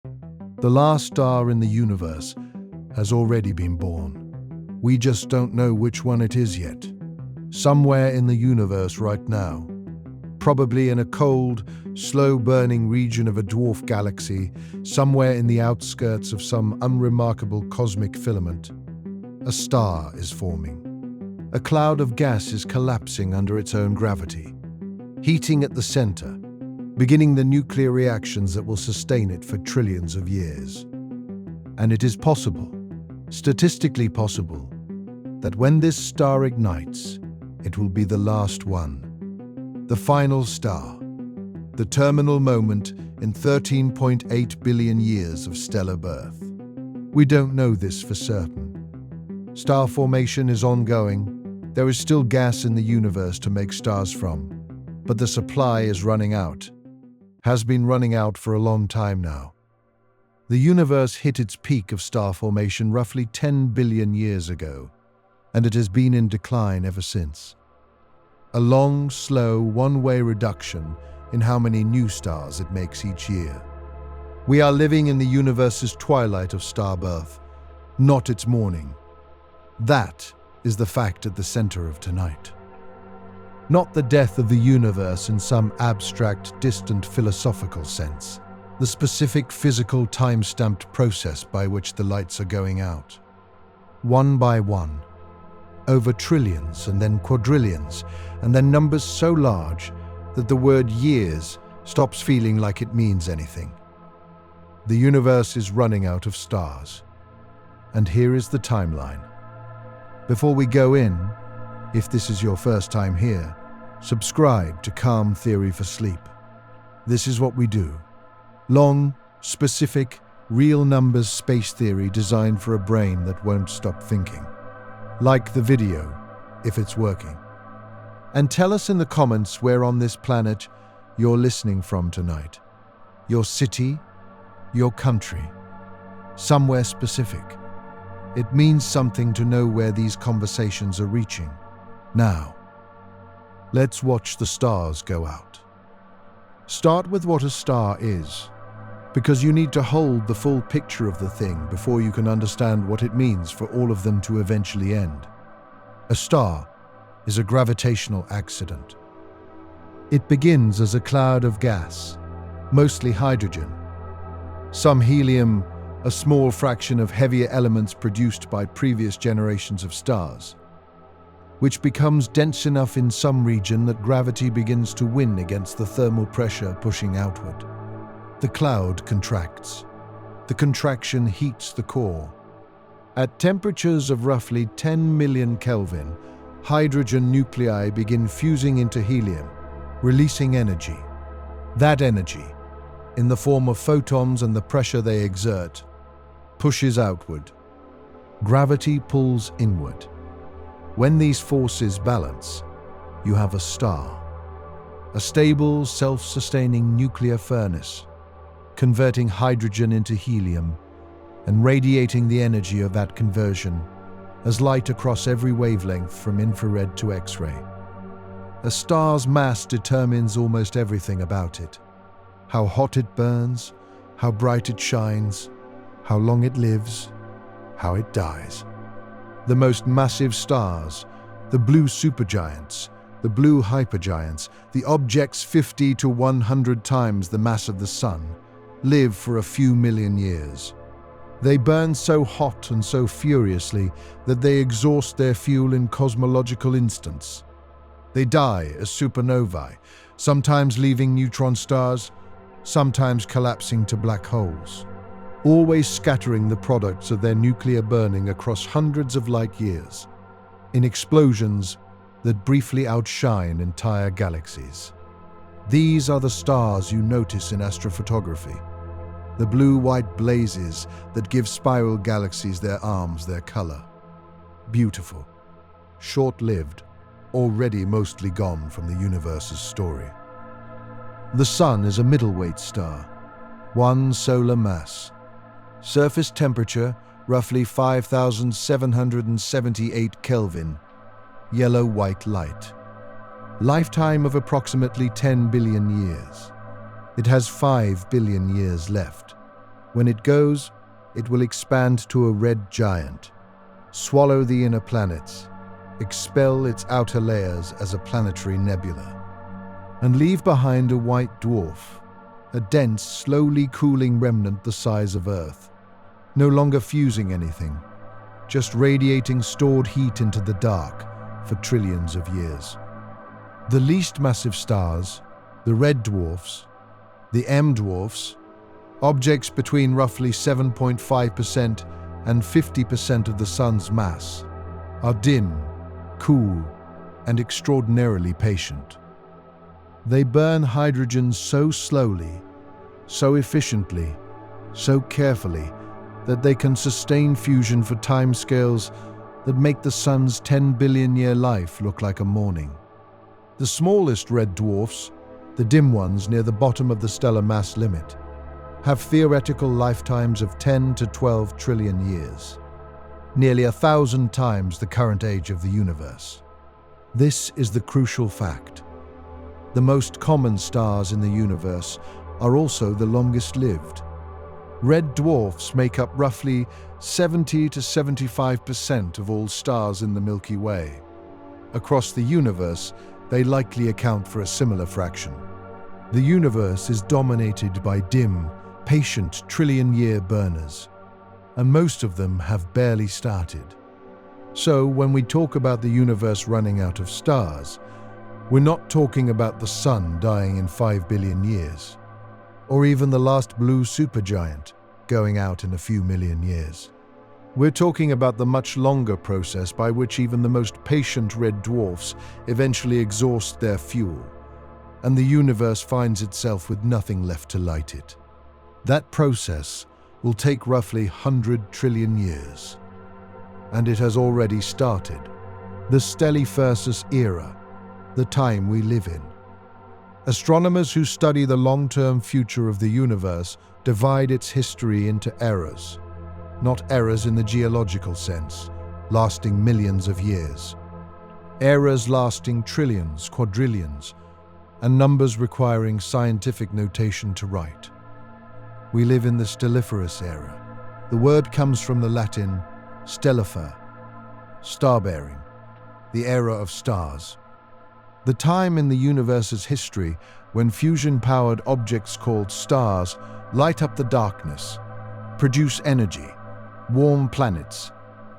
The last star in the universe has already been born. We just don't know which one it is yet. Somewhere in the universe right now, probably in a cold, slow-burning region of a dwarf galaxy, somewhere in the outskirts of some unremarkable cosmic filament, a star is forming. A cloud of gas is collapsing under its own gravity, heating at the center, beginning the nuclear reactions that will sustain it for trillions of years. And it is possible, statistically possible, that when this star ignites, it will be the last one, the final star, the terminal moment in 13.8 billion years of stellar birth. We don't know this for certain. Star formation is ongoing. There is still gas in the universe to make stars from, but the supply is running out. Has been running out for a long time now. The universe hit its peak of star formation roughly 10 billion years ago, and it has been in decline ever since. A long, slow, one-way reduction in how many new stars it makes each year. We are living in the universe's twilight of star birth, not its morning. That is the fact at the center of tonight. Not the death of the universe in some abstract, distant philosophical sense, the specific physical time-stamped process by which the lights are going out. One by one, over trillions and then quadrillions, and then numbers so large that the word years stops feeling like it means anything. The universe is running out of stars. And here is the timeline. Before we go in, if this is your first time here, subscribe to Calm Theory for Sleep. This is what we do. Long, specific, real numbers space theory designed for a brain that won't stop thinking. Like the video, if it's working. And tell us in the comments where on this planet you're listening from tonight. Your city, your country, somewhere specific. It means something to know where these conversations are reaching. Now, let's watch the stars go out. Start with what a star is, because you need to hold the full picture of the thing before you can understand what it means for all of them to eventually end. A star is a gravitational accident. It begins as a cloud of gas, mostly hydrogen. Some helium, a small fraction of heavier elements produced by previous generations of stars, which becomes dense enough in some region that gravity begins to win against the thermal pressure pushing outward. The cloud contracts. The contraction heats the core. At temperatures of roughly 10 million Kelvin, hydrogen nuclei begin fusing into helium, releasing energy. That energy, in the form of photons and the pressure they exert, pushes outward. Gravity pulls inward. When these forces balance, you have a star. A stable, self-sustaining nuclear furnace, converting hydrogen into helium and radiating the energy of that conversion as light across every wavelength from infrared to X-ray. A star's mass determines almost everything about it. How hot it burns, how bright it shines, how long it lives, how it dies. The most massive stars, the blue supergiants, the blue hypergiants, the objects 50 to 100 times the mass of the Sun, live for a few million years. They burn so hot and so furiously that they exhaust their fuel in cosmological instants. They die as supernovae, sometimes leaving neutron stars, sometimes collapsing to black holes, always scattering the products of their nuclear burning across hundreds of light years, in explosions that briefly outshine entire galaxies. These are the stars you notice in astrophotography, the blue-white blazes that give spiral galaxies their arms, their color. Beautiful, short-lived, already mostly gone from the universe's story. The Sun is a middleweight star, one solar mass. Surface temperature, roughly 5,778 Kelvin, yellow-white light. Lifetime of approximately 10 billion years. It has 5 billion years left. When it goes, it will expand to a red giant, swallow the inner planets, expel its outer layers as a planetary nebula, and leave behind a white dwarf, a dense, slowly cooling remnant the size of Earth, no longer fusing anything, just radiating stored heat into the dark for trillions of years. The least massive stars, the red dwarfs, the M dwarfs, objects between roughly 7.5% and 50% of the Sun's mass, are dim, cool, and extraordinarily patient. They burn hydrogen so slowly, so efficiently, so carefully, that they can sustain fusion for timescales that make the Sun's 10 billion-year life look like a morning. The smallest red dwarfs, the dim ones near the bottom of the stellar mass limit, have theoretical lifetimes of 10 to 12 trillion years, nearly 1,000 times the current age of the universe. This is the crucial fact. The most common stars in the universe are also the longest lived. Red dwarfs make up roughly 70 to 75% of all stars in the Milky Way. Across the universe, they likely account for a similar fraction. The universe is dominated by dim, patient trillion-year burners, and most of them have barely started. So when we talk about the universe running out of stars, we're not talking about the Sun dying in 5 billion years, or even the last blue supergiant going out in a few million years. We're talking about the much longer process by which even the most patient red dwarfs eventually exhaust their fuel, and the universe finds itself with nothing left to light it. That process will take roughly 100 trillion years. And it has already started. The Stelliferous Era, the time we live in. Astronomers who study the long-term future of the universe divide its history into eras. Not eras in the geological sense, lasting millions of years. Eras lasting trillions, quadrillions, and numbers requiring scientific notation to write. We live in the Stelliferous Era. The word comes from the Latin stellifer, star-bearing, the era of stars. The time in the universe's history when fusion-powered objects called stars light up the darkness, produce energy, warm planets,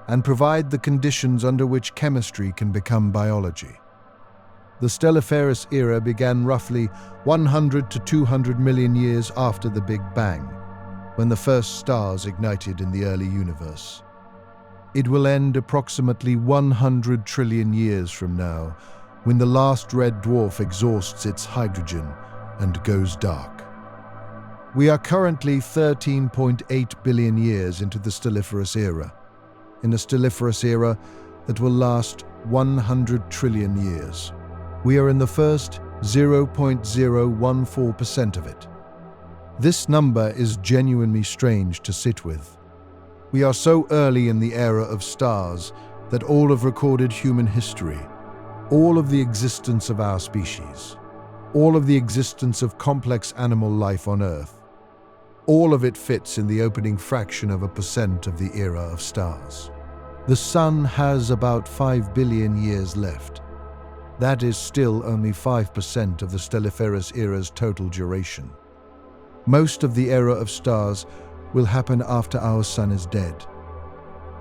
and provide the conditions under which chemistry can become biology. The Stelliferous Era began roughly 100 to 200 million years after the Big Bang, when the first stars ignited in the early universe. It will end approximately 100 trillion years from now, when the last red dwarf exhausts its hydrogen and goes dark. We are currently 13.8 billion years into the Stelliferous Era, in a Stelliferous Era that will last 100 trillion years. We are in the first 0.014% of it. This number is genuinely strange to sit with. We are so early in the era of stars that all of recorded human history, all of the existence of our species, all of the existence of complex animal life on Earth, all of it fits in the opening fraction of a percent of the era of stars. The Sun has about 5 billion years left. That is still only 5% of the Stelliferous Era's total duration. Most of the era of stars will happen after our Sun is dead.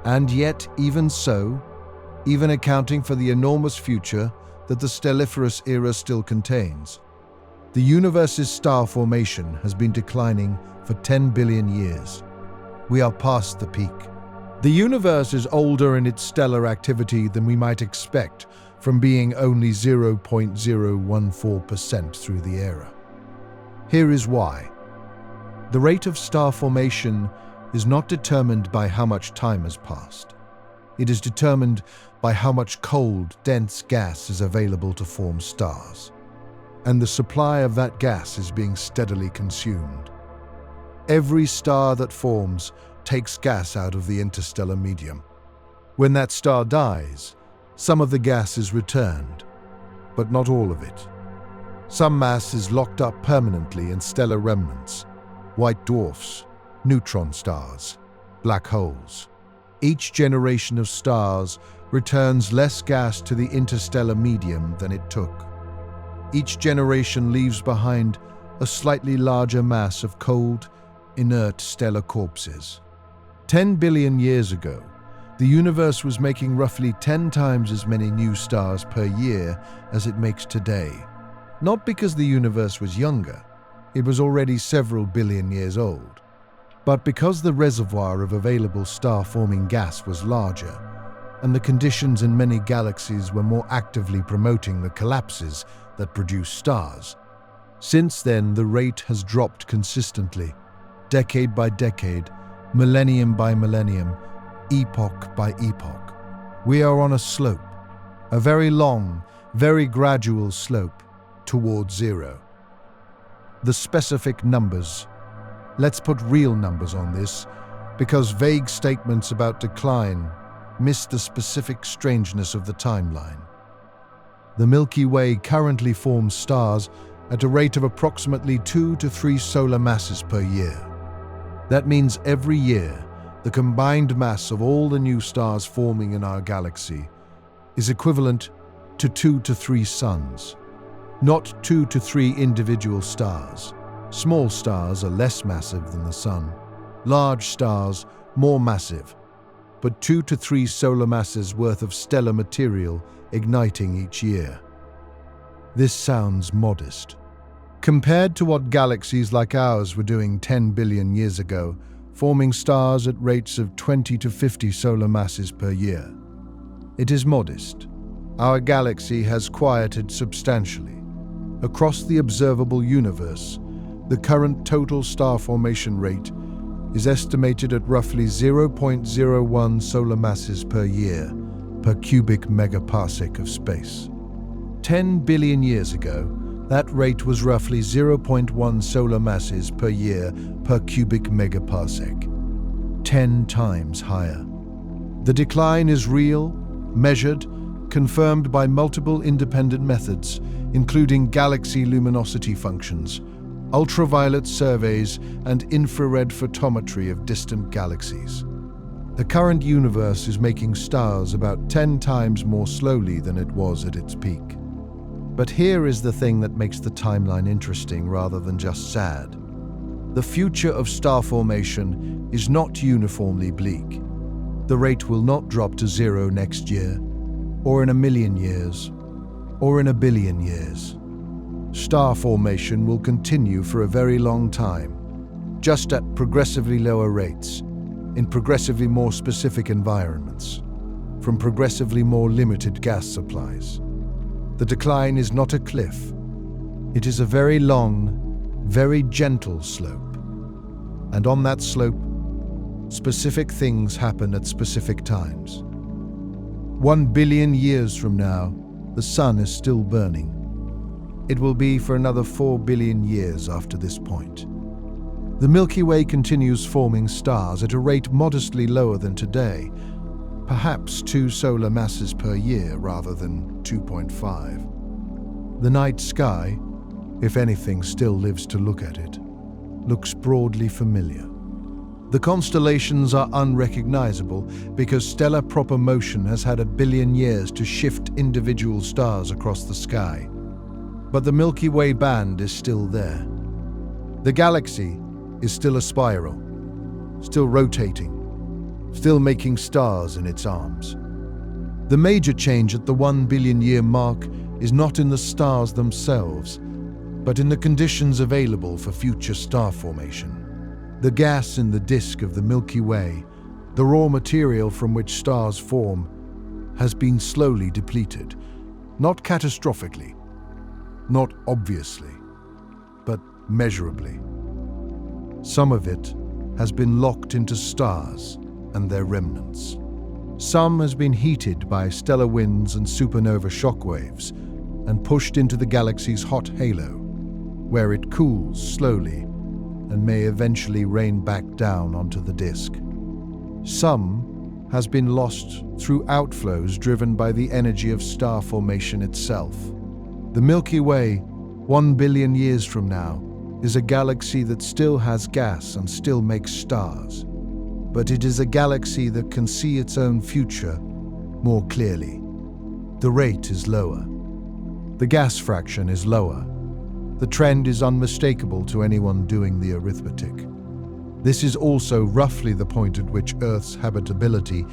And yet, even so, even accounting for the enormous future that the Stelliferous Era still contains, the universe's star formation has been declining for 10 billion years. We are past the peak. The universe is older in its stellar activity than we might expect from being only 0.014% through the era. Here is why. The rate of star formation is not determined by how much time has passed. It is determined by how much cold, dense gas is available to form stars. And the supply of that gas is being steadily consumed. Every star that forms takes gas out of the interstellar medium. When that star dies, some of the gas is returned, but not all of it. Some mass is locked up permanently in stellar remnants, white dwarfs, neutron stars, black holes. Each generation of stars returns less gas to the interstellar medium than it took. Each generation leaves behind a slightly larger mass of cold, inert stellar corpses. 10 billion years ago, the universe was making roughly 10 times as many new stars per year as it makes today. Not because the universe was younger, it was already several billion years old, but because the reservoir of available star-forming gas was larger, and the conditions in many galaxies were more actively promoting the collapses that produce stars. Since then, the rate has dropped consistently, decade by decade, millennium by millennium, epoch by epoch. We are on a slope, a very long, very gradual slope towards zero. The specific numbers. Let's put real numbers on this, because vague statements about decline miss the specific strangeness of the timeline. The Milky Way currently forms stars at a rate of approximately 2 to 3 solar masses per year. That means every year, the combined mass of all the new stars forming in our galaxy is equivalent to 2 to 3 suns, not 2 to 3 individual stars. Small stars are less massive than the sun, large stars more massive, but 2 to 3 solar masses worth of stellar material igniting each year. This sounds modest. Compared to what galaxies like ours were doing 10 billion years ago, forming stars at rates of 20 to 50 solar masses per year. It is modest. Our galaxy has quieted substantially. Across the observable universe, the current total star formation rate is estimated at roughly 0.01 solar masses per year per cubic megaparsec of space. 10 billion years ago, that rate was roughly 0.1 solar masses per year per cubic megaparsec, 10 times higher. The decline is real, measured, confirmed by multiple independent methods, including galaxy luminosity functions, ultraviolet surveys, and infrared photometry of distant galaxies. The current universe is making stars about 10 times more slowly than it was at its peak. But here is the thing that makes the timeline interesting rather than just sad. The future of star formation is not uniformly bleak. The rate will not drop to zero next year, or in a million years, or in a billion years. Star formation will continue for a very long time, just at progressively lower rates, in progressively more specific environments, from progressively more limited gas supplies. The decline is not a cliff. It is a very long, very gentle slope. And on that slope, specific things happen at specific times. 1 billion years from now, the sun is still burning. It will be for another 4 billion years after this point. The Milky Way continues forming stars at a rate modestly lower than today, perhaps 2 solar masses per year rather than 2.5. The night sky, if anything still lives to look at it, looks broadly familiar. The constellations are unrecognizable because stellar proper motion has had 1 billion years to shift individual stars across the sky. But the Milky Way band is still there. The galaxy is still a spiral, still rotating, still making stars in its arms. The major change at the 1 billion year mark is not in the stars themselves, but in the conditions available for future star formation. The gas in the disk of the Milky Way, the raw material from which stars form, has been slowly depleted, not catastrophically, not obviously, but measurably. Some of it has been locked into stars and their remnants. Some has been heated by stellar winds and supernova shockwaves and pushed into the galaxy's hot halo, where it cools slowly and may eventually rain back down onto the disk. Some has been lost through outflows driven by the energy of star formation itself. The Milky Way, 1 billion years from now, is a galaxy that still has gas and still makes stars. But it is a galaxy that can see its own future more clearly. The rate is lower. The gas fraction is lower. The trend is unmistakable to anyone doing the arithmetic. This is also roughly the point at which Earth's habitability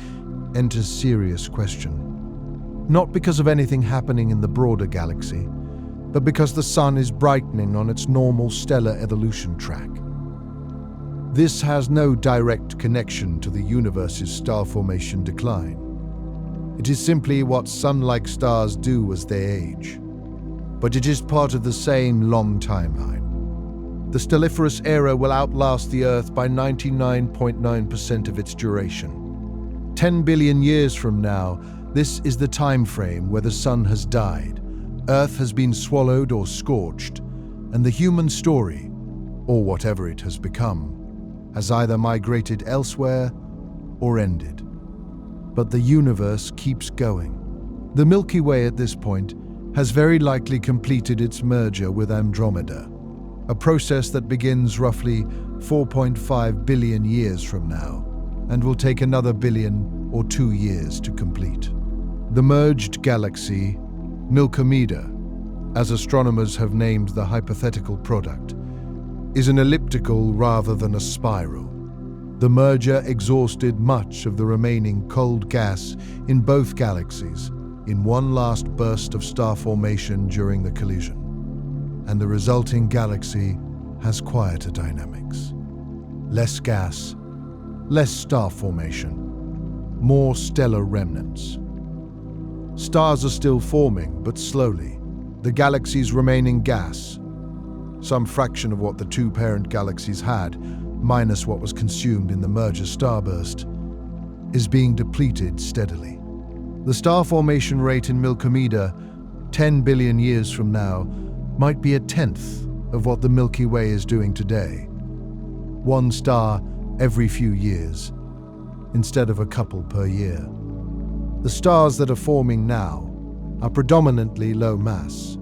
enters serious question. Not because of anything happening in the broader galaxy, but because the sun is brightening on its normal stellar evolution track. This has no direct connection to the universe's star formation decline. It is simply what sun-like stars do as they age. But it is part of the same long timeline. The Stelliferous Era will outlast the Earth by 99.9% of its duration. 10 billion years from now, this is the time frame where the sun has died, Earth has been swallowed or scorched, and the human story, or whatever it has become, has either migrated elsewhere or ended. But the universe keeps going. The Milky Way at this point has very likely completed its merger with Andromeda, a process that begins roughly 4.5 billion years from now and will take another billion or 2 years to complete. The merged galaxy, Milky Way, as astronomers have named the hypothetical product, is an elliptical rather than a spiral. The merger exhausted much of the remaining cold gas in both galaxies in one last burst of star formation during the collision, and the resulting galaxy has quieter dynamics. Less gas, less star formation, more stellar remnants. Stars are still forming, but slowly. The galaxy's remaining gas, some fraction of what the two parent galaxies had, minus what was consumed in the merger starburst, is being depleted steadily. The star formation rate in Milky Way, 10 billion years from now, might be a tenth of what the Milky Way is doing today. One star every few years, instead of a couple per year. The stars that are forming now are predominantly low mass.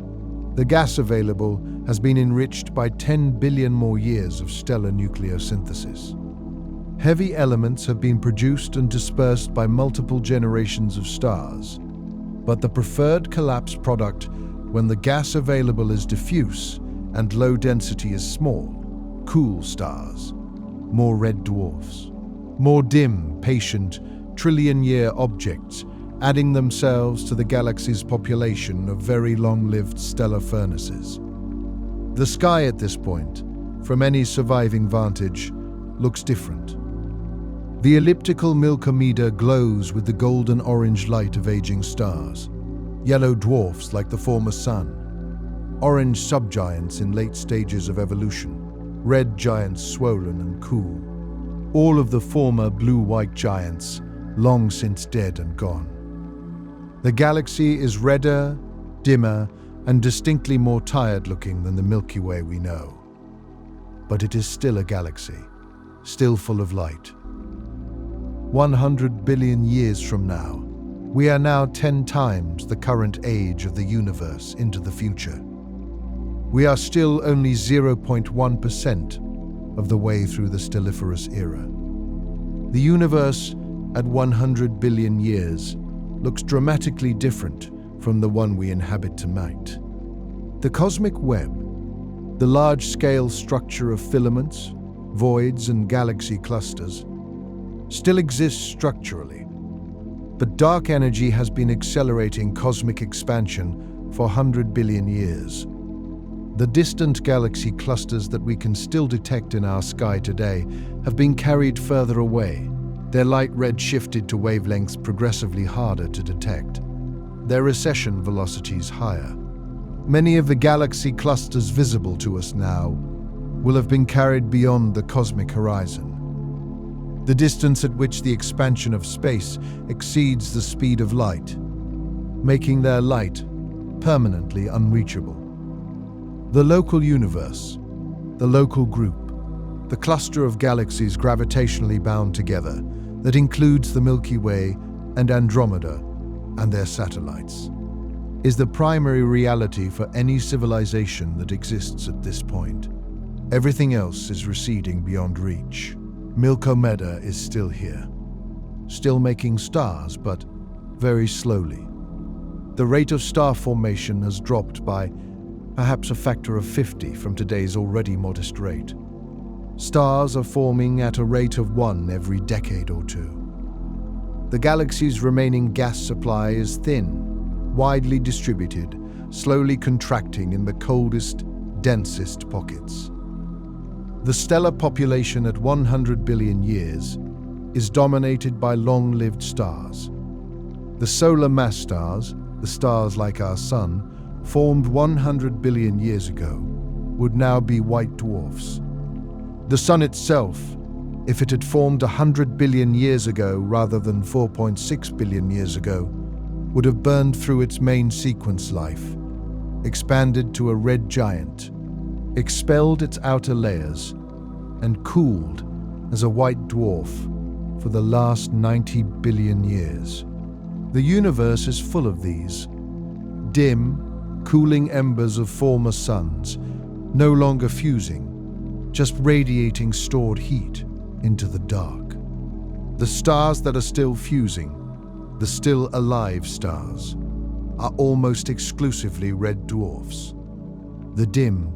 The gas available has been enriched by 10 billion more years of stellar nucleosynthesis. Heavy elements have been produced and dispersed by multiple generations of stars, but the preferred collapse product when the gas available is diffuse and low density is small, cool stars, more red dwarfs, more dim, patient, trillion-year objects adding themselves to the galaxy's population of very long-lived stellar furnaces. The sky at this point, from any surviving vantage, looks different. The elliptical Milky Way glows with the golden-orange light of aging stars, yellow dwarfs like the former sun, orange subgiants in late stages of evolution, red giants swollen and cool, all of the former blue-white giants long since dead and gone. The galaxy is redder, dimmer, and distinctly more tired-looking than the Milky Way we know. But it is still a galaxy, still full of light. 100 billion years from now, we are now 10 times the current age of the universe into the future. We are still only 0.1% of the way through the Stelliferous Era. The universe at 100 billion years looks dramatically different from the one we inhabit tonight. The cosmic web, the large-scale structure of filaments, voids, and galaxy clusters, still exists structurally, but dark energy has been accelerating cosmic expansion for 100 billion years. The distant galaxy clusters that we can still detect in our sky today have been carried further away, their light red shifted to wavelengths progressively harder to detect, their recession velocities higher. Many of the galaxy clusters visible to us now will have been carried beyond the cosmic horizon. The distance at which the expansion of space exceeds the speed of light, making their light permanently unreachable. The local universe, the local group, the cluster of galaxies gravitationally bound together that includes the Milky Way and Andromeda and their satellites, is the primary reality for any civilization that exists at this point. Everything else is receding beyond reach. Milky Way is still here, still making stars, but very slowly. The rate of star formation has dropped by perhaps a factor of 50 from today's already modest rate. Stars are forming at a rate of 1 every decade or two. The galaxy's remaining gas supply is thin, widely distributed, slowly contracting in the coldest, densest pockets. The stellar population at 100 billion years is dominated by long-lived stars. The solar mass stars, the stars like our Sun, formed 100 billion years ago, would now be white dwarfs. The Sun itself, if it had formed 100 billion years ago rather than 4.6 billion years ago, would have burned through its main sequence life, expanded to a red giant, expelled its outer layers, and cooled as a white dwarf for the last 90 billion years. The universe is full of these dim, cooling embers of former suns, no longer fusing, just radiating stored heat into the dark. The stars that are still fusing, the still alive stars, are almost exclusively red dwarfs. The dim,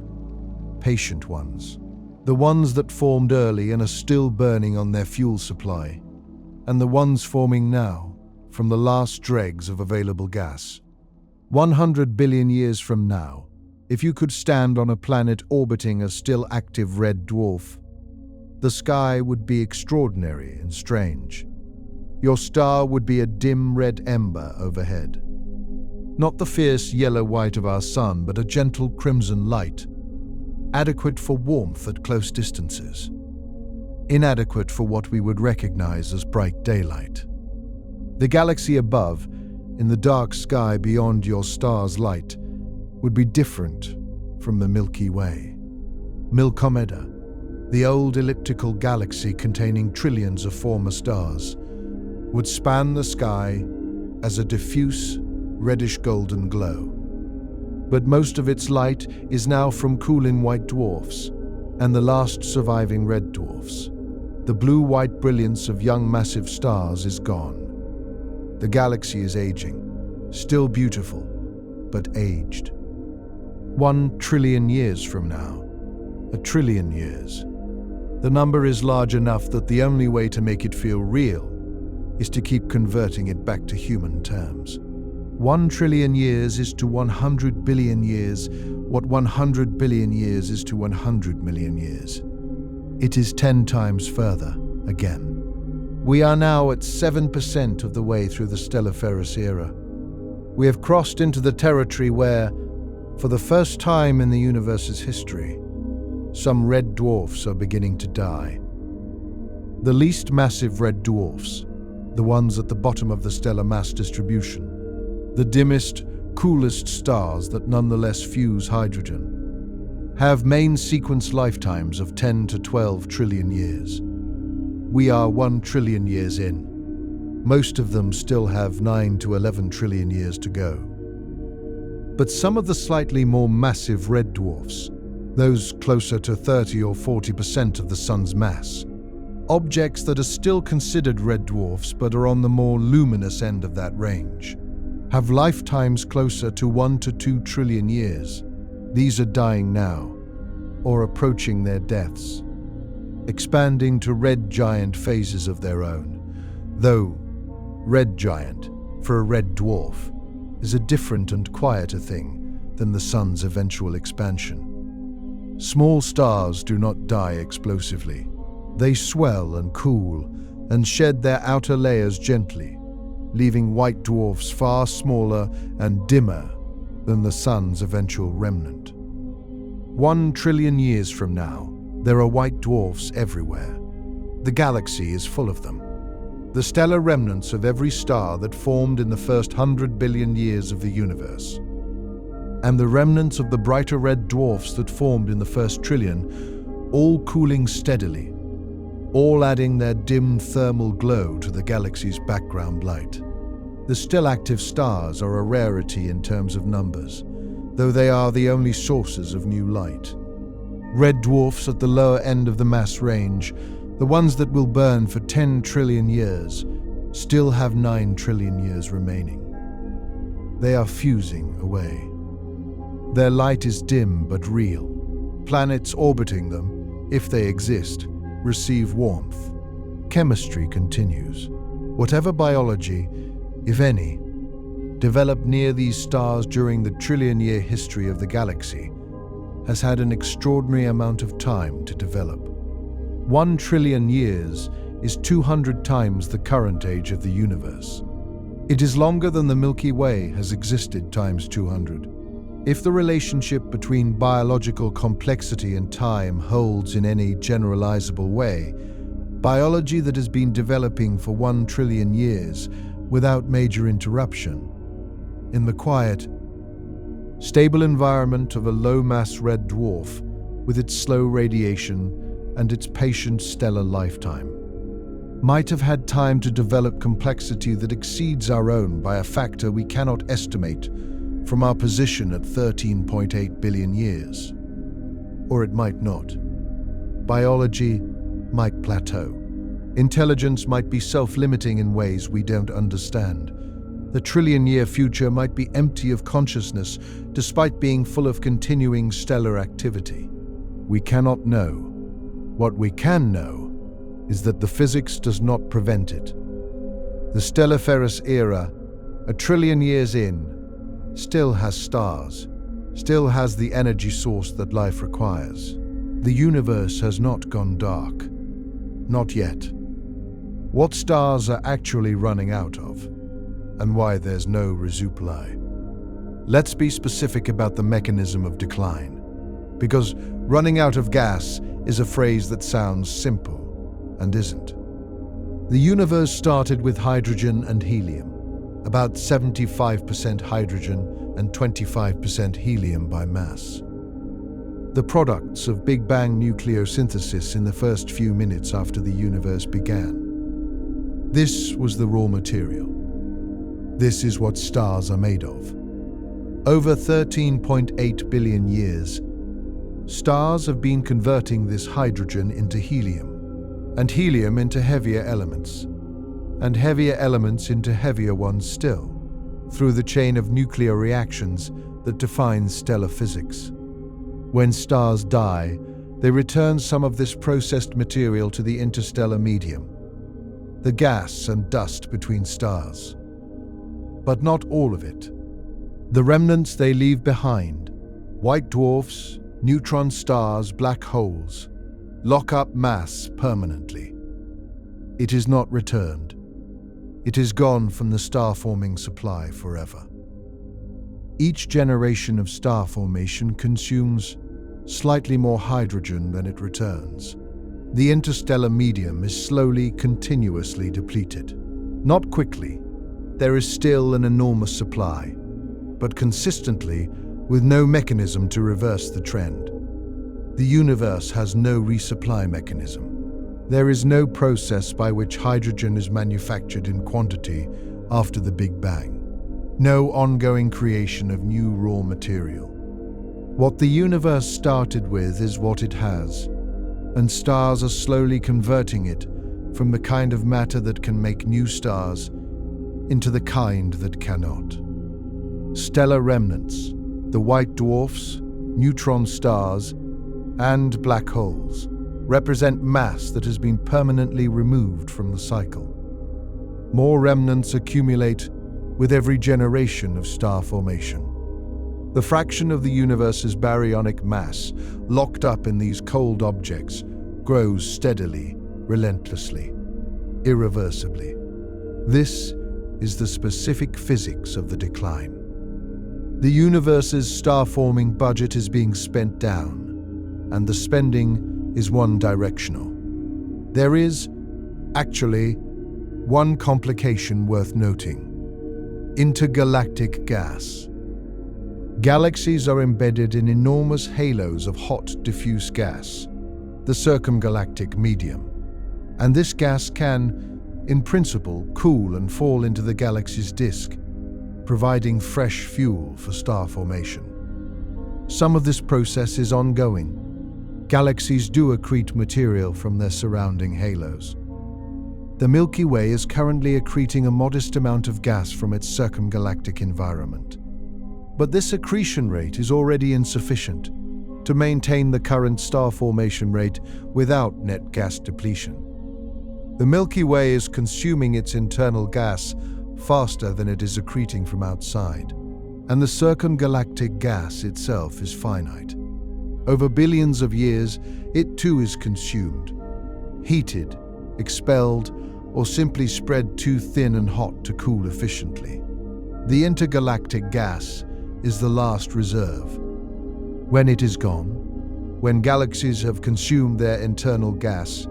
patient ones. The ones that formed early and are still burning on their fuel supply, and the ones forming now from the last dregs of available gas. 100 billion years from now, if you could stand on a planet orbiting a still active red dwarf, the sky would be extraordinary and strange. Your star would be a dim red ember overhead. Not the fierce yellow-white of our Sun, but a gentle crimson light, adequate for warmth at close distances, inadequate for what we would recognize as bright daylight. The galaxy above, in the dark sky beyond your star's light, would be different from the Milky Way. Milky Way, the old elliptical galaxy containing trillions of former stars, would span the sky as a diffuse, reddish-golden glow. But most of its light is now from cooling white dwarfs and the last surviving red dwarfs. The blue-white brilliance of young massive stars is gone. The galaxy is aging, still beautiful, but aged. 1 trillion years from now, 1 trillion years. The number is large enough that the only way to make it feel real is to keep converting it back to human terms. 1 trillion years is to 100 billion years what 100 billion years is to 100 million years. It is 10 times further again. We are now at 7% of the way through the Stelliferous Era. We have crossed into the territory where, for the first time in the universe's history, some red dwarfs are beginning to die. The least massive red dwarfs, the ones at the bottom of the stellar mass distribution, the dimmest, coolest stars that nonetheless fuse hydrogen, have main sequence lifetimes of 10 to 12 trillion years. We are 1 trillion years in. Most of them still have 9 to 11 trillion years to go. But some of the slightly more massive red dwarfs, those closer to 30 or 40% of the Sun's mass, objects that are still considered red dwarfs but are on the more luminous end of that range, have lifetimes closer to 1 to 2 trillion years. These are dying now, or approaching their deaths, expanding to red giant phases of their own, though red giant, for a red dwarf, is a different and quieter thing than the Sun's eventual expansion. Small stars do not die explosively. They swell and cool and shed their outer layers gently, leaving white dwarfs far smaller and dimmer than the Sun's eventual remnant. 1 trillion years from now, there are white dwarfs everywhere. The galaxy is full of them. The stellar remnants of every star that formed in the first 100 billion years of the universe, and the remnants of the brighter red dwarfs that formed in the first trillion, all cooling steadily, all adding their dim thermal glow to the galaxy's background light. The still active stars are a rarity in terms of numbers, though they are the only sources of new light. Red dwarfs at the lower end of the mass range, the ones that will burn for 10 trillion years, still have 9 trillion years remaining. They are fusing away. Their light is dim but real. Planets orbiting them, if they exist, receive warmth. Chemistry continues. Whatever biology, if any, developed near these stars during the trillion-year history of the galaxy has had an extraordinary amount of time to develop. 1 trillion years is 200 times the current age of the universe. It is longer than the Milky Way has existed times 200. If the relationship between biological complexity and time holds in any generalizable way, biology that has been developing for 1 trillion years without major interruption, in the quiet, stable environment of a low-mass red dwarf with its slow radiation and its patient stellar lifetime, might have had time to develop complexity that exceeds our own by a factor we cannot estimate from our position at 13.8 billion years. Or it might not. Biology might plateau. Intelligence might be self-limiting in ways we don't understand. The trillion-year future might be empty of consciousness despite being full of continuing stellar activity. We cannot know. What we can know is that the physics does not prevent it. The Stelliferous Era, 1 trillion years in, still has stars, still has the energy source that life requires. The universe has not gone dark. Not yet. What stars are actually running out of, and why there's no resupply? Let's be specific about the mechanism of decline, because running out of gas is a phrase that sounds simple and isn't. The universe started with hydrogen and helium, about 75% hydrogen and 25% helium by mass. The products of Big Bang nucleosynthesis in the first few minutes after the universe began. This was the raw material. This is what stars are made of. Over 13.8 billion years, stars have been converting this hydrogen into helium, and helium into heavier elements, and heavier elements into heavier ones still, through the chain of nuclear reactions that defines stellar physics. When stars die, they return some of this processed material to the interstellar medium, the gas and dust between stars. But not all of it. The remnants they leave behind, white dwarfs, neutron stars, black holes, lock up mass permanently. It is not returned. It is gone from the star-forming supply forever. Each generation of star formation consumes slightly more hydrogen than it returns. The interstellar medium is slowly, continuously depleted. Not quickly. There is still an enormous supply, but consistently with no mechanism to reverse the trend. The universe has no resupply mechanism. There is no process by which hydrogen is manufactured in quantity after the Big Bang. No ongoing creation of new raw material. What the universe started with is what it has, and stars are slowly converting it from the kind of matter that can make new stars into the kind that cannot. Stellar remnants, the white dwarfs, neutron stars, and black holes represent mass that has been permanently removed from the cycle. More remnants accumulate with every generation of star formation. The fraction of the universe's baryonic mass locked up in these cold objects grows steadily, relentlessly, irreversibly. This is the specific physics of the decline. The universe's star-forming budget is being spent down, and the spending is one-directional. There is, actually, one complication worth noting: intergalactic gas. Galaxies are embedded in enormous halos of hot, diffuse gas, the circumgalactic medium, and this gas can, in principle, cool and fall into the galaxy's disk, providing fresh fuel for star formation. Some of this process is ongoing, Galaxies do accrete material from their surrounding halos. The Milky Way is currently accreting a modest amount of gas from its circumgalactic environment. But this accretion rate is already insufficient to maintain the current star formation rate without net gas depletion. The Milky Way is consuming its internal gas faster than it is accreting from outside, and the circumgalactic gas itself is finite. Over billions of years, it too is consumed, heated, expelled, or simply spread too thin and hot to cool efficiently. The intergalactic gas is the last reserve. When it is gone, when galaxies have consumed their internal gas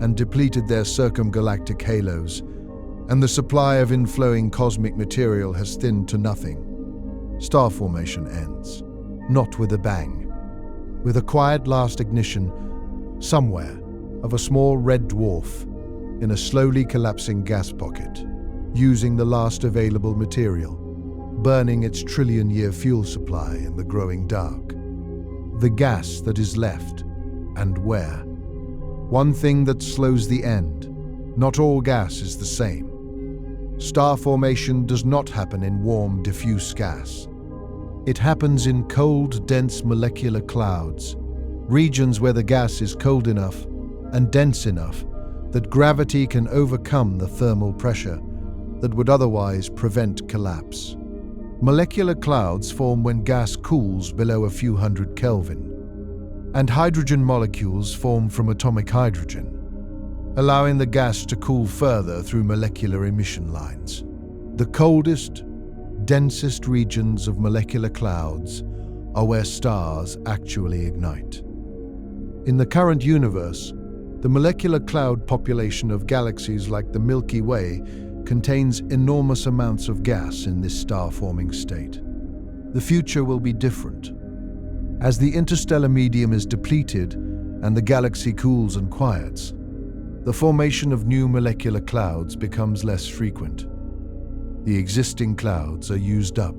and depleted their circumgalactic halos, and the supply of inflowing cosmic material has thinned to nothing, star formation ends, not with a bang. With a quiet last ignition, somewhere, of a small red dwarf in a slowly collapsing gas pocket, using the last available material, burning its trillion-year fuel supply in the growing dark. The gas that is left, and where. One thing that slows the end. Not all gas is the same. Star formation does not happen in warm, diffuse gas. It happens in cold, dense molecular clouds, regions where the gas is cold enough and dense enough that gravity can overcome the thermal pressure that would otherwise prevent collapse. Molecular clouds form when gas cools below a few hundred Kelvin, and hydrogen molecules form from atomic hydrogen, allowing the gas to cool further through molecular emission lines. The coldest, densest regions of molecular clouds are where stars actually ignite. In the current universe, the molecular cloud population of galaxies like the Milky Way contains enormous amounts of gas in this star-forming state. The future will be different. As the interstellar medium is depleted and the galaxy cools and quiets, the formation of new molecular clouds becomes less frequent. The existing clouds are used up.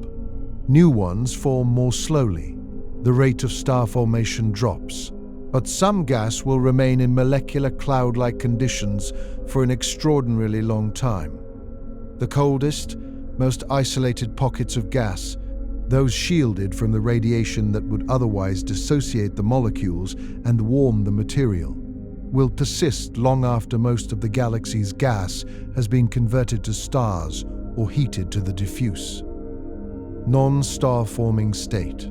New ones form more slowly. The rate of star formation drops, but some gas will remain in molecular cloud-like conditions for an extraordinarily long time. The coldest, most isolated pockets of gas, those shielded from the radiation that would otherwise dissociate the molecules and warm the material, will persist long after most of the galaxy's gas has been converted to stars or heated to the diffuse, non-star-forming state.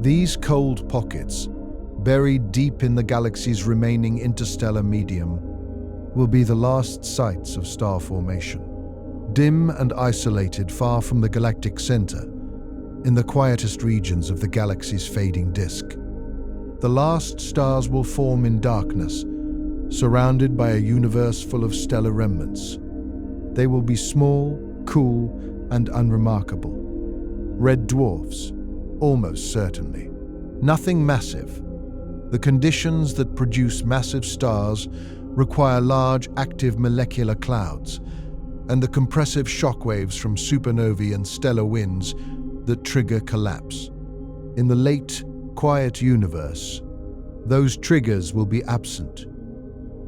These cold pockets, buried deep in the galaxy's remaining interstellar medium, will be the last sites of star formation. Dim and isolated far from the galactic center, in the quietest regions of the galaxy's fading disk. The last stars will form in darkness, surrounded by a universe full of stellar remnants. They will be small, cool, and unremarkable. Red dwarfs, almost certainly. Nothing massive. The conditions that produce massive stars require large active molecular clouds and the compressive shockwaves from supernovae and stellar winds that trigger collapse. In the late, quiet universe, those triggers will be absent.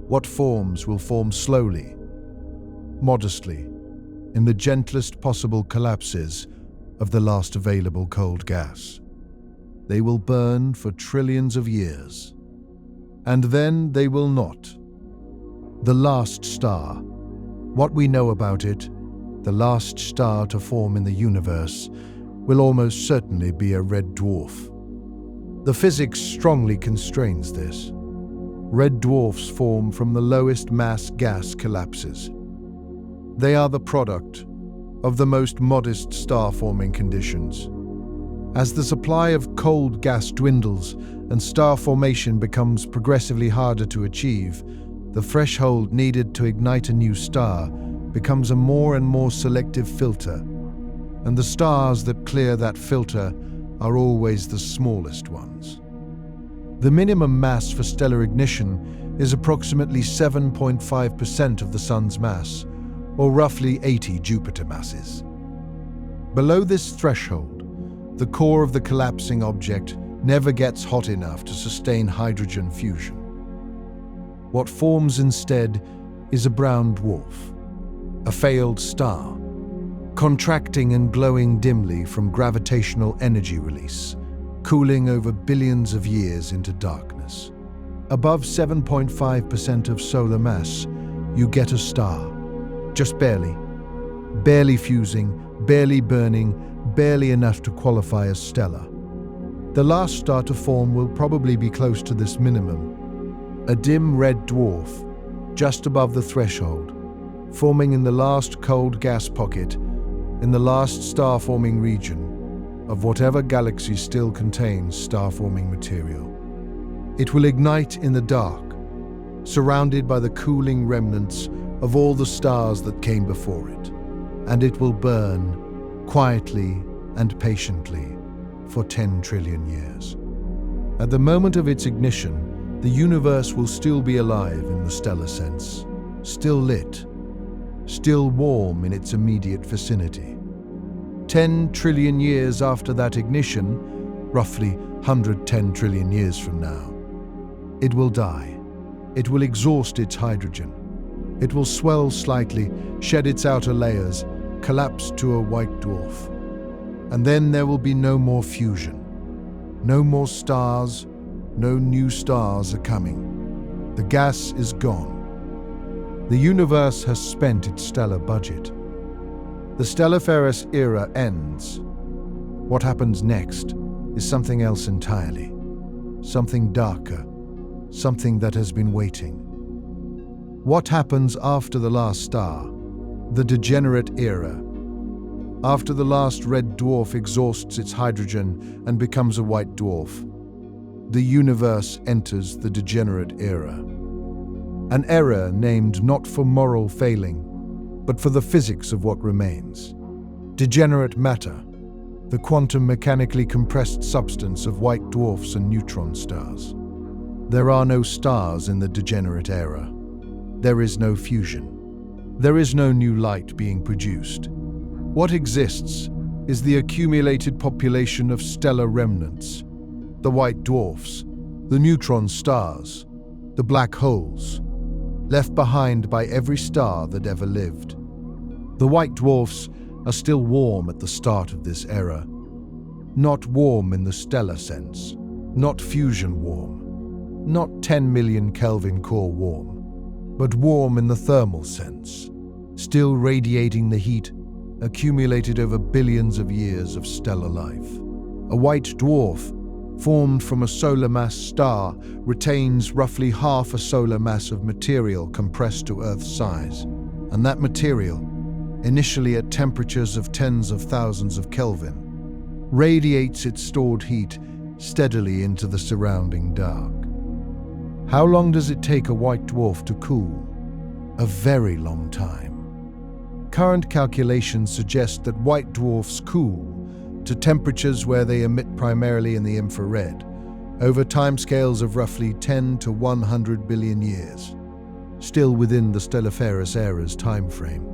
What forms will form slowly, modestly, in the gentlest possible collapses of the last available cold gas. They will burn for trillions of years, and then they will not. The last star, what we know about it, the last star to form in the universe, will almost certainly be a red dwarf. The physics strongly constrains this. Red dwarfs form from the lowest mass gas collapses. They are the product of the most modest star-forming conditions. As the supply of cold gas dwindles and star formation becomes progressively harder to achieve, the threshold needed to ignite a new star becomes a more and more selective filter, and the stars that clear that filter are always the smallest ones. The minimum mass for stellar ignition is approximately 7.5% of the Sun's mass, or roughly 80 Jupiter masses. Below this threshold, the core of the collapsing object never gets hot enough to sustain hydrogen fusion. What forms instead is a brown dwarf, a failed star, contracting and glowing dimly from gravitational energy release, cooling over billions of years into darkness. Above 7.5% of solar mass, you get a star. Just barely. Barely fusing, barely burning, barely enough to qualify as stellar. The last star to form will probably be close to this minimum. A dim red dwarf, just above the threshold, forming in the last cold gas pocket, in the last star-forming region of whatever galaxy still contains star-forming material. It will ignite in the dark, surrounded by the cooling remnants of all the stars that came before it, and it will burn quietly and patiently for 10 trillion years. At the moment of its ignition, the universe will still be alive in the stellar sense, still lit, still warm in its immediate vicinity. 10 trillion years after that ignition, roughly 110 trillion years from now, it will die. It will exhaust its hydrogen. It will swell slightly, shed its outer layers, collapse to a white dwarf. And then there will be no more fusion. No more stars, no new stars are coming. The gas is gone. The universe has spent its stellar budget. The Stelliferous Era ends. What happens next is something else entirely. Something darker. Something that has been waiting. What happens after the last star? The Degenerate Era. After the last red dwarf exhausts its hydrogen and becomes a white dwarf, the universe enters the Degenerate Era. An era named not for moral failing, but for the physics of what remains. Degenerate matter, the quantum mechanically compressed substance of white dwarfs and neutron stars. There are no stars in the Degenerate Era. There is no fusion. There is no new light being produced. What exists is the accumulated population of stellar remnants, the white dwarfs, the neutron stars, the black holes, left behind by every star that ever lived. The white dwarfs are still warm at the start of this era. Not warm in the stellar sense, not fusion warm, not 10 million Kelvin core warm, but warm in the thermal sense, still radiating the heat accumulated over billions of years of stellar life. A white dwarf, formed from a solar mass star, retains roughly half a solar mass of material compressed to Earth's size. And that material, initially at temperatures of tens of thousands of Kelvin, radiates its stored heat steadily into the surrounding dark. How long does it take a white dwarf to cool? A very long time. Current calculations suggest that white dwarfs cool to temperatures where they emit primarily in the infrared, over timescales of roughly 10 to 100 billion years, still within the Stelliferous Era's timeframe.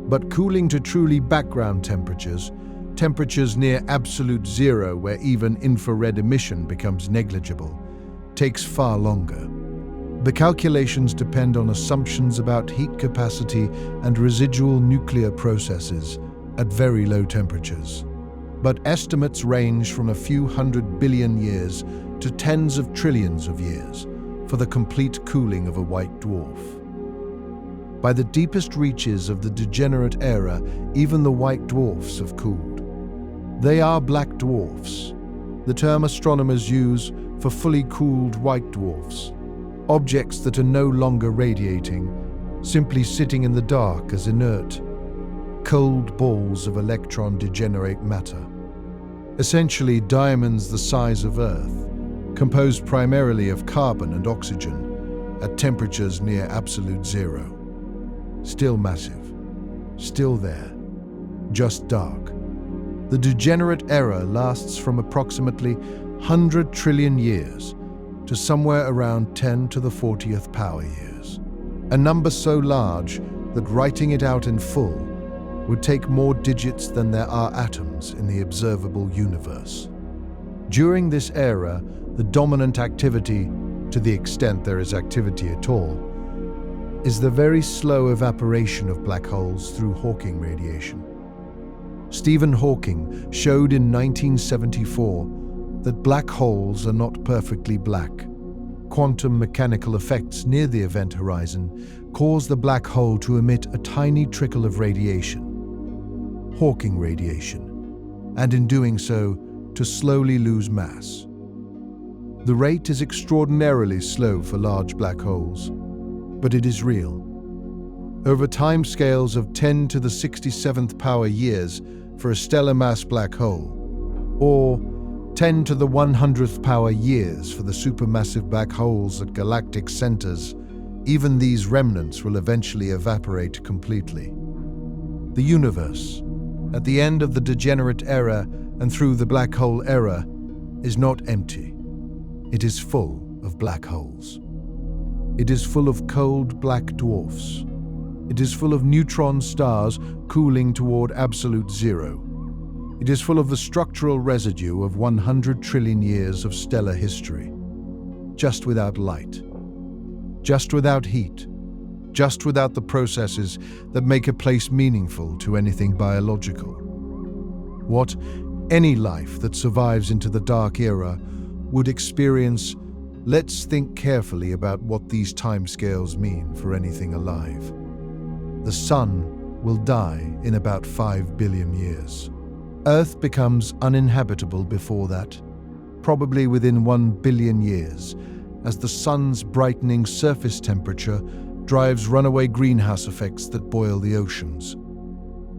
But cooling to truly background temperatures, temperatures near absolute zero where even infrared emission becomes negligible, takes far longer. The calculations depend on assumptions about heat capacity and residual nuclear processes at very low temperatures. But estimates range from a few 100 billion years to tens of trillions of years for the complete cooling of a white dwarf. By the deepest reaches of the Degenerate Era, even the white dwarfs have cooled. They are black dwarfs, the term astronomers use for fully cooled white dwarfs, objects that are no longer radiating, simply sitting in the dark as inert, cold balls of electron degenerate matter. Essentially diamonds the size of Earth, composed primarily of carbon and oxygen at temperatures near absolute zero. Still massive, still there, just dark. The Degenerate Era lasts from approximately 100 trillion years to somewhere around 10 to the 40th power years. A number so large that writing it out in full would take more digits than there are atoms in the observable universe. During this era, the dominant activity, to the extent there is activity at all, is the very slow evaporation of black holes through Hawking radiation. Stephen Hawking showed in 1974 that black holes are not perfectly black. Quantum mechanical effects near the event horizon cause the black hole to emit a tiny trickle of radiation, Hawking radiation, and in doing so, to slowly lose mass. The rate is extraordinarily slow for large black holes, but it is real. Over timescales of 10 to the 67th power years for a stellar mass black hole, or 10 to the 100th power years for the supermassive black holes at galactic centers, even these remnants will eventually evaporate completely. The universe, at the end of the Degenerate Era and through the black hole era, is not empty. It is full of black holes. It is full of cold black dwarfs. It is full of neutron stars cooling toward absolute zero. It is full of the structural residue of 100 trillion years of stellar history. Just without light. Just without heat. Just without the processes that make a place meaningful to anything biological. What any life that survives into the dark era would experience. Let's think carefully about what these timescales mean for anything alive. The Sun will die in about 5 billion years. Earth becomes uninhabitable before that, probably within 1 billion years, as the Sun's brightening surface temperature drives runaway greenhouse effects that boil the oceans.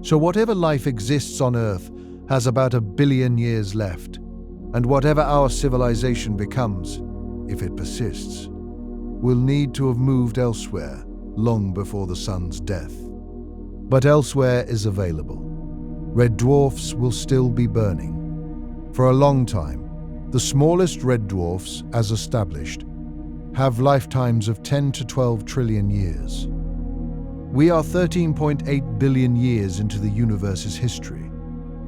So whatever life exists on Earth has about 1 billion years left, and whatever our civilization becomes, if it persists, will need to have moved elsewhere long before the Sun's death. But elsewhere is available. Red dwarfs will still be burning. For a long time, the smallest red dwarfs, as established, have lifetimes of 10 to 12 trillion years. We are 13.8 billion years into the universe's history,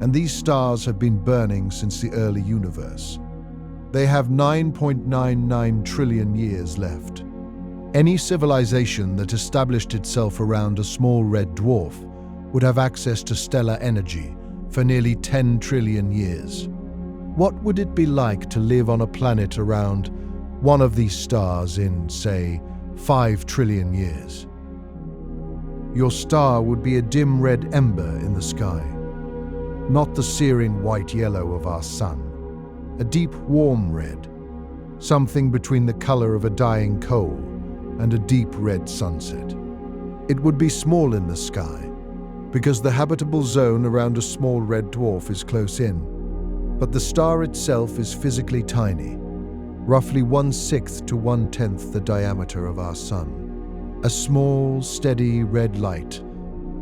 and these stars have been burning since the early universe. They have 9.99 trillion years left. Any civilization that established itself around a small red dwarf would have access to stellar energy for nearly 10 trillion years. What would it be like to live on a planet around one of these stars in, say, 5 trillion years? Your star would be a dim red ember in the sky, not the searing white-yellow of our sun, a deep warm red, something between the color of a dying coal and a deep red sunset. It would be small in the sky, because the habitable zone around a small red dwarf is close in, but the star itself is physically tiny, roughly 1/6 to 1/10 the diameter of our sun. A small, steady red light.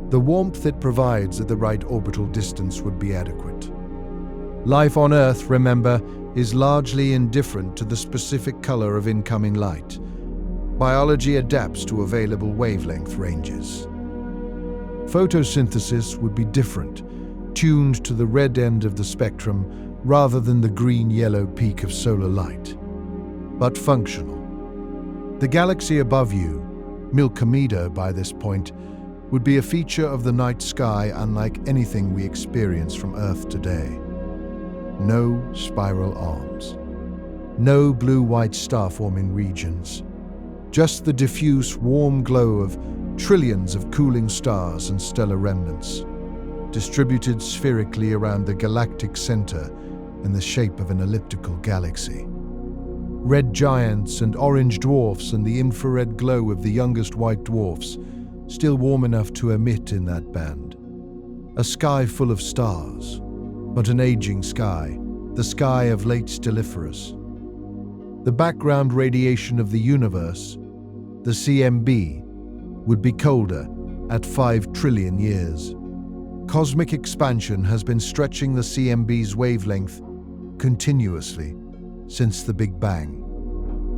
The warmth it provides at the right orbital distance would be adequate. Life on Earth, remember, is largely indifferent to the specific color of incoming light. Biology adapts to available wavelength ranges. Photosynthesis would be different, tuned to the red end of the spectrum rather than the green-yellow peak of solar light, but functional. The galaxy above you, Milky Way by this point, would be a feature of the night sky unlike anything we experience from Earth today. No spiral arms. No blue-white star-forming regions. Just the diffuse, warm glow of trillions of cooling stars and stellar remnants, distributed spherically around the galactic center in the shape of an elliptical galaxy. Red giants and orange dwarfs and the infrared glow of the youngest white dwarfs, still warm enough to emit in that band. A sky full of stars, but an aging sky, the sky of late Stelliferous. The background radiation of the universe, the CMB, would be colder at 5 trillion years. Cosmic expansion has been stretching the CMB's wavelength continuously since the Big Bang.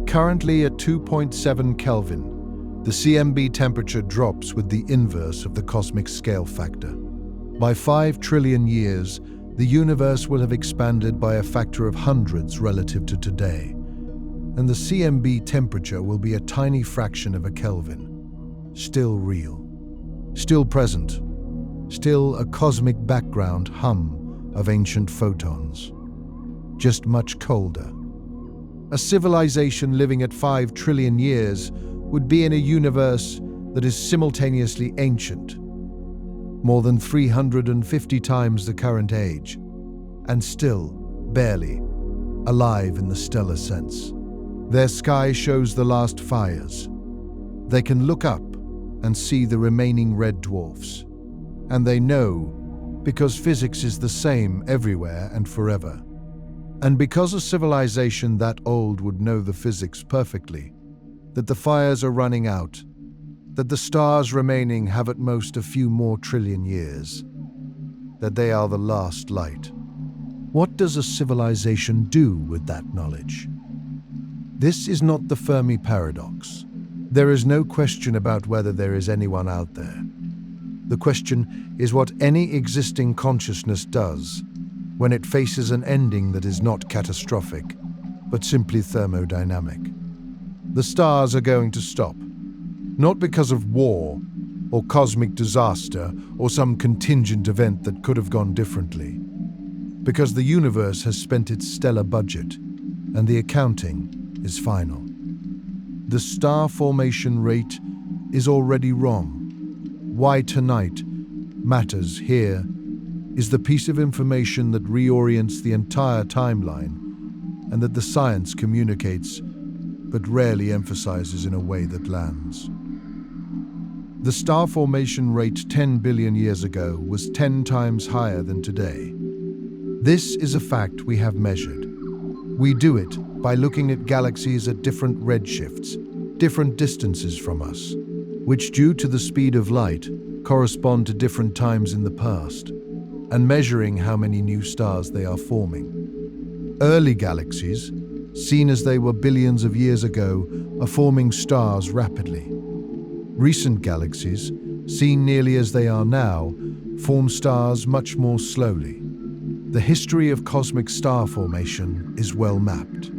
Currently at 2.7 Kelvin, the CMB temperature drops with the inverse of the cosmic scale factor. By 5 trillion years, the universe will have expanded by a factor of hundreds relative to today, and the CMB temperature will be a tiny fraction of a Kelvin. Still real, still present, still a cosmic background hum of ancient photons, just much colder. A civilization living at 5 trillion years would be in a universe that is simultaneously ancient, more than 350 times the current age, and still, barely, alive in the stellar sense. Their sky shows the last fires. They can look up and see the remaining red dwarfs. And they know, because physics is the same everywhere and forever. And because a civilization that old would know the physics perfectly, that the fires are running out, that the stars remaining have at most a few more trillion years, that they are the last light. What does a civilization do with that knowledge? This is not the Fermi paradox. There is no question about whether there is anyone out there. The question is what any existing consciousness does when it faces an ending that is not catastrophic, but simply thermodynamic. The stars are going to stop, not because of war or cosmic disaster or some contingent event that could have gone differently, because the universe has spent its stellar budget and the accounting is final. The star formation rate is already wrong. Why tonight matters here is the piece of information that reorients the entire timeline and that the science communicates but rarely emphasizes in a way that lands. The star formation rate 10 billion years ago was 10 times higher than today. This is a fact we have measured. We do it by looking at galaxies at different redshifts, different distances from us, which due to the speed of light correspond to different times in the past, and measuring how many new stars they are forming. Early galaxies, seen as they were billions of years ago, are forming stars rapidly. Recent galaxies, seen nearly as they are now, form stars much more slowly. The history of cosmic star formation is well mapped.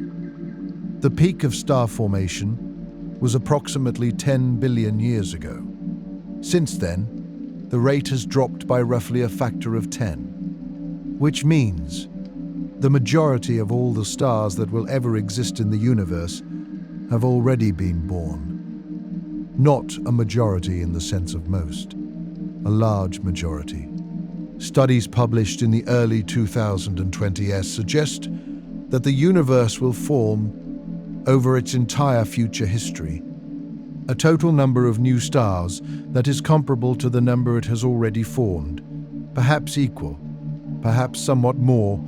The peak of star formation was approximately 10 billion years ago. Since then, the rate has dropped by roughly a factor of 10, which means the majority of all the stars that will ever exist in the universe have already been born. Not a majority in the sense of most, a large majority. Studies published in the early 2020s suggest that the universe will form, over its entire future history, a total number of new stars that is comparable to the number it has already formed, perhaps equal, perhaps somewhat more,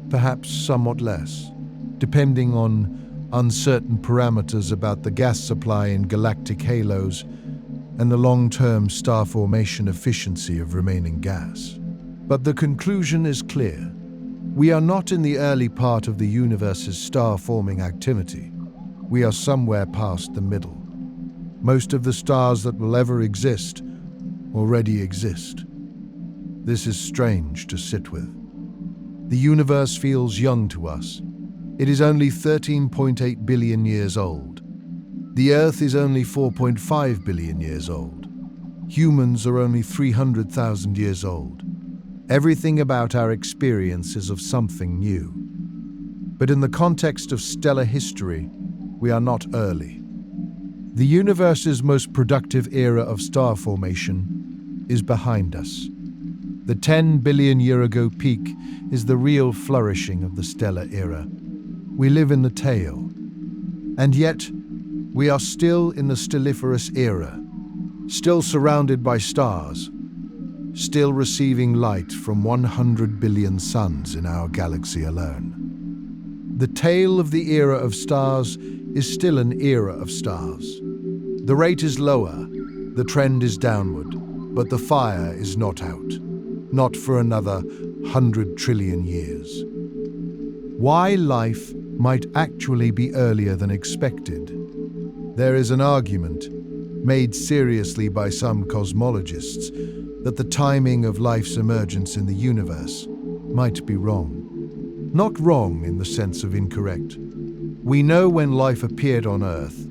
perhaps somewhat less, depending on uncertain parameters about the gas supply in galactic halos and the long-term star formation efficiency of remaining gas. But the conclusion is clear. We are not in the early part of the universe's star-forming activity. We are somewhere past the middle. Most of the stars that will ever exist already exist. This is strange to sit with. The universe feels young to us. It is only 13.8 billion years old. The Earth is only 4.5 billion years old. Humans are only 300,000 years old. Everything about our experience is of something new. But in the context of stellar history, we are not early. The universe's most productive era of star formation is behind us. The 10 billion year ago peak is the real flourishing of the stellar era. We live in the tail. And yet, we are still in the Stelliferous Era, still surrounded by stars, still receiving light from 100 billion suns in our galaxy alone. The tail of the era of stars is still an era of stars. The rate is lower, the trend is downward, but the fire is not out, not for another 100 trillion years. Why life might actually be earlier than expected? There is an argument, made seriously by some cosmologists, that the timing of life's emergence in the universe might be wrong. Not wrong in the sense of incorrect. We know when life appeared on Earth,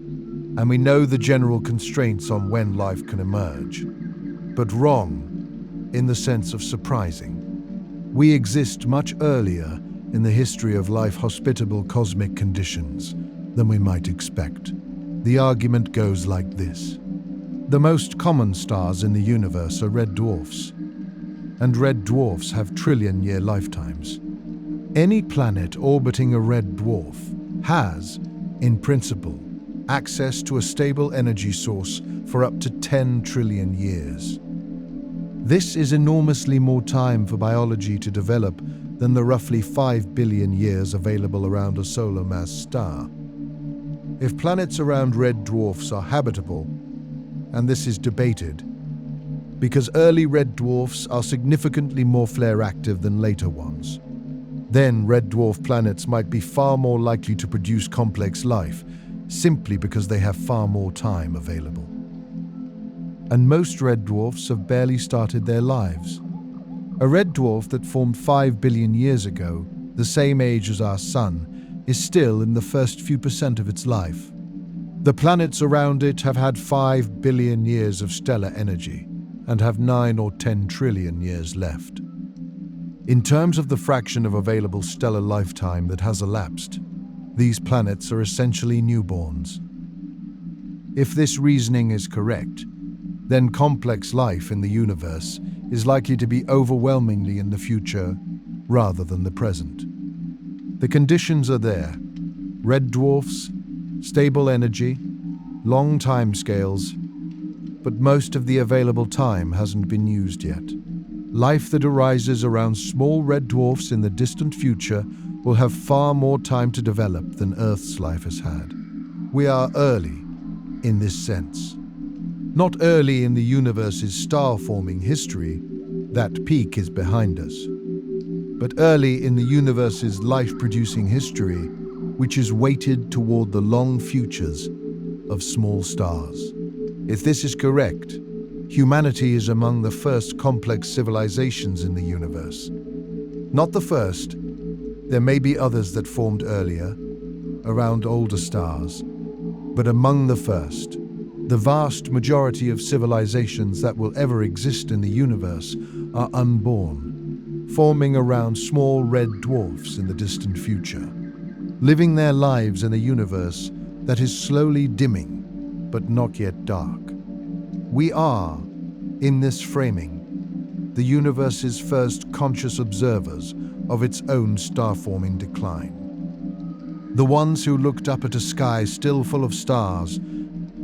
and we know the general constraints on when life can emerge. But wrong in the sense of surprising. We exist much earlier in the history of life-hospitable cosmic conditions than we might expect. The argument goes like this. The most common stars in the universe are red dwarfs, and red dwarfs have trillion-year lifetimes. Any planet orbiting a red dwarf has, in principle, access to a stable energy source for up to 10 trillion years. This is enormously more time for biology to develop than the roughly 5 billion years available around a solar mass star. If planets around red dwarfs are habitable, and this is debated, because early red dwarfs are significantly more flare-active than later ones, then red dwarf planets might be far more likely to produce complex life, simply because they have far more time available. And most red dwarfs have barely started their lives. A red dwarf that formed 5 billion years ago, the same age as our Sun, is still in the first few percent of its life. The planets around it have had 5 billion years of stellar energy and have 9 or 10 trillion years left. In terms of the fraction of available stellar lifetime that has elapsed, these planets are essentially newborns. If this reasoning is correct, then complex life in the universe is likely to be overwhelmingly in the future rather than the present. The conditions are there: red dwarfs, stable energy, long timescales, but most of the available time hasn't been used yet. Life that arises around small red dwarfs in the distant future will have far more time to develop than Earth's life has had. We are early in this sense. Not early in the universe's star-forming history, that peak is behind us, but early in the universe's life-producing history, which is weighted toward the long futures of small stars. If this is correct, humanity is among the first complex civilizations in the universe. Not the first. There may be others that formed earlier, around older stars, but among the first. The vast majority of civilizations that will ever exist in the universe are unborn, forming around small red dwarfs in the distant future, living their lives in a universe that is slowly dimming, but not yet dark. We are, in this framing, the universe's first conscious observers of its own star-forming decline. The ones who looked up at a sky still full of stars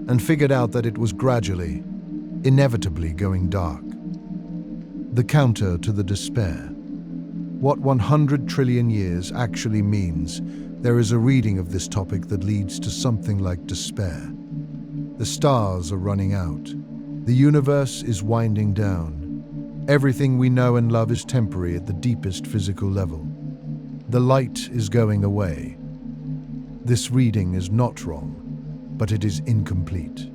and figured out that it was gradually, inevitably going dark. The counter to the despair. What 100 trillion years actually means, there is a reading of this topic that leads to something like despair. The stars are running out. The universe is winding down. Everything we know and love is temporary at the deepest physical level. The light is going away. This reading is not wrong, but it is incomplete.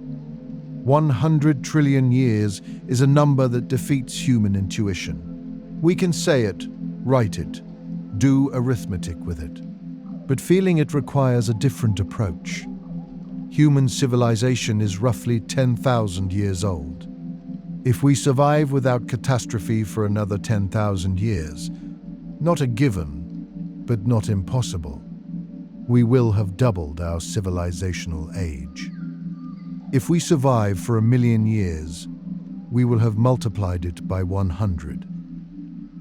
100 trillion years is a number that defeats human intuition. We can say it, write it, do arithmetic with it, but feeling it requires a different approach. Human civilization is roughly 10,000 years old. If we survive without catastrophe for another 10,000 years, not a given, but not impossible, we will have doubled our civilizational age. If we survive for 1,000,000 years, we will have multiplied it by 100.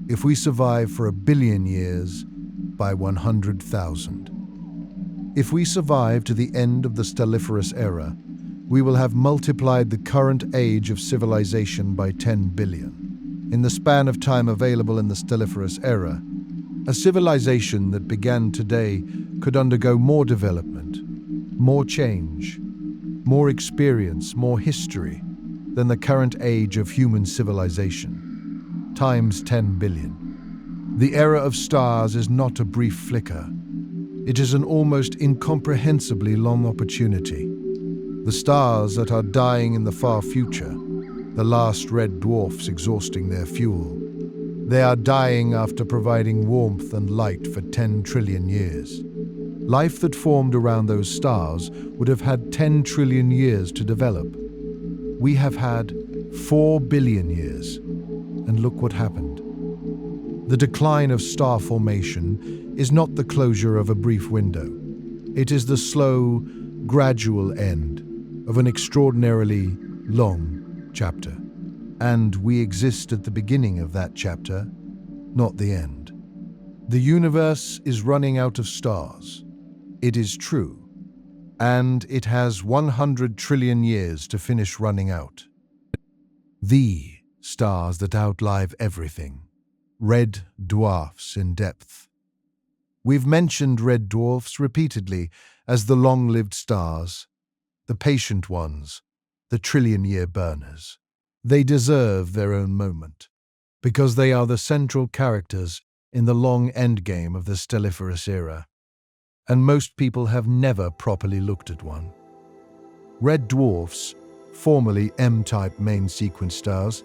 If we survive for 1,000,000,000 years, by 100,000. If we survive to the end of the Stelliferous Era, we will have multiplied the current age of civilization by 10 billion. In the span of time available in the Stelliferous Era, a civilization that began today could undergo more development, more change, more experience, more history than the current age of human civilization, times 10 billion. The era of stars is not a brief flicker. It is an almost incomprehensibly long opportunity. The stars that are dying in the far future, the last red dwarfs exhausting their fuel, They are dying after providing warmth and light for 10 trillion years. Life that formed around those stars would have had 10 trillion years to develop. We have had 4 billion years, and look what happened. The decline of star formation is not the closure of a brief window. It is the slow, gradual end of an extraordinarily long chapter. And we exist at the beginning of that chapter, not the end. The universe is running out of stars. It is true. And it has 100 trillion years to finish running out. The stars that outlive everything. Red dwarfs in depth. We've mentioned red dwarfs repeatedly as the long-lived stars, the patient ones, the trillion-year burners. They deserve their own moment, because they are the central characters in the long endgame of the Stelliferous Era, and most people have never properly looked at one. Red dwarfs, formerly M-type main sequence stars,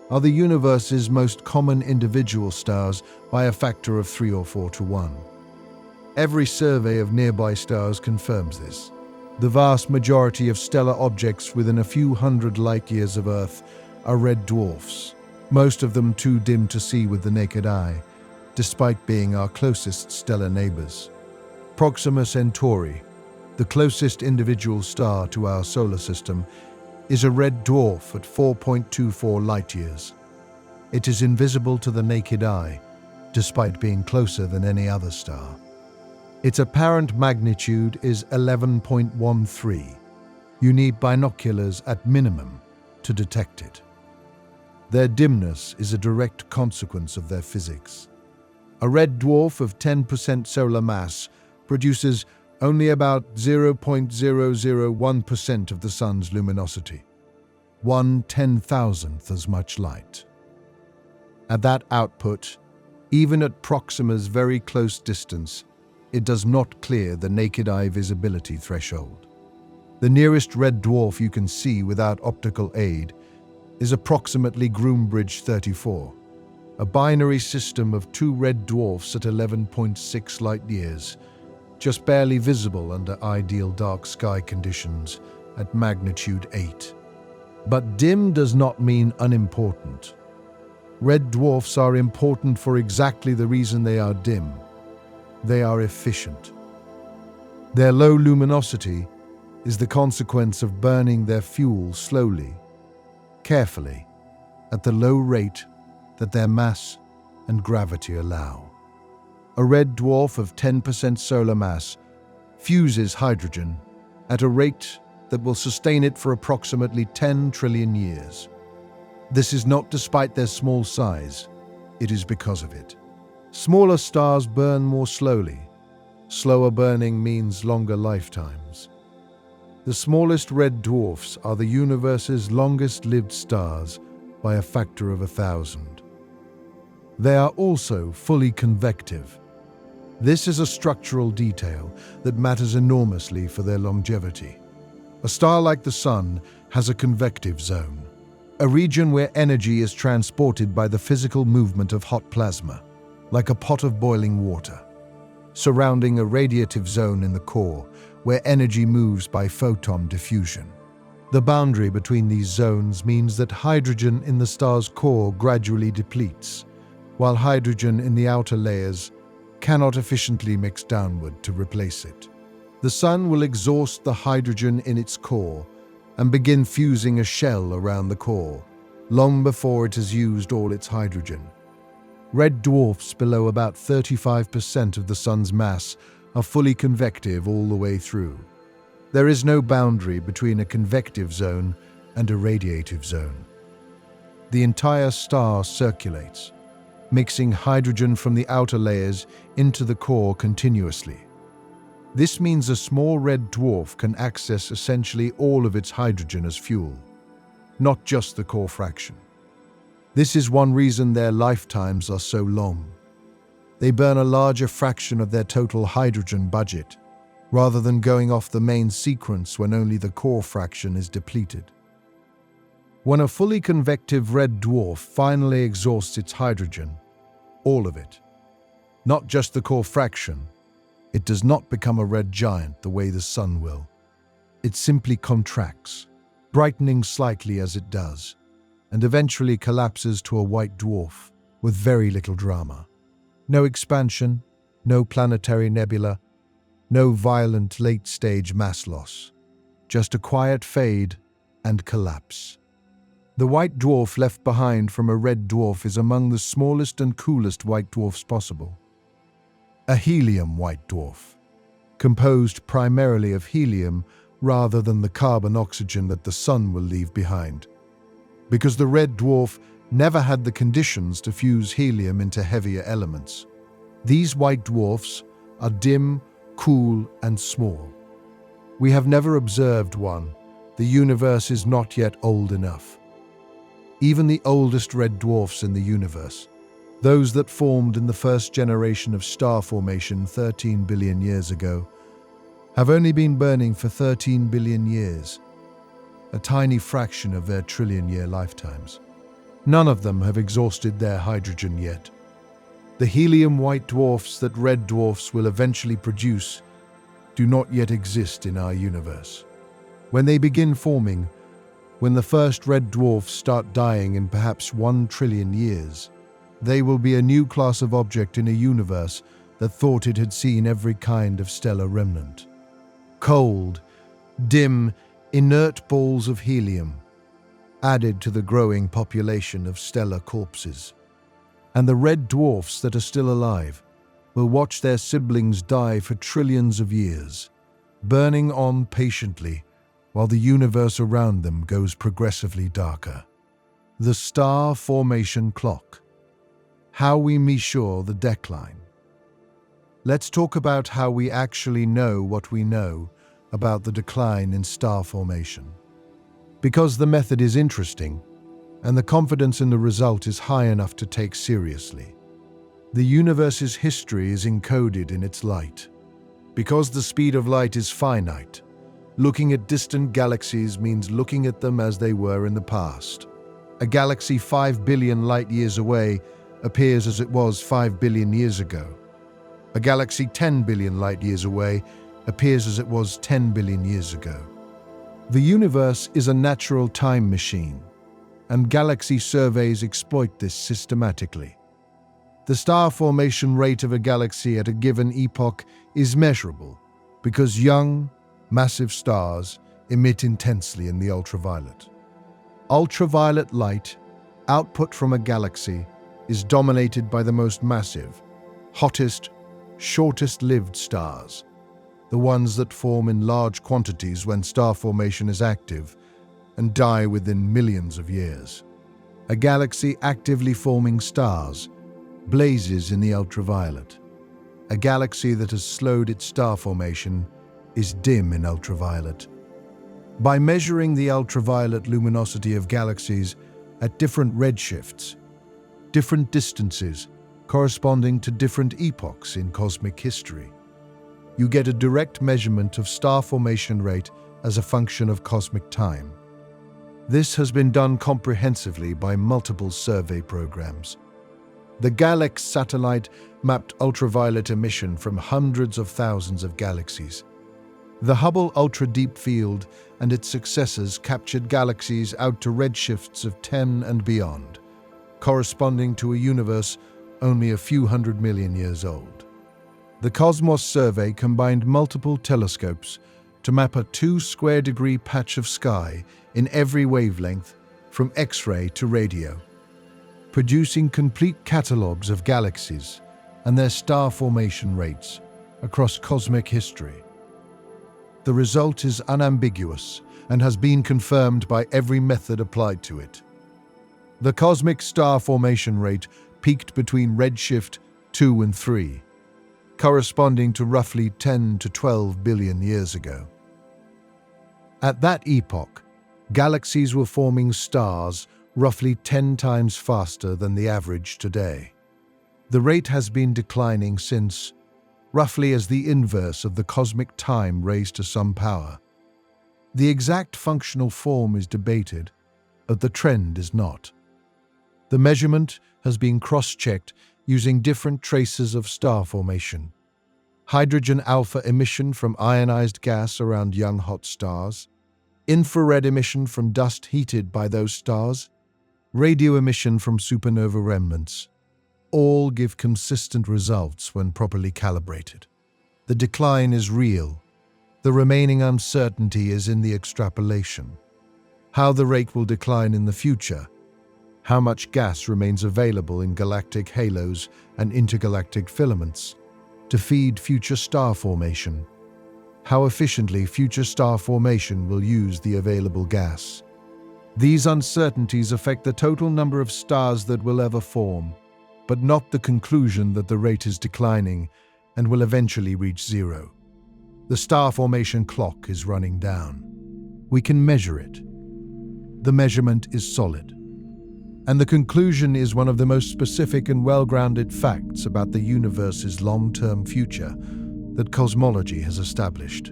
are the universe's most common individual stars by a factor of 3 or 4 to 1. Every survey of nearby stars confirms this. The vast majority of stellar objects within a few hundred light-years of Earth are red dwarfs, most of them too dim to see with the naked eye, despite being our closest stellar neighbors. Proxima Centauri, the closest individual star to our solar system, is a red dwarf at 4.24 light-years. It is invisible to the naked eye, despite being closer than any other star. Its apparent magnitude is 11.13. You need binoculars at minimum to detect it. Their dimness is a direct consequence of their physics. A red dwarf of 10% solar mass produces only about 0.001% of the sun's luminosity, 1/10,000th as much light. At that output, even at Proxima's very close distance, it does not clear the naked eye visibility threshold. The nearest red dwarf you can see without optical aid is approximately Groombridge 34, a binary system of 2 red dwarfs at 11.6 light-years, just barely visible under ideal dark sky conditions at magnitude 8. But dim does not mean unimportant. Red dwarfs are important for exactly the reason they are dim. They are efficient. Their low luminosity is the consequence of burning their fuel slowly, carefully, at the low rate that their mass and gravity allow. A red dwarf of 10% solar mass fuses hydrogen at a rate that will sustain it for approximately 10 trillion years. This is not despite their small size, it is because of it. Smaller stars burn more slowly. Slower burning means longer lifetimes. The smallest red dwarfs are the universe's longest-lived stars by a factor of 1,000. They are also fully convective. This is a structural detail that matters enormously for their longevity. A star like the Sun has a convective zone, a region where energy is transported by the physical movement of hot plasma, like a pot of boiling water, surrounding a radiative zone in the core, where energy moves by photon diffusion. The boundary between these zones means that hydrogen in the star's core gradually depletes, while hydrogen in the outer layers cannot efficiently mix downward to replace it. The Sun will exhaust the hydrogen in its core and begin fusing a shell around the core, long before it has used all its hydrogen. Red dwarfs below about 35% of the Sun's mass are fully convective all the way through. There is no boundary between a convective zone and a radiative zone. The entire star circulates, mixing hydrogen from the outer layers into the core continuously. This means a small red dwarf can access essentially all of its hydrogen as fuel, not just the core fraction. This is one reason their lifetimes are so long. They burn a larger fraction of their total hydrogen budget, rather than going off the main sequence when only the core fraction is depleted. When a fully convective red dwarf finally exhausts its hydrogen, all of it, not just the core fraction, it does not become a red giant the way the sun will. It simply contracts, brightening slightly as it does, and eventually collapses to a white dwarf with very little drama. No expansion, no planetary nebula, no violent late-stage mass loss. Just a quiet fade and collapse. The white dwarf left behind from a red dwarf is among the smallest and coolest white dwarfs possible. A helium white dwarf, composed primarily of helium rather than the carbon-oxygen that the sun will leave behind. Because the red dwarf never had the conditions to fuse helium into heavier elements. These white dwarfs are dim, cool, and small. We have never observed one. The universe is not yet old enough. Even the oldest red dwarfs in the universe, those that formed in the first generation of star formation 13 billion years ago, have only been burning for 13 billion years, a tiny fraction of their trillion-year lifetimes. None of them have exhausted their hydrogen yet. The helium white dwarfs that red dwarfs will eventually produce do not yet exist in our universe. When they begin forming, when the first red dwarfs start dying in perhaps 1 trillion years, they will be a new class of object in a universe that thought it had seen every kind of stellar remnant. Cold, dim, inert balls of helium, added to the growing population of stellar corpses. And the red dwarfs that are still alive will watch their siblings die for trillions of years, burning on patiently while the universe around them goes progressively darker. The star formation clock. How we measure the decline. Let's talk about how we actually know what we know about the decline in star formation. Because the method is interesting, and the confidence in the result is high enough to take seriously. The universe's history is encoded in its light. Because the speed of light is finite, looking at distant galaxies means looking at them as they were in the past. A galaxy 5 billion light-years away appears as it was 5 billion years ago. A galaxy 10 billion light-years away appears as it was 10 billion years ago. The universe is a natural time machine, and galaxy surveys exploit this systematically. The star formation rate of a galaxy at a given epoch is measurable because young, massive stars emit intensely in the ultraviolet. Ultraviolet light, output from a galaxy, is dominated by the most massive, hottest, shortest-lived stars, the ones that form in large quantities when star formation is active and die within millions of years. A galaxy actively forming stars blazes in the ultraviolet. A galaxy that has slowed its star formation is dim in ultraviolet. By measuring the ultraviolet luminosity of galaxies at different redshifts, different distances corresponding to different epochs in cosmic history, you get a direct measurement of star formation rate as a function of cosmic time. This has been done comprehensively by multiple survey programs. The GALEX satellite mapped ultraviolet emission from hundreds of thousands of galaxies. The Hubble Ultra Deep Field and its successors captured galaxies out to redshifts of 10 and beyond, corresponding to a universe only a few 100 million years old. The Cosmos survey combined multiple telescopes to map a 2-square-degree patch of sky in every wavelength from X-ray to radio, producing complete catalogues of galaxies and their star formation rates across cosmic history. The result is unambiguous and has been confirmed by every method applied to it. The cosmic star formation rate peaked between redshift 2 and 3, corresponding to roughly 10 to 12 billion years ago. At that epoch, galaxies were forming stars roughly 10 times faster than the average today. The rate has been declining since, roughly as the inverse of the cosmic time raised to some power. The exact functional form is debated, but the trend is not. The measurement has been cross-checked using different traces of star formation. Hydrogen alpha emission from ionized gas around young hot stars, infrared emission from dust heated by those stars, radio emission from supernova remnants. All give consistent results when properly calibrated. The decline is real. The remaining uncertainty is in the extrapolation. How the rate will decline in the future, how much gas remains available in galactic halos and intergalactic filaments to feed future star formation, how efficiently future star formation will use the available gas. These uncertainties affect the total number of stars that will ever form, but not the conclusion that the rate is declining and will eventually reach zero. The star formation clock is running down. We can measure it. The measurement is solid. And the conclusion is one of the most specific and well-grounded facts about the universe's long-term future that cosmology has established.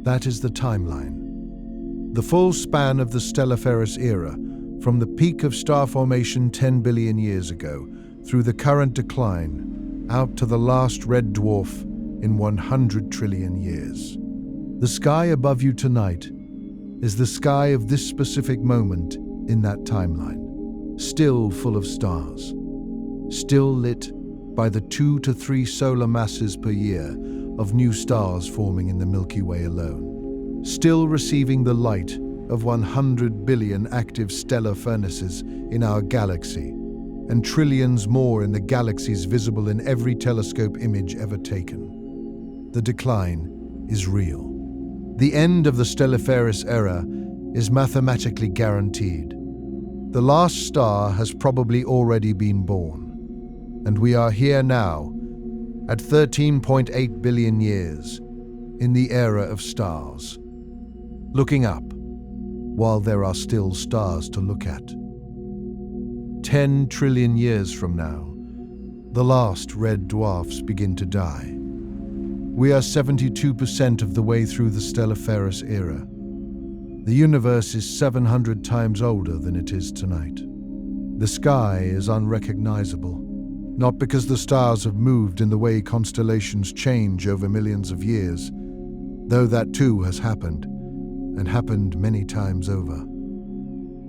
That is the timeline. The full span of the Stelliferous Era, from the peak of star formation 10 billion years ago, through the current decline, out to the last red dwarf in 100 trillion years. The sky above you tonight is the sky of this specific moment in that timeline. Still full of stars, still lit by the 2 to 3 solar masses per year of new stars forming in the Milky Way alone, still receiving the light of 100 billion active stellar furnaces in our galaxy, and trillions more in the galaxies visible in every telescope image ever taken. The decline is real. The end of the Stelliferous Era is mathematically guaranteed. The last star has probably already been born, and we are here now, at 13.8 billion years, in the era of stars, looking up, while there are still stars to look at. 10 trillion years from now, the last red dwarfs begin to die. We are 72% of the way through the Stelliferous Era. The universe is 700 times older than it is tonight. The sky is unrecognizable, not because the stars have moved in the way constellations change over millions of years, though that too has happened, and happened many times over.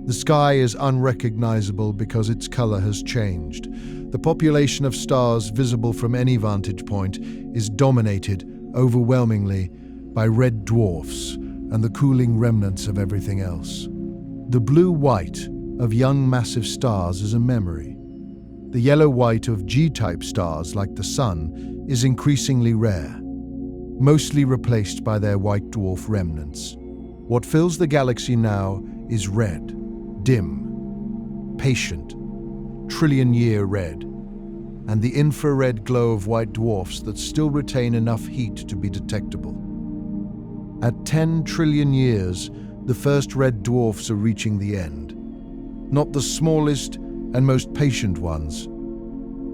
The sky is unrecognizable because its color has changed. The population of stars visible from any vantage point is dominated overwhelmingly by red dwarfs and the cooling remnants of everything else. The blue-white of young massive stars is a memory. The yellow-white of G-type stars like the Sun is increasingly rare, mostly replaced by their white dwarf remnants. What fills the galaxy now is red, dim, patient, trillion-year red, and the infrared glow of white dwarfs that still retain enough heat to be detectable. At 10 trillion years, the first red dwarfs are reaching the end. Not the smallest and most patient ones.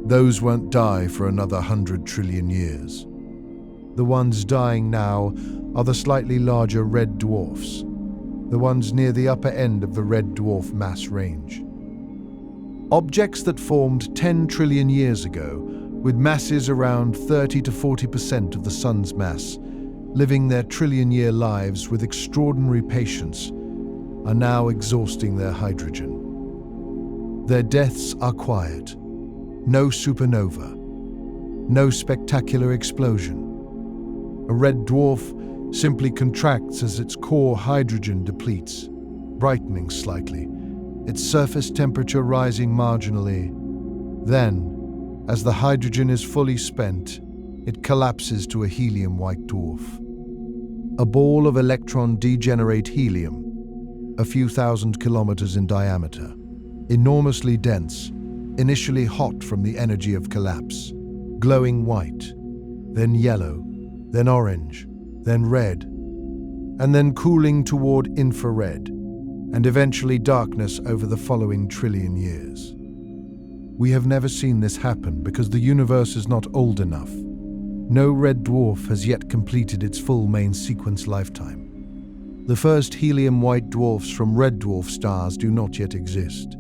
Those won't die for another 100 trillion years. The ones dying now are the slightly larger red dwarfs, the ones near the upper end of the red dwarf mass range. Objects that formed 10 trillion years ago, with masses around 30 to 40% of the Sun's mass, living their trillion-year lives with extraordinary patience, are now exhausting their hydrogen. Their deaths are quiet. No supernova. No spectacular explosion. A red dwarf simply contracts as its core hydrogen depletes, brightening slightly, its surface temperature rising marginally. Then, as the hydrogen is fully spent, it collapses to a helium-white dwarf. A ball of electron degenerate helium, a few thousand kilometers in diameter, enormously dense, initially hot from the energy of collapse, glowing white, then yellow, then orange, then red, and then cooling toward infrared, and eventually darkness over the following trillion years. We have never seen this happen because the universe is not old enough. No red dwarf has yet completed its full main sequence lifetime. The first helium white dwarfs from red dwarf stars do not yet exist.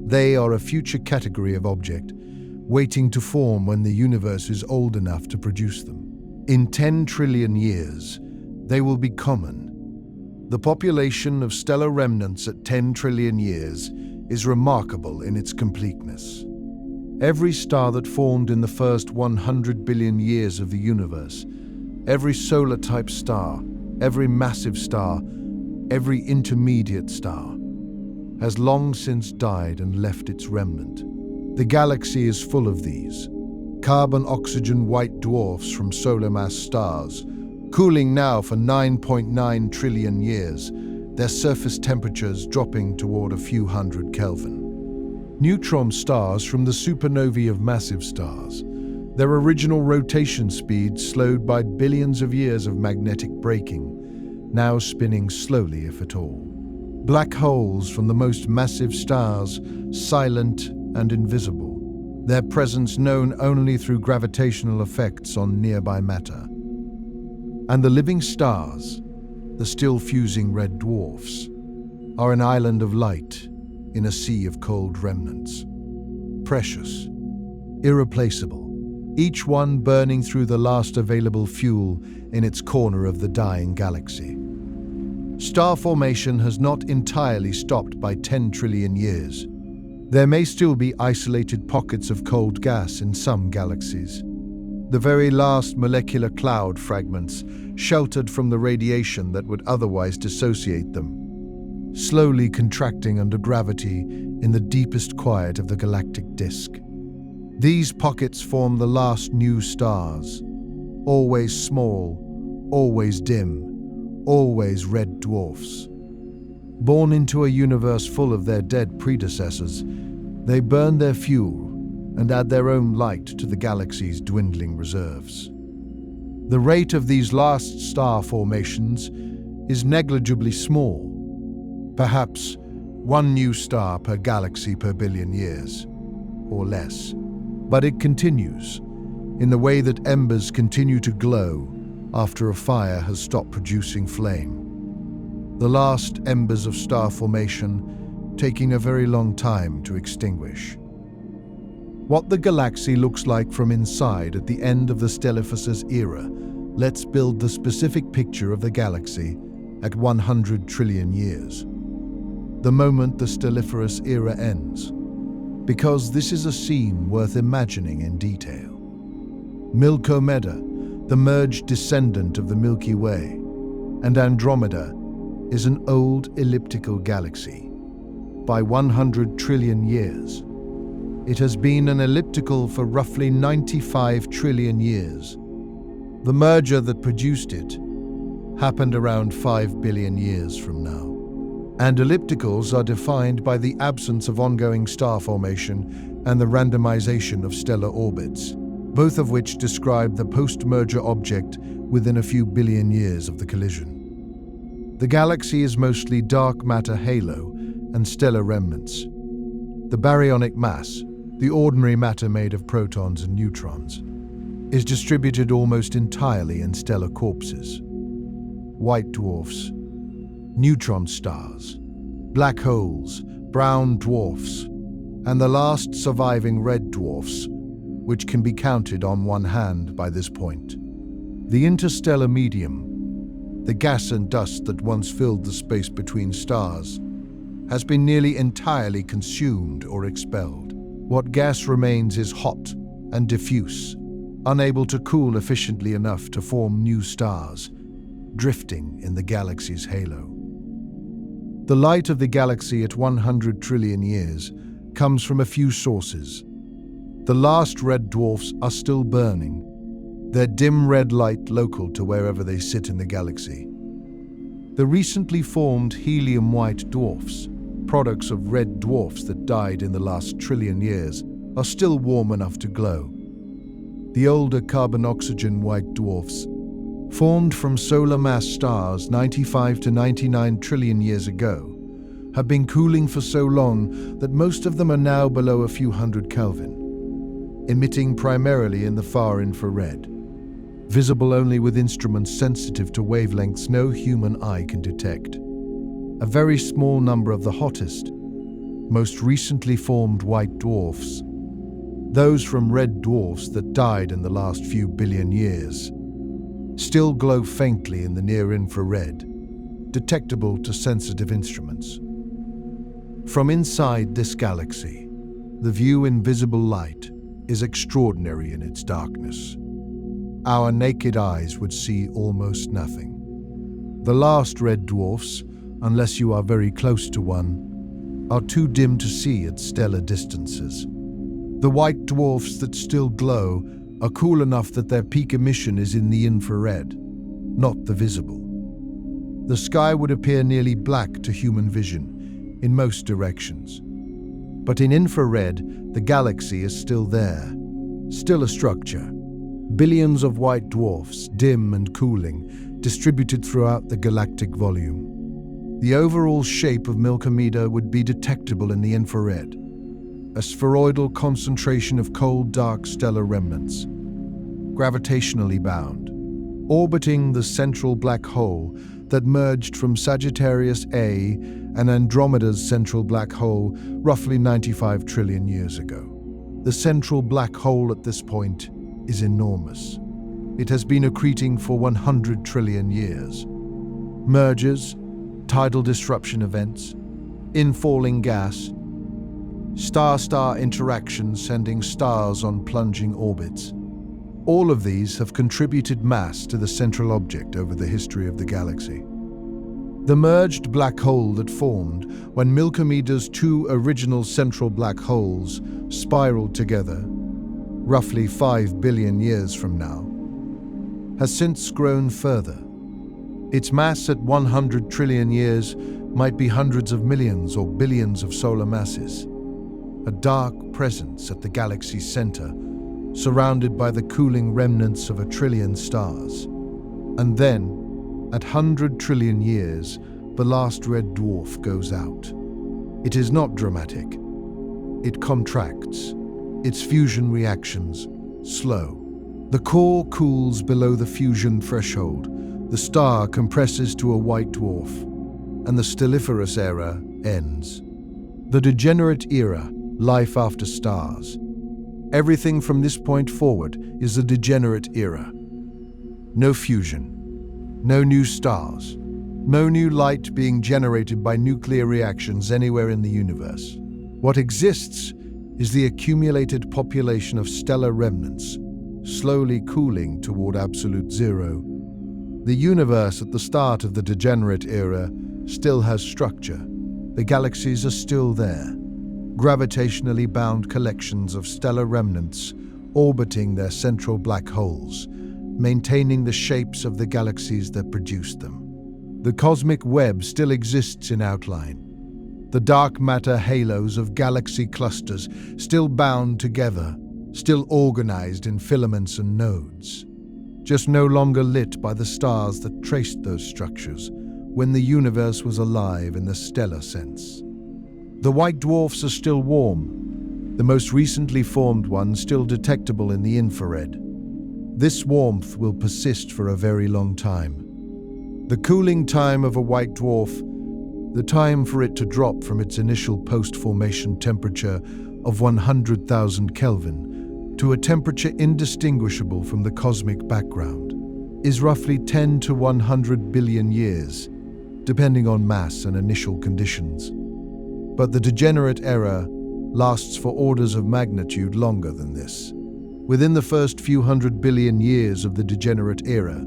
They are a future category of object, waiting to form when the universe is old enough to produce them. In 10 trillion years, they will be common. The population of stellar remnants at 10 trillion years is remarkable in its completeness. Every star that formed in the first 100 billion years of the universe, every solar-type star, every massive star, every intermediate star, has long since died and left its remnant. The galaxy is full of these carbon-oxygen white dwarfs from solar mass stars, cooling now for 9.9 trillion years, their surface temperatures dropping toward a few hundred Kelvin. Neutron stars from the supernovae of massive stars, their original rotation speed slowed by billions of years of magnetic braking, now spinning slowly if at all. Black holes from the most massive stars, silent and invisible, their presence known only through gravitational effects on nearby matter. And the living stars, the still fusing red dwarfs, are an island of light in a sea of cold remnants. Precious, irreplaceable, each one burning through the last available fuel in its corner of the dying galaxy. Star formation has not entirely stopped by 10 trillion years. There may still be isolated pockets of cold gas in some galaxies. The very last molecular cloud fragments sheltered from the radiation that would otherwise dissociate them, slowly contracting under gravity in the deepest quiet of the galactic disk. These pockets form the last new stars, always small, always dim, always red dwarfs. Born into a universe full of their dead predecessors, they burn their fuel and add their own light to the galaxy's dwindling reserves. The rate of these last star formations is negligibly small, perhaps one new star per galaxy per billion years, or less. But it continues, in the way that embers continue to glow after a fire has stopped producing flame. The last embers of star formation taking a very long time to extinguish. What the galaxy looks like from inside at the end of the Stelliferous Era, let's build the specific picture of the galaxy at 100 trillion years. The moment the Stelliferous Era ends, because this is a scene worth imagining in detail. Milky Way, the merged descendant of the Milky Way, and Andromeda is an old elliptical galaxy. By 100 trillion years, it has been an elliptical for roughly 95 trillion years. The merger that produced it happened around 5 billion years from now. And ellipticals are defined by the absence of ongoing star formation and the randomization of stellar orbits, both of which describe the post-merger object within a few billion years of the collision. The galaxy is mostly dark matter halo and stellar remnants. The baryonic mass, the ordinary matter made of protons and neutrons, is distributed almost entirely in stellar corpses. White dwarfs, neutron stars, black holes, brown dwarfs, and the last surviving red dwarfs, which can be counted on one hand by this point. The interstellar medium, the gas and dust that once filled the space between stars, has been nearly entirely consumed or expelled. What gas remains is hot and diffuse, unable to cool efficiently enough to form new stars, drifting in the galaxy's halo. The light of the galaxy at 100 trillion years comes from a few sources. The last red dwarfs are still burning, their dim red light local to wherever they sit in the galaxy. The recently formed helium white dwarfs, products of red dwarfs that died in the last trillion years, are still warm enough to glow. The older carbon-oxygen white dwarfs, formed from solar mass stars 95 to 99 trillion years ago, have been cooling for so long that most of them are now below a few hundred Kelvin, emitting primarily in the far infrared. visible only with instruments sensitive to wavelengths no human eye can detect. A very small number of the hottest, most recently formed white dwarfs, those from red dwarfs that died in the last few billion years, still glow faintly in the near-infrared, detectable to sensitive instruments. From inside this galaxy, the view in visible light is extraordinary in its darkness. Our naked eyes would see almost nothing. The last red dwarfs, unless you are very close to one, are too dim to see at stellar distances. The white dwarfs that still glow are cool enough that their peak emission is in the infrared, not the visible. The sky would appear nearly black to human vision in most directions. But in infrared, the galaxy is still there, still a structure. Billions of white dwarfs, dim and cooling, distributed throughout the galactic volume. The overall shape of Milky Way would be detectable in the infrared, a spheroidal concentration of cold, dark stellar remnants, gravitationally bound, orbiting the central black hole that merged from Sagittarius A and Andromeda's central black hole roughly 95 trillion years ago. The central black hole at this point is enormous. It has been accreting for 100 trillion years. Mergers, tidal disruption events, infalling gas, star-star interactions sending stars on plunging orbits. All of these have contributed mass to the central object over the history of the galaxy. The merged black hole that formed when Milky Way's two original central black holes spiraled together, roughly 5 billion years from now, has since grown further. Its mass at 100 trillion years might be hundreds of millions or billions of solar masses. A dark presence at the galaxy's center, surrounded by the cooling remnants of a trillion stars. And then, at 100 trillion years, the last red dwarf goes out. It is not dramatic. It contracts. Its fusion reactions slow. The core cools below the fusion threshold. The star compresses to a white dwarf, and the Stelliferous Era ends. The Degenerate Era, life after stars. Everything from this point forward is the Degenerate Era. No fusion, no new stars, no new light being generated by nuclear reactions anywhere in the universe. What exists is the accumulated population of stellar remnants, slowly cooling toward absolute zero. The universe at the start of the Degenerate Era still has structure. The galaxies are still there, gravitationally bound collections of stellar remnants orbiting their central black holes, maintaining the shapes of the galaxies that produced them. The cosmic web still exists in outline. The dark matter halos of galaxy clusters still bound together, still organized in filaments and nodes, just no longer lit by the stars that traced those structures when the universe was alive in the stellar sense. The white dwarfs are still warm, the most recently formed ones still detectable in the infrared. This warmth will persist for a very long time. The cooling time of a white dwarf, the time for it to drop from its initial post-formation temperature of 100,000 Kelvin to a temperature indistinguishable from the cosmic background, is roughly 10 to 100 billion years, depending on mass and initial conditions. But the Degenerate Era lasts for orders of magnitude longer than this. Within the first few 100 billion years of the Degenerate Era,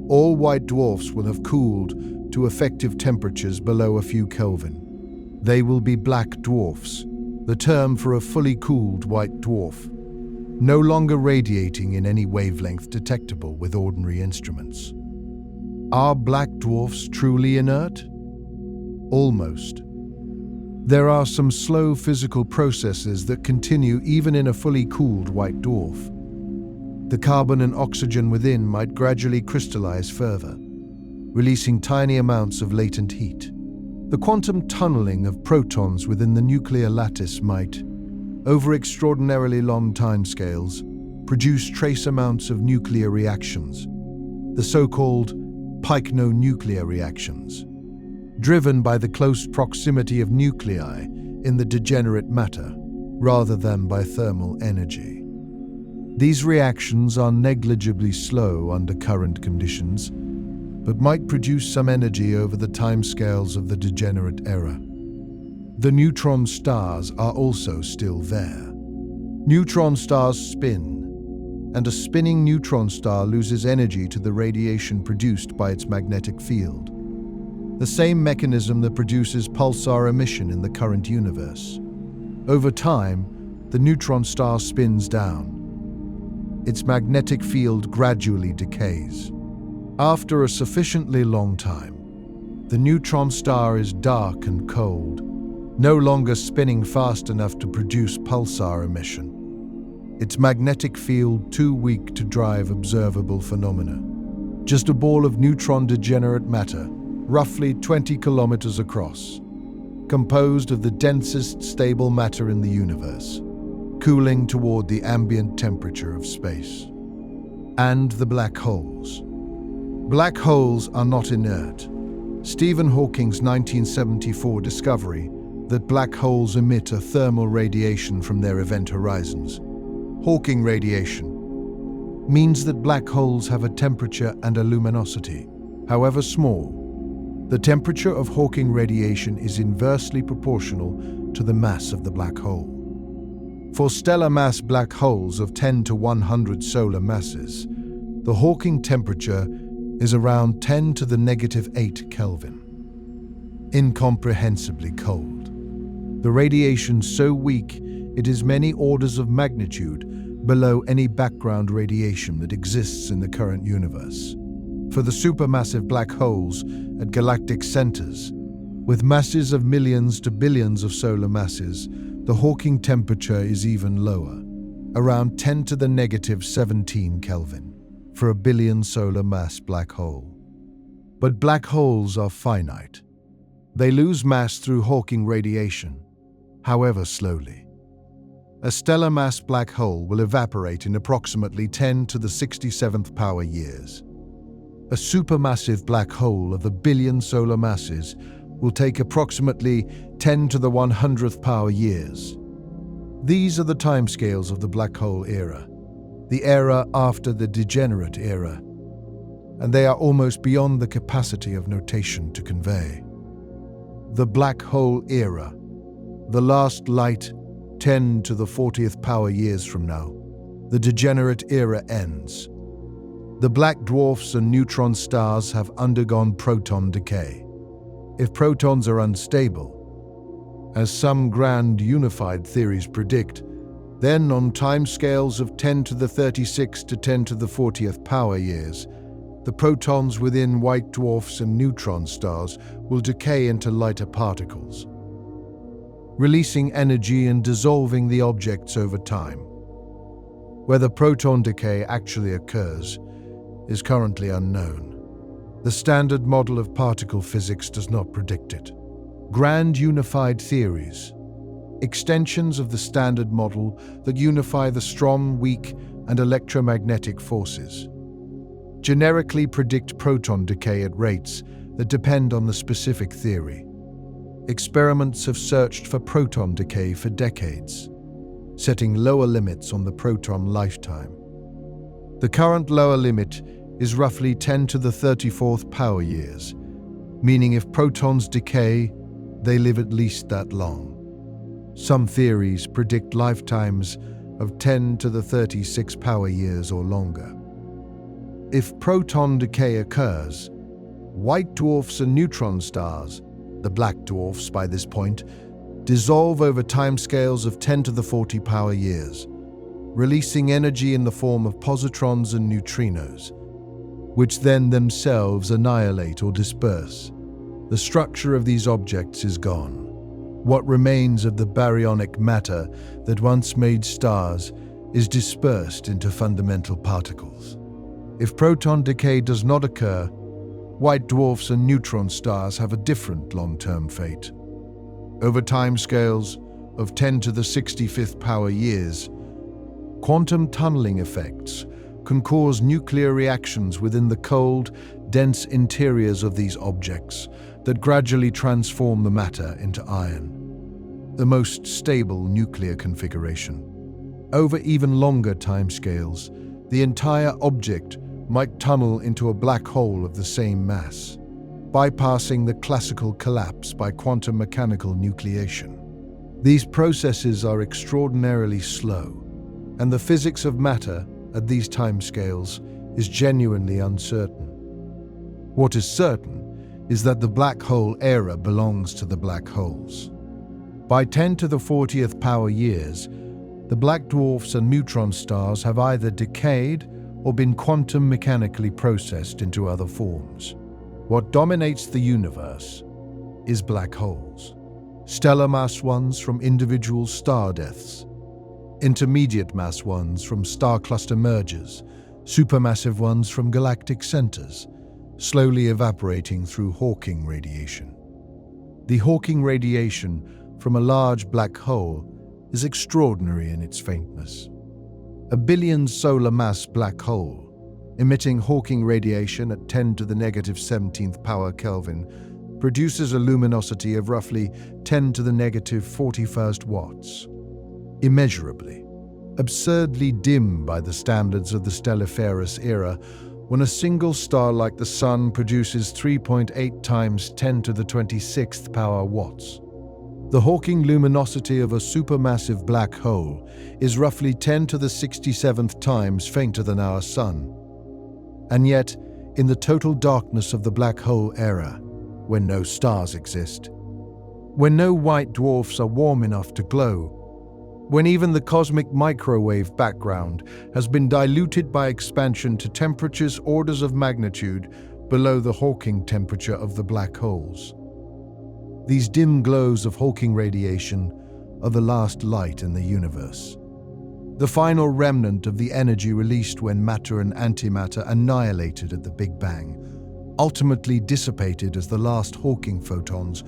all white dwarfs will have cooled to effective temperatures below a few Kelvin. They will be black dwarfs, the term for a fully cooled white dwarf, no longer radiating in any wavelength detectable with ordinary instruments. Are black dwarfs truly inert? Almost. There are some slow physical processes that continue even in a fully cooled white dwarf. The carbon and oxygen within might gradually crystallize further, releasing tiny amounts of latent heat. The quantum tunneling of protons within the nuclear lattice might, over extraordinarily long timescales, produce trace amounts of nuclear reactions, the so-called pyknonuclear reactions, driven by the close proximity of nuclei in the degenerate matter rather than by thermal energy. These reactions are negligibly slow under current conditions, but might produce some energy over the timescales of the Degenerate Era. The neutron stars are also still there. Neutron stars spin, and a spinning neutron star loses energy to the radiation produced by its magnetic field. The same mechanism that produces pulsar emission in the current universe. Over time, the neutron star spins down. Its magnetic field gradually decays. After a sufficiently long time, the neutron star is dark and cold, no longer spinning fast enough to produce pulsar emission. Its magnetic field too weak to drive observable phenomena. Just a ball of neutron degenerate matter, roughly 20 kilometers across, composed of the densest stable matter in the universe, cooling toward the ambient temperature of space. And the black holes. Black holes are not inert. Stephen Hawking's 1974 discovery that black holes emit a thermal radiation from their event horizons, Hawking radiation, means that black holes have a temperature and a luminosity, however small. The temperature of Hawking radiation is inversely proportional to the mass of the black hole. For stellar mass black holes of 10 to 100 solar masses, the Hawking temperature is around 10 to the negative 8 Kelvin. Incomprehensibly cold. The radiation so weak it is many orders of magnitude below any background radiation that exists in the current universe. For the supermassive black holes at galactic centers, with masses of millions to billions of solar masses, the Hawking temperature is even lower, around 10 to the negative 17 Kelvin, for a billion solar mass black hole. But black holes are finite. They lose mass through Hawking radiation, however slowly. A stellar mass black hole will evaporate in approximately 10 to the 67th power years. A supermassive black hole of a billion solar masses will take approximately 10 to the 100th power years. These are the timescales of the black hole era, the era after the Degenerate Era, and they are almost beyond the capacity of notation to convey. The black hole era, the last light 10 to the 40th power years from now, the Degenerate Era ends. The black dwarfs and neutron stars have undergone proton decay. If protons are unstable, as some grand unified theories predict, then on timescales of 10 to the 36 to 10 to the 40th power years, the protons within white dwarfs and neutron stars will decay into lighter particles, releasing energy and dissolving the objects over time. Whether proton decay actually occurs is currently unknown. The standard model of particle physics does not predict it. Grand unified theories, extensions of the standard model that unify the strong, weak, and electromagnetic forces, generically predict proton decay at rates that depend on the specific theory. Experiments have searched for proton decay for decades, setting lower limits on the proton lifetime. The current lower limit is roughly 10 to the 34th power years, meaning if protons decay, they live at least that long. Some theories predict lifetimes of 10 to the 36 power years or longer. If proton decay occurs, white dwarfs and neutron stars, the black dwarfs by this point, dissolve over timescales of 10 to the 40 power years, releasing energy in the form of positrons and neutrinos, which then themselves annihilate or disperse. The structure of these objects is gone. What remains of the baryonic matter that once made stars is dispersed into fundamental particles. If proton decay does not occur, white dwarfs and neutron stars have a different long-term fate. Over timescales of 10 to the 65th power years, Quantum tunneling effects can cause nuclear reactions within the cold, dense interiors of these objects that gradually transform the matter into iron, the most stable nuclear configuration. Over even longer timescales, the entire object might tunnel into a black hole of the same mass, bypassing the classical collapse by quantum mechanical nucleation. These processes are extraordinarily slow, and the physics of matter at these timescales is genuinely uncertain. What is certain is that the black hole era belongs to the black holes. By 10 to the 40th power years, the black dwarfs and neutron stars have either decayed or been quantum mechanically processed into other forms. What dominates the universe is black holes. Stellar mass ones from individual star deaths, intermediate mass ones from star cluster mergers, supermassive ones from galactic centers, slowly evaporating through Hawking radiation. The Hawking radiation from a large black hole is extraordinary in its faintness. A billion solar mass black hole, emitting Hawking radiation at 10 to the negative 17th power Kelvin, produces a luminosity of roughly 10 to the negative 41st watts. Immeasurably, absurdly dim by the standards of the Stelliferous Era, when a single star like the Sun produces 3.8 times 10 to the 26th power watts. The Hawking luminosity of a supermassive black hole is roughly 10 to the 67th times fainter than our Sun. And yet, in the total darkness of the black hole era, when no stars exist, when no white dwarfs are warm enough to glow, when even the cosmic microwave background has been diluted by expansion to temperatures orders of magnitude below the Hawking temperature of the black holes. These dim glows of Hawking radiation are the last light in the universe, the final remnant of the energy released when matter and antimatter annihilated at the Big Bang, ultimately dissipated as the last Hawking photons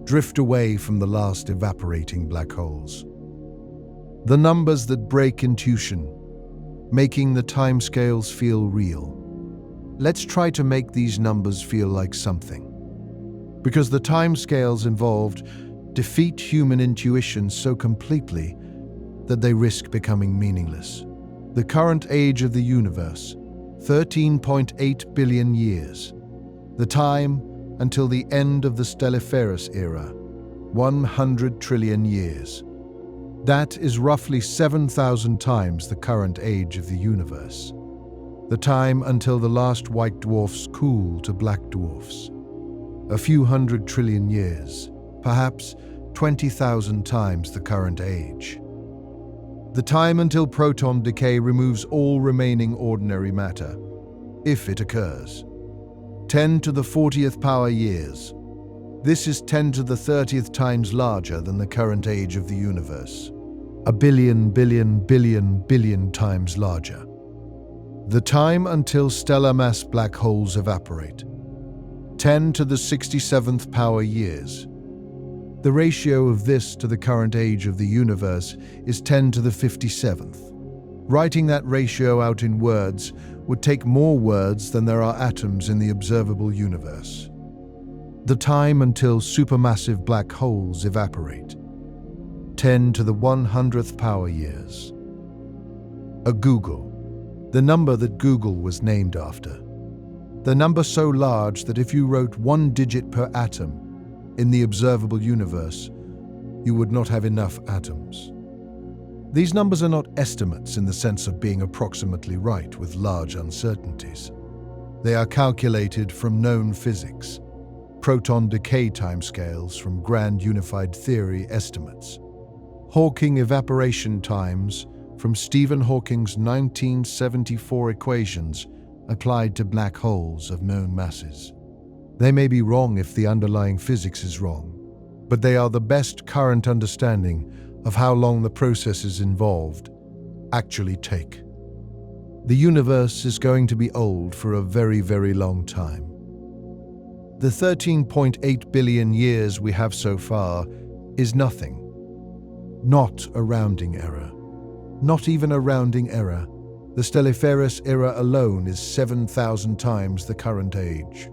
drift away from the last evaporating black holes. The numbers that break intuition, making the timescales feel real. Let's try to make these numbers feel like something. Because the timescales involved defeat human intuition so completely that they risk becoming meaningless. The current age of the universe, 13.8 billion years. The time until the end of the Stelliferous Era, 100 trillion years. That is roughly 7,000 times the current age of the universe. The time until the last white dwarfs cool to black dwarfs. A few 100 trillion years, perhaps 20,000 times the current age. The time until proton decay removes all remaining ordinary matter, if it occurs. 10 to the 40th power years. This is 10 to the 30th times larger than the current age of the universe. A billion, billion, billion, billion times larger. The time until stellar mass black holes evaporate. 10 to the 67th power years. The ratio of this to the current age of the universe is 10 to the 57th. Writing that ratio out in words would take more words than there are atoms in the observable universe. The time until supermassive black holes evaporate. 10 to the 100th power years. A Google, the number that Google was named after. The number so large that if you wrote 1 digit per atom in the observable universe, you would not have enough atoms. These numbers are not estimates in the sense of being approximately right with large uncertainties. They are calculated from known physics, proton decay timescales from grand unified theory estimates, Hawking evaporation times from Stephen Hawking's 1974 equations applied to black holes of known masses. They may be wrong if the underlying physics is wrong, but they are the best current understanding of how long the processes involved actually take. The universe is going to be old for a very, very long time. The 13.8 billion years we have so far is nothing, not a rounding error. Not even a rounding error. The Stelliferous Era alone is 7,000 times the current age.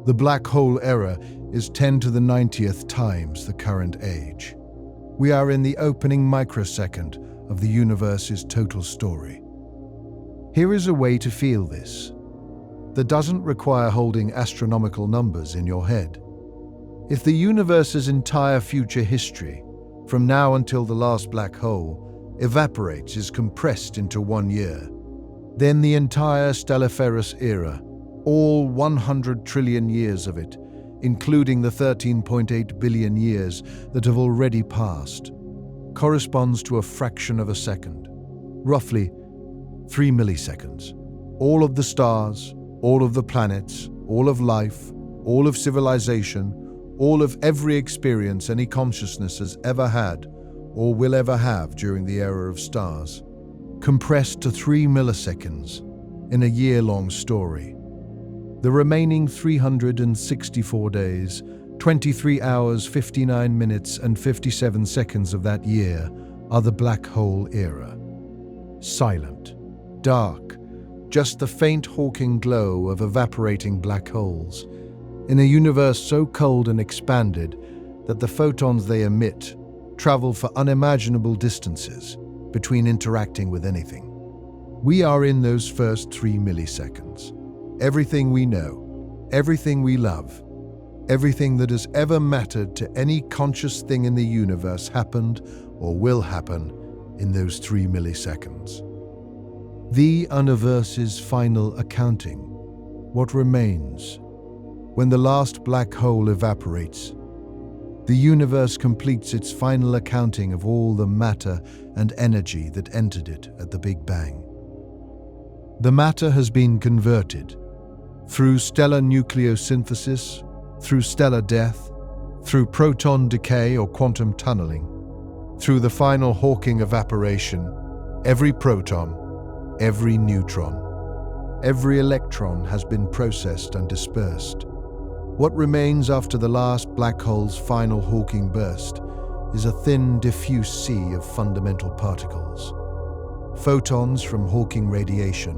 The black hole era is 10 to the 90th times the current age. We are in the opening microsecond of the universe's total story. Here is a way to feel this that doesn't require holding astronomical numbers in your head. If the universe's entire future history, from now until the last black hole, evaporates is compressed into 1 year, then the entire Stelliferous Era, all 100 trillion years of it, including the 13.8 billion years that have already passed, corresponds to a fraction of a second, roughly 3 milliseconds. All of the stars, all of the planets, all of life, all of civilization, all of every experience any consciousness has ever had or will ever have during the era of stars, compressed to 3 milliseconds in a year-long story. The remaining 364 days, 23 hours, 59 minutes, and 57 seconds of that year are the black hole era. Silent, dark, just the faint Hawking glow of evaporating black holes, in a universe so cold and expanded that the photons they emit travel for unimaginable distances between interacting with anything. We are in those first 3 milliseconds. Everything we know, everything we love, everything that has ever mattered to any conscious thing in the universe happened or will happen in those 3 milliseconds. The universe's final accounting, what remains. When the last black hole evaporates, the universe completes its final accounting of all the matter and energy that entered it at the Big Bang. The matter has been converted through stellar nucleosynthesis, through stellar death, through proton decay or quantum tunneling, through the final Hawking evaporation. Every proton, every neutron, every electron has been processed and dispersed. What remains after the last black hole's final Hawking burst is a thin, diffuse sea of fundamental particles. Photons from Hawking radiation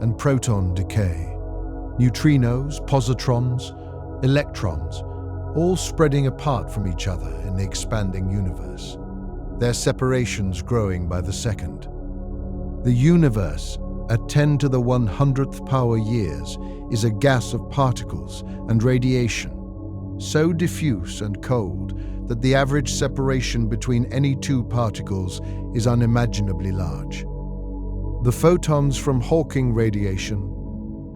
and proton decay, neutrinos, positrons, electrons, all spreading apart from each other in the expanding universe, their separations growing by the second. The universe, at 10 to the 100th power years, is a gas of particles and radiation, so diffuse and cold that the average separation between any two particles is unimaginably large. The photons from Hawking radiation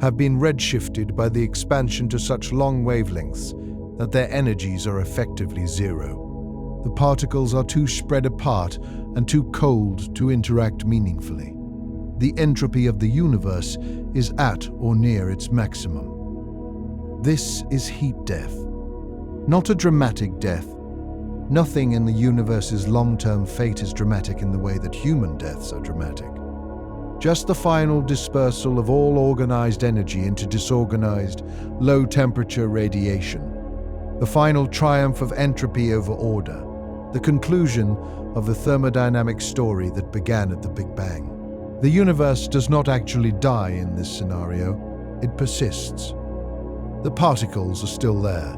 have been redshifted by the expansion to such long wavelengths that their energies are effectively zero. The particles are too spread apart and too cold to interact meaningfully. The entropy of the universe is at or near its maximum. This is heat death, not a dramatic death. Nothing in the universe's long-term fate is dramatic in the way that human deaths are dramatic. Just the final dispersal of all organized energy into disorganized, low-temperature radiation. The final triumph of entropy over order. The conclusion of the thermodynamic story that began at the Big Bang. The universe does not actually die in this scenario, it persists. The particles are still there.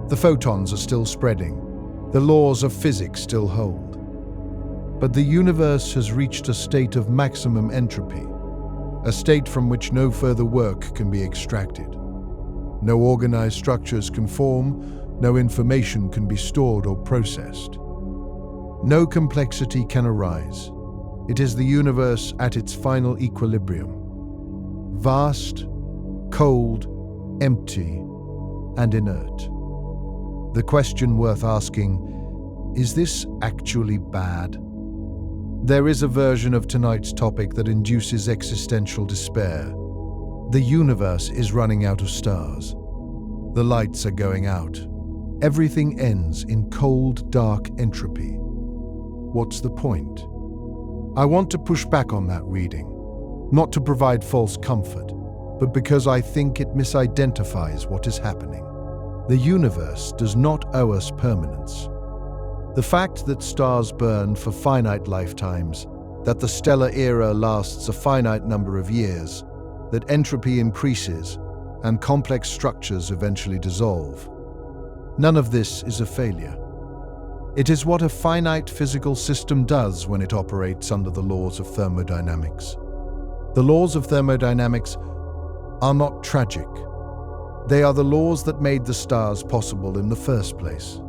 The photons are still spreading. The laws of physics still hold. But the universe has reached a state of maximum entropy, a state from which no further work can be extracted. No organized structures can form, no information can be stored or processed. No complexity can arise. It is the universe at its final equilibrium. Vast, cold, empty, and inert. The question worth asking, is this actually bad? There is a version of tonight's topic that induces existential despair. The universe is running out of stars. The lights are going out. Everything ends in cold, dark entropy. What's the point? I want to push back on that reading, not to provide false comfort, but because I think it misidentifies what is happening. The universe does not owe us permanence. The fact that stars burn for finite lifetimes, that the stellar era lasts a finite number of years, that entropy increases, and complex structures eventually dissolve. None of this is a failure. It is what a finite physical system does when it operates under the laws of thermodynamics. The laws of thermodynamics are not tragic. They are the laws that made the stars possible in the first place.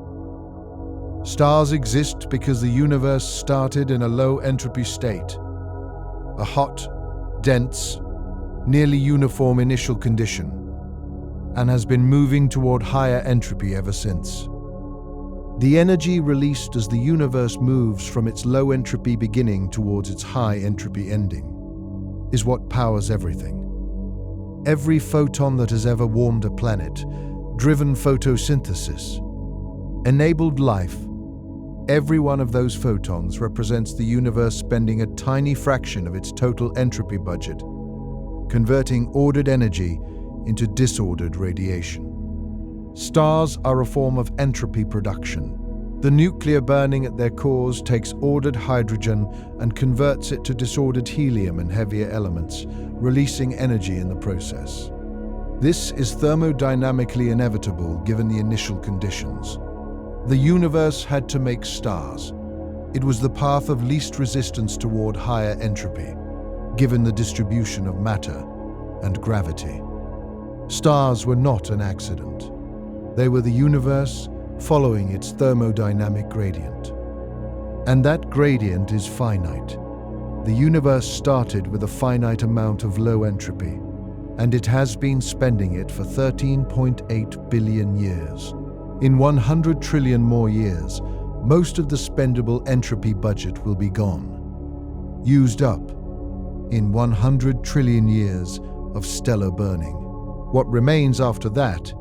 Stars exist because the universe started in a low entropy state, a hot, dense, nearly uniform initial condition, and has been moving toward higher entropy ever since. The energy released as the universe moves from its low entropy beginning towards its high entropy ending is what powers everything. Every photon that has ever warmed a planet, driven photosynthesis, enabled life, every one of those photons represents the universe spending a tiny fraction of its total entropy budget, converting ordered energy into disordered radiation. Stars are a form of entropy production. The nuclear burning at their cores takes ordered hydrogen and converts it to disordered helium and heavier elements, releasing energy in the process. This is thermodynamically inevitable given the initial conditions. The universe had to make stars. It was the path of least resistance toward higher entropy, given the distribution of matter and gravity. Stars were not an accident. They were the universe following its thermodynamic gradient. And that gradient is finite. The universe started with a finite amount of low entropy, and it has been spending it for 13.8 billion years. In 100 trillion more years, most of the spendable entropy budget will be gone, used up in 100 trillion years of stellar burning. What remains after that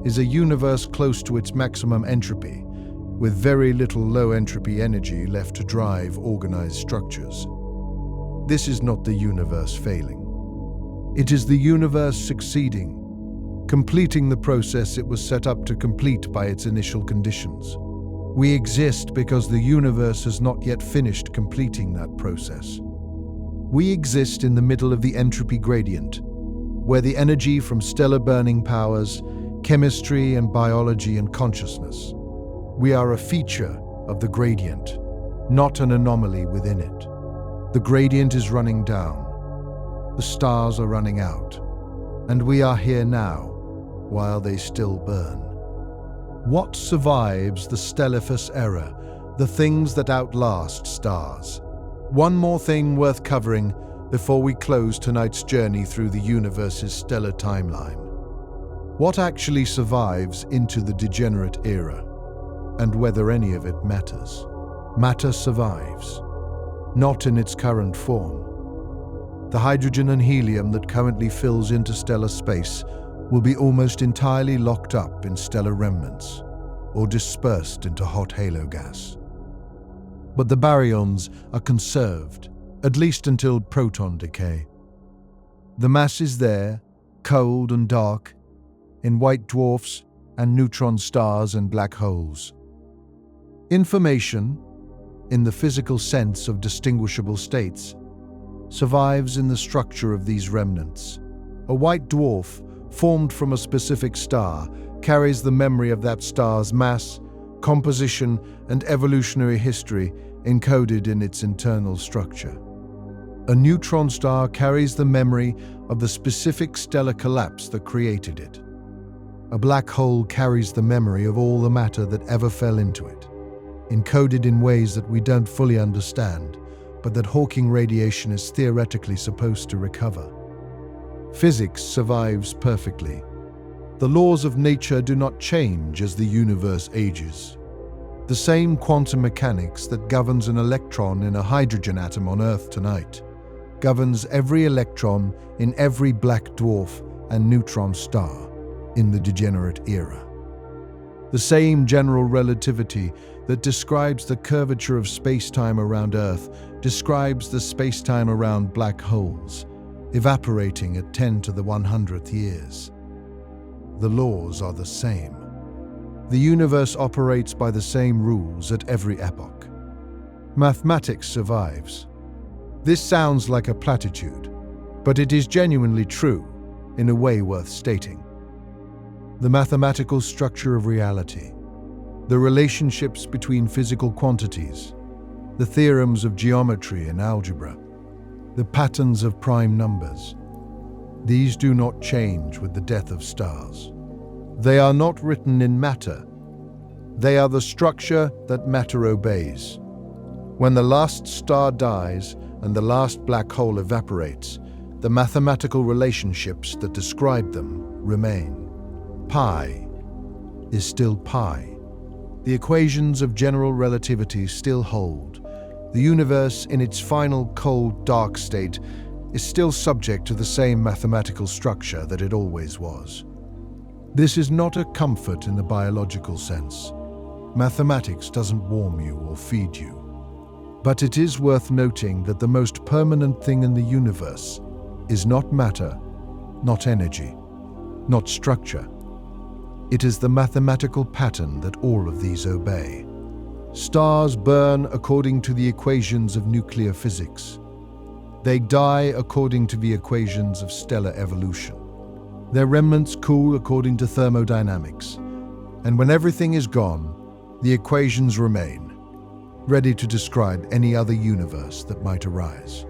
is a universe close to its maximum entropy, with very little low entropy energy left to drive organized structures. This is not the universe failing. It is the universe succeeding, completing the process it was set up to complete by its initial conditions. We exist because the universe has not yet finished completing that process. We exist in the middle of the entropy gradient, where the energy from stellar burning powers chemistry and biology and consciousness. We are a feature of the gradient, not an anomaly within it. The gradient is running down. The stars are running out. And we are here now, while they still burn. What survives the Stelliferous Era, the things that outlast stars? One more thing worth covering before we close tonight's journey through the universe's stellar timeline. What actually survives into the Degenerate Era, and whether any of it matters? Matter survives, not in its current form. The hydrogen and helium that currently fills interstellar space will be almost entirely locked up in stellar remnants, or dispersed into hot halo gas. But the baryons are conserved, at least until proton decay. The mass is there, cold and dark, in white dwarfs and neutron stars and black holes. Information, in the physical sense of distinguishable states, survives in the structure of these remnants. A white dwarf, formed from a specific star, carries the memory of that star's mass, composition, and evolutionary history encoded in its internal structure. A neutron star carries the memory of the specific stellar collapse that created it. A black hole carries the memory of all the matter that ever fell into it, encoded in ways that we don't fully understand, but that Hawking radiation is theoretically supposed to recover. Physics survives perfectly. The laws of nature do not change as the universe ages. The same quantum mechanics that governs an electron in a hydrogen atom on Earth tonight governs every electron in every black dwarf and neutron star in the Degenerate Era. The same general relativity that describes the curvature of space-time around Earth describes the space-time around black holes, evaporating at 10 to the 100th years. The laws are the same. The universe operates by the same rules at every epoch. Mathematics survives. This sounds like a platitude, but it is genuinely true in a way worth stating. The mathematical structure of reality, the relationships between physical quantities, the theorems of geometry and algebra, the patterns of prime numbers, these do not change with the death of stars. They are not written in matter. They are the structure that matter obeys. When the last star dies and the last black hole evaporates, the mathematical relationships that describe them remain. Pi is still pi. The equations of general relativity still hold. The universe, in its final cold, dark state, is still subject to the same mathematical structure that it always was. This is not a comfort in the biological sense. Mathematics doesn't warm you or feed you. But it is worth noting that the most permanent thing in the universe is not matter, not energy, not structure. It is the mathematical pattern that all of these obey. Stars burn according to the equations of nuclear physics. They die according to the equations of stellar evolution. Their remnants cool according to thermodynamics. And when everything is gone, the equations remain, ready to describe any other universe that might arise.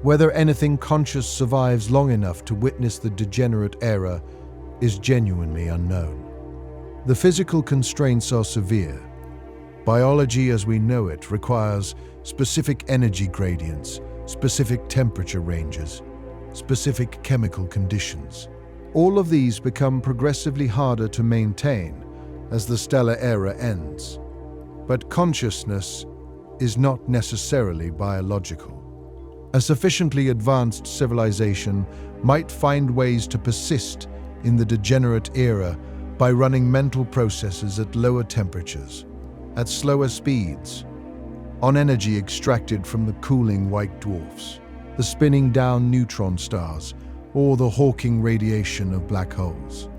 Whether anything conscious survives long enough to witness the Degenerate Era is genuinely unknown. The physical constraints are severe. Biology as we know it requires specific energy gradients, specific temperature ranges, specific chemical conditions. All of these become progressively harder to maintain as the stellar era ends. But consciousness is not necessarily biological. A sufficiently advanced civilization might find ways to persist in the Degenerate Era by running mental processes at lower temperatures, at slower speeds, on energy extracted from the cooling white dwarfs, the spinning down neutron stars, or the hawking radiation of black holes.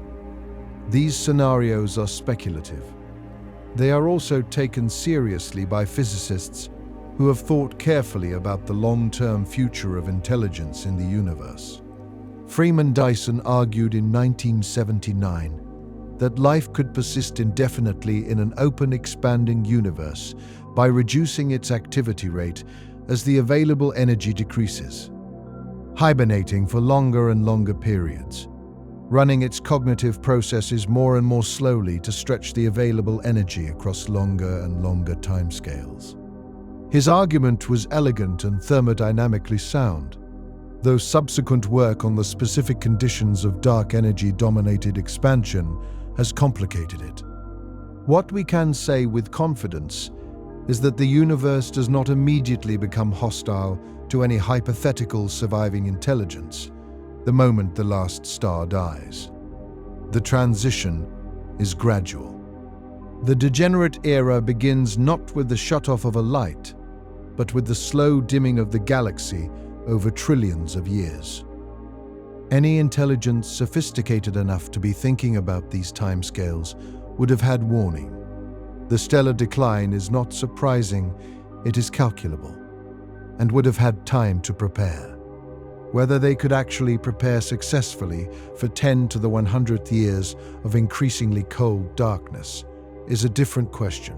These scenarios are speculative. They are also taken seriously by physicists who have thought carefully about the long-term future of intelligence in the universe. Freeman Dyson argued in 1979 that life could persist indefinitely in an open, expanding universe by reducing its activity rate as the available energy decreases, hibernating for longer and longer periods, running its cognitive processes more and more slowly to stretch the available energy across longer and longer timescales. His argument was elegant and thermodynamically sound, though subsequent work on the specific conditions of dark energy-dominated expansion has complicated it. What we can say with confidence is that the universe does not immediately become hostile to any hypothetical surviving intelligence the moment the last star dies. The transition is gradual. The Degenerate Era begins not with the shut-off of a light, but with the slow dimming of the galaxy over trillions of years. Any intelligence sophisticated enough to be thinking about these timescales would have had warning. The stellar decline is not surprising, it is calculable, and would have had time to prepare. Whether they could actually prepare successfully for 10 to the 100th years of increasingly cold darkness is a different question,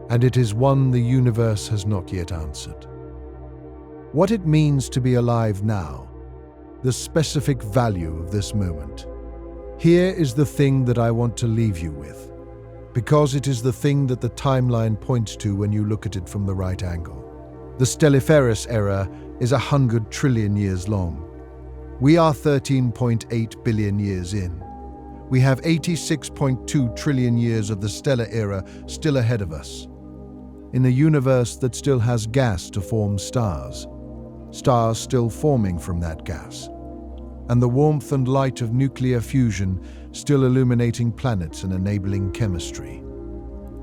and it is one the universe has not yet answered. What it means to be alive now, the specific value of this moment. Here is the thing that I want to leave you with, because it is the thing that the timeline points to when you look at it from the right angle. The Stelliferous Era is 100 trillion years long. We are 13.8 billion years in. We have 86.2 trillion years of the stellar era still ahead of us. In a universe that still has gas to form stars still forming from that gas, and the warmth and light of nuclear fusion still illuminating planets and enabling chemistry.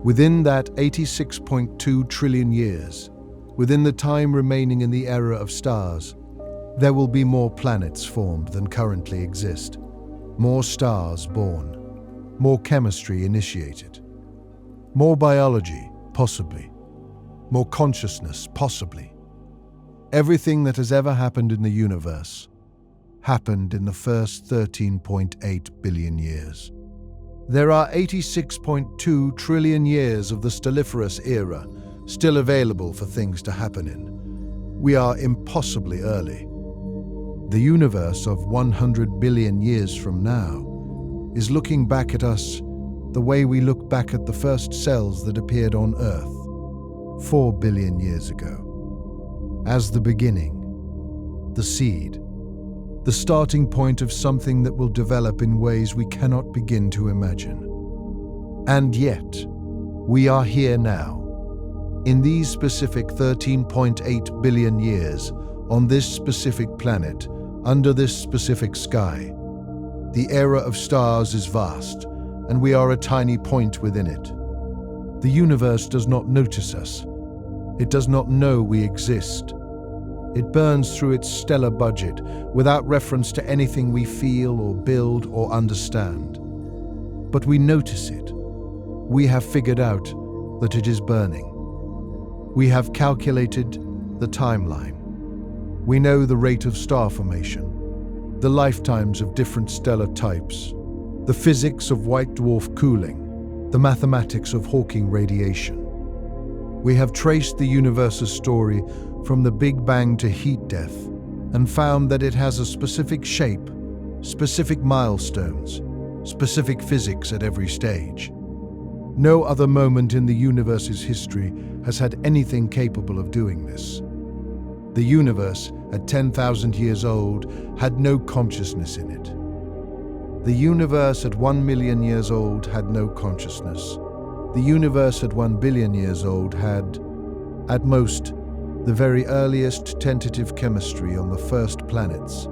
Within that 86.2 trillion years, within the time remaining in the era of stars, there will be more planets formed than currently exist, more stars born. more chemistry initiated. More biology, possibly. More consciousness, possibly. Everything that has ever happened in the universe happened in the first 13.8 billion years. There are 86.2 trillion years of the Stelliferous Era still available for things to happen in. We are impossibly early. The universe of 100 billion years from now is looking back at us the way we look back at the first cells that appeared on Earth 4 billion years ago. As the beginning, the seed, the starting point of something that will develop in ways we cannot begin to imagine. And yet, we are here now, in these specific 13.8 billion years, on this specific planet, under this specific sky. The era of stars is vast, and we are a tiny point within it. The universe does not notice us. It does not know we exist. It burns through its stellar budget without reference to anything we feel or build or understand. But we notice it. We have figured out that it is burning. We have calculated the timeline. We know the rate of star formation, the lifetimes of different stellar types, the physics of white dwarf cooling, the mathematics of Hawking radiation. We have traced the universe's story from the Big Bang to heat death and found that it has a specific shape, specific milestones, specific physics at every stage. No other moment in the universe's history has had anything capable of doing this. The universe, at 10,000 years old, had no consciousness in it. The universe at 1 million years old had no consciousness. The universe at 1 billion years old had, at most, the very earliest tentative chemistry on the first planets,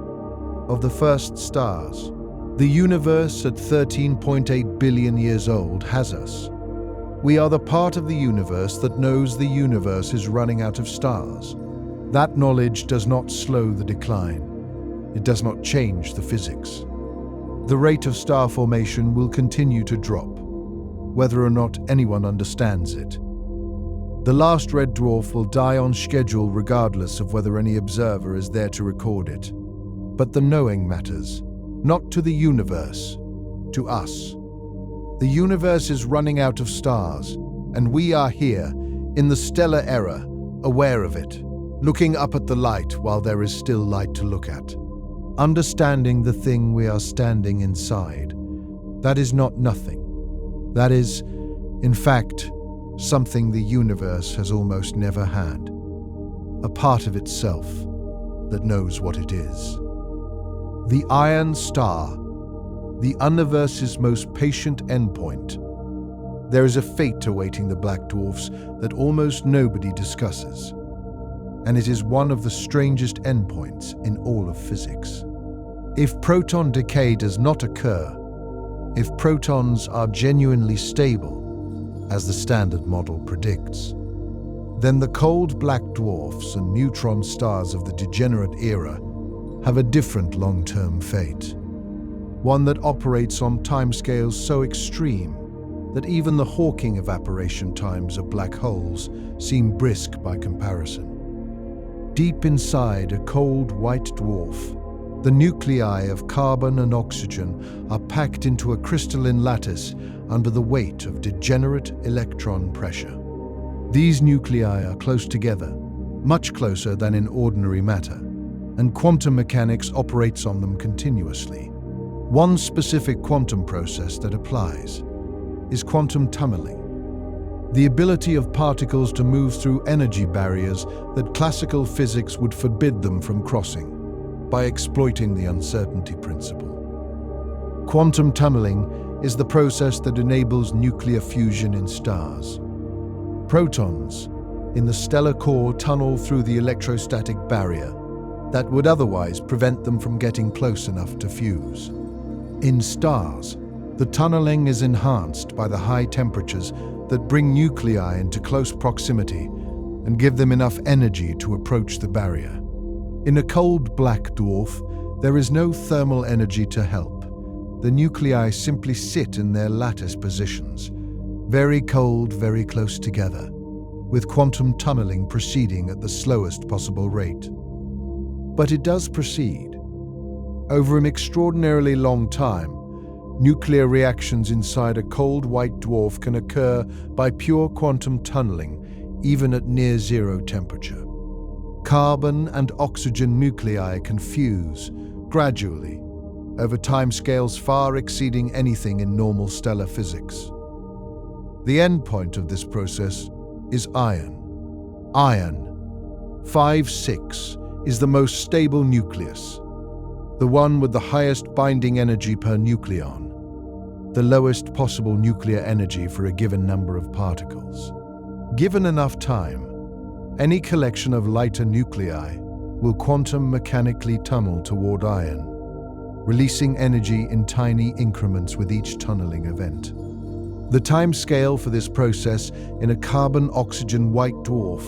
of the first stars. The universe at 13.8 billion years old has us. We are the part of the universe that knows the universe is running out of stars. That knowledge does not slow the decline. It does not change the physics. The rate of star formation will continue to drop, whether or not anyone understands it. The last red dwarf will die on schedule regardless of whether any observer is there to record it. But the knowing matters, not to the universe, to us. The universe is running out of stars, and we are here, in the stellar era, aware of it, looking up at the light while there is still light to look at. Understanding the thing we are standing inside. That is not nothing. That is, in fact, something the universe has almost never had. A part of itself that knows what it is. The iron star, the universe's most patient endpoint. There is a fate awaiting the black dwarfs that almost nobody discusses. And it is one of the strangest endpoints in all of physics. If proton decay does not occur, if protons are genuinely stable, as the Standard Model predicts, then the cold black dwarfs and neutron stars of the Degenerate Era have a different long-term fate. One that operates on timescales so extreme that even the Hawking evaporation times of black holes seem brisk by comparison. Deep inside a cold white dwarf, the nuclei of carbon and oxygen are packed into a crystalline lattice under the weight of degenerate electron pressure. These nuclei are close together, much closer than in ordinary matter, and quantum mechanics operates on them continuously. One specific quantum process that applies is quantum tunneling, the ability of particles to move through energy barriers that classical physics would forbid them from crossing, by exploiting the uncertainty principle. Quantum tunneling is the process that enables nuclear fusion in stars. Protons in the stellar core tunnel through the electrostatic barrier that would otherwise prevent them from getting close enough to fuse. In stars, the tunneling is enhanced by the high temperatures that bring nuclei into close proximity and give them enough energy to approach the barrier. In a cold black dwarf, there is no thermal energy to help, the nuclei simply sit in their lattice positions, very cold, very close together, with quantum tunneling proceeding at the slowest possible rate. But it does proceed. Over an extraordinarily long time, nuclear reactions inside a cold white dwarf can occur by pure quantum tunneling, even at near zero temperature. Carbon and oxygen nuclei can fuse, gradually, over timescales far exceeding anything in normal stellar physics. The endpoint of this process is iron. Iron, 5-6, is the most stable nucleus, the one with the highest binding energy per nucleon, the lowest possible nuclear energy for a given number of particles. Given enough time, any collection of lighter nuclei will quantum mechanically tunnel toward iron, releasing energy in tiny increments with each tunneling event. The time scale for this process in a carbon-oxygen white dwarf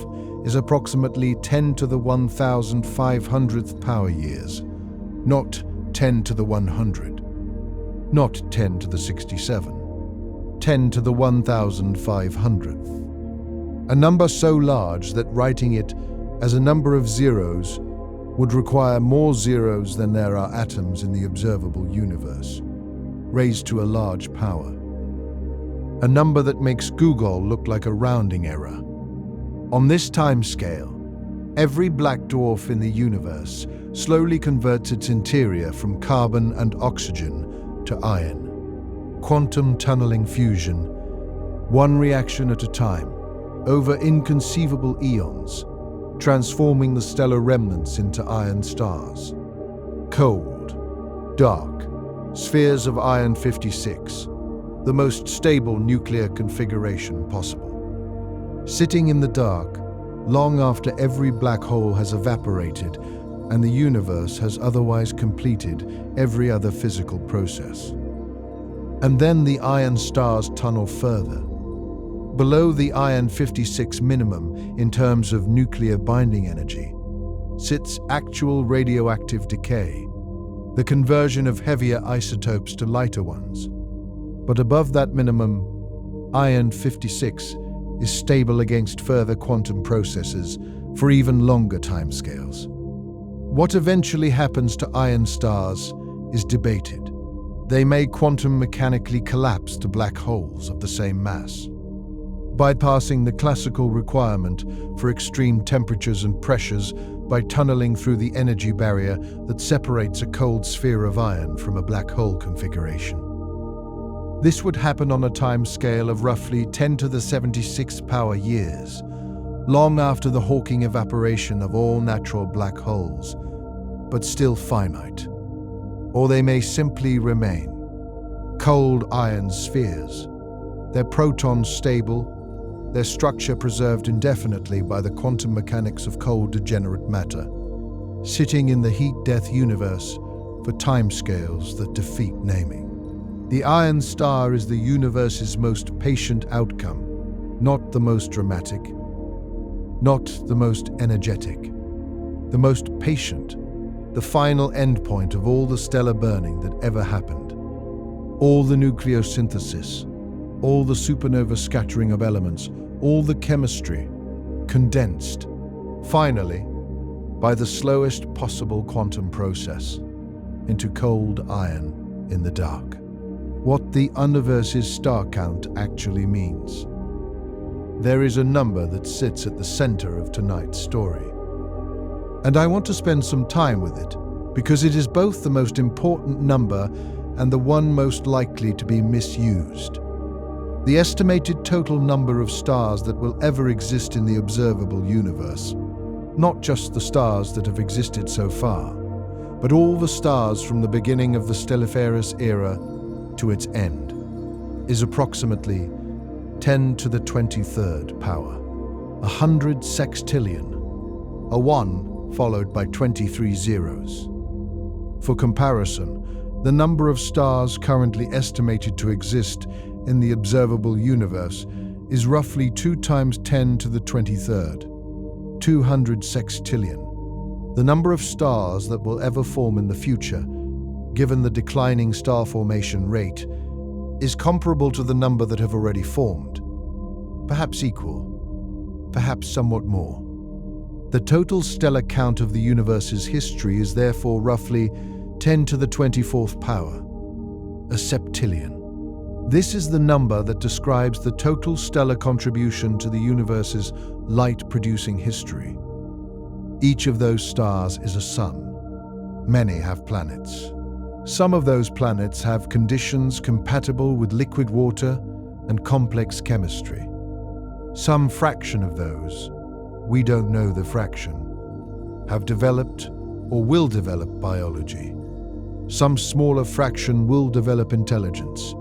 is approximately 10 to the 1,500th power years, not 10 to the 100, not 10 to the 67, 10 to the 1,500th. A number so large that writing it as a number of zeros would require more zeros than there are atoms in the observable universe, raised to a large power. A number that makes Google look like a rounding error. On this time scale, every black dwarf in the universe slowly converts its interior from carbon and oxygen to iron. Quantum tunneling fusion, one reaction at a time, over inconceivable eons, transforming the stellar remnants into iron stars. Cold, dark, spheres of iron 56, the most stable nuclear configuration possible. Sitting in the dark, long after every black hole has evaporated and the universe has otherwise completed every other physical process. And then the iron stars tunnel further. Below the iron 56 minimum in terms of nuclear binding energy sits actual radioactive decay, the conversion of heavier isotopes to lighter ones. But above that minimum, iron 56 is stable against further quantum processes for even longer timescales. What eventually happens to iron stars is debated. They may quantum mechanically collapse to black holes of the same mass, bypassing the classical requirement for extreme temperatures and pressures by tunneling through the energy barrier that separates a cold sphere of iron from a black hole configuration. This would happen on a time scale of roughly 10 to the 76 power years, long after the Hawking evaporation of all natural black holes, but still finite. Or they may simply remain cold iron spheres, their protons stable, their structure preserved indefinitely by the quantum mechanics of cold degenerate matter, sitting in the heat-death universe for timescales that defeat naming. The iron star is the universe's most patient outcome, not the most dramatic, not the most energetic, the most patient, the final endpoint of all the stellar burning that ever happened, all the nucleosynthesis, all the supernova scattering of elements, all the chemistry, condensed, finally, by the slowest possible quantum process, into cold iron in the dark. What the universe's star count actually means. There is a number that sits at the center of tonight's story. And I want to spend some time with it, because it is both the most important number and the one most likely to be misused. The estimated total number of stars that will ever exist in the observable universe, not just the stars that have existed so far, but all the stars from the beginning of the Stelliferous Era to its end, is approximately 10 to the 23rd power, 100 sextillion, a 1 followed by 23 zeros. For comparison, the number of stars currently estimated to exist in the observable universe is roughly 2 times 10 to the 23rd, 200 sextillion. The number of stars that will ever form in the future given the declining star formation rate, is comparable to the number that have already formed. Perhaps equal, perhaps somewhat more. The total stellar count of the universe's history is therefore roughly 10 to the 24th power, a septillion. This is the number that describes the total stellar contribution to the universe's light-producing history. Each of those stars is a sun. Many have planets. Some of those planets have conditions compatible with liquid water and complex chemistry. Some fraction of those, we don't know the fraction, have developed or will develop biology. Some smaller fraction will develop intelligence.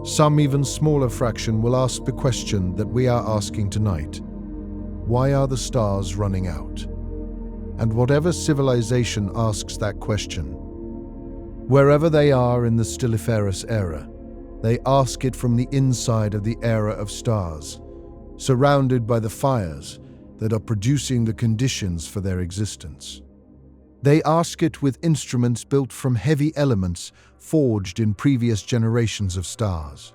Some even smaller fraction will ask the question that we are asking tonight. Why are the stars running out? And whatever civilization asks that question, wherever they are in the Stelliferous Era, they ask it from the inside of the era of stars, surrounded by the fires that are producing the conditions for their existence. They ask it with instruments built from heavy elements forged in previous generations of stars.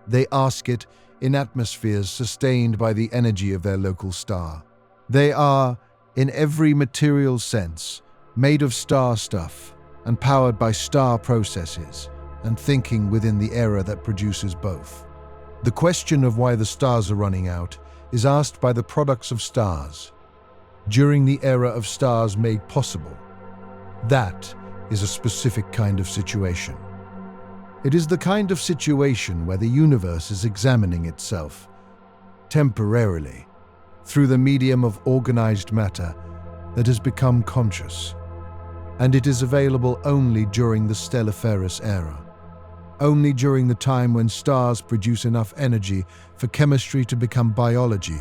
They ask it in atmospheres sustained by the energy of their local star. They are, in every material sense, made of star stuff and powered by star processes and thinking within the era that produces both. The question of why the stars are running out is asked by the products of stars, during the era of stars made possible. That is a specific kind of situation. It is the kind of situation where the universe is examining itself, temporarily, through the medium of organized matter that has become conscious. And it is available only during the Stelliferous Era, only during the time when stars produce enough energy for chemistry to become biology,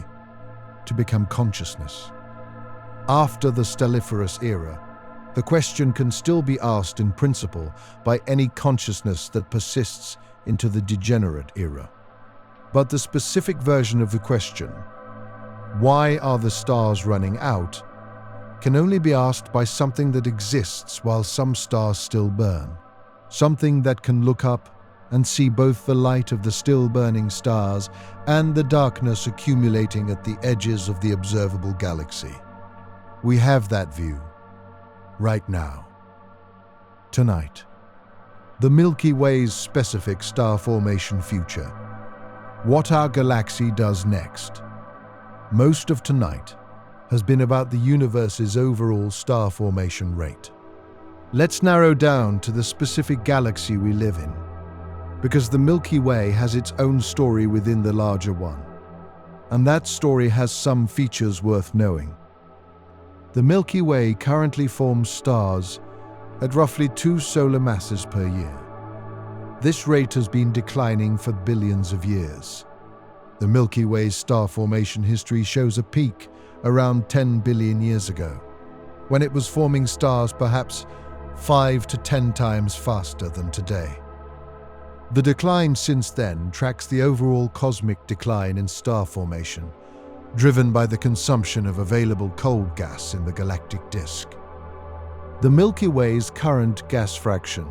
to become consciousness. After the Stelliferous Era, the question can still be asked in principle by any consciousness that persists into the Degenerate Era. But the specific version of the question, why are the stars running out, can only be asked by something that exists while some stars still burn. Something that can look up and see both the light of the still burning stars and the darkness accumulating at the edges of the observable galaxy. We have that view, right now. Tonight. The Milky Way's specific star formation future. What our galaxy does next. Most of tonight has been about the universe's overall star formation rate. Let's narrow down to the specific galaxy we live in, because the Milky Way has its own story within the larger one, and that story has some features worth knowing. The Milky Way currently forms stars at roughly 2 solar masses per year. This rate has been declining for billions of years. The Milky Way's star formation history shows a peak around 10 billion years ago, when it was forming stars perhaps 5 to 10 times faster than today. The decline since then tracks the overall cosmic decline in star formation, driven by the consumption of available cold gas in the galactic disk. The Milky Way's current gas fraction,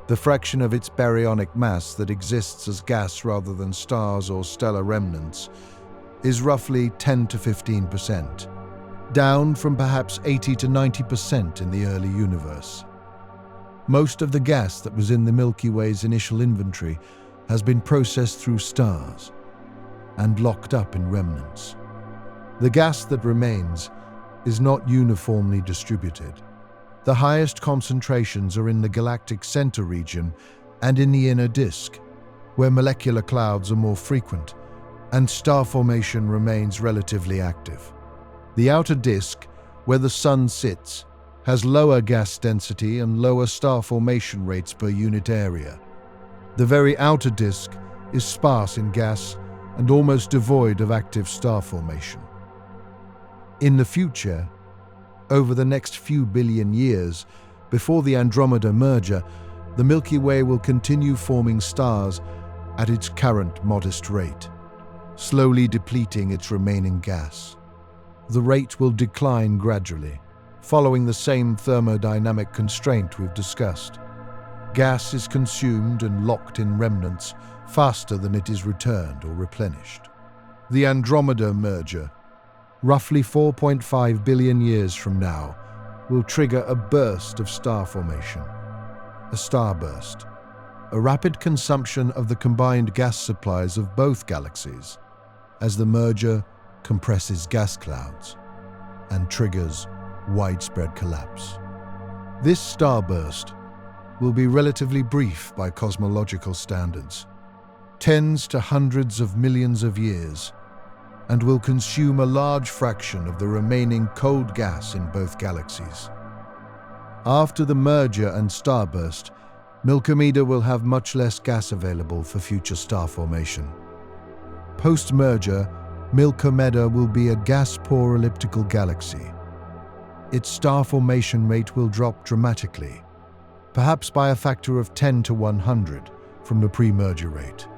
the fraction of its baryonic mass that exists as gas rather than stars or stellar remnants, is roughly 10 to 15%, down from perhaps 80 to 90% in the early universe. Most of the gas that was in the Milky Way's initial inventory has been processed through stars and locked up in remnants. The gas that remains is not uniformly distributed. The highest concentrations are in the galactic center region and in the inner disk, where molecular clouds are more frequent and star formation remains relatively active. The outer disk, where the Sun sits, has lower gas density and lower star formation rates per unit area. The very outer disk is sparse in gas and almost devoid of active star formation. In the future, over the next few billion years, before the Andromeda merger, the Milky Way will continue forming stars at its current modest rate, slowly depleting its remaining gas. The rate will decline gradually, following the same thermodynamic constraint we've discussed. Gas is consumed and locked in remnants faster than it is returned or replenished. The Andromeda merger, roughly 4.5 billion years from now, will trigger a burst of star formation. A starburst, a rapid consumption of the combined gas supplies of both galaxies, as the merger compresses gas clouds and triggers widespread collapse. This starburst will be relatively brief by cosmological standards, tens to hundreds of millions of years, and will consume a large fraction of the remaining cold gas in both galaxies. After the merger and starburst, Milky Way will have much less gas available for future star formation. Post-merger, Milky Way will be a gas-poor elliptical galaxy. Its star formation rate will drop dramatically, perhaps by a factor of 10 to 100 from the pre-merger rate.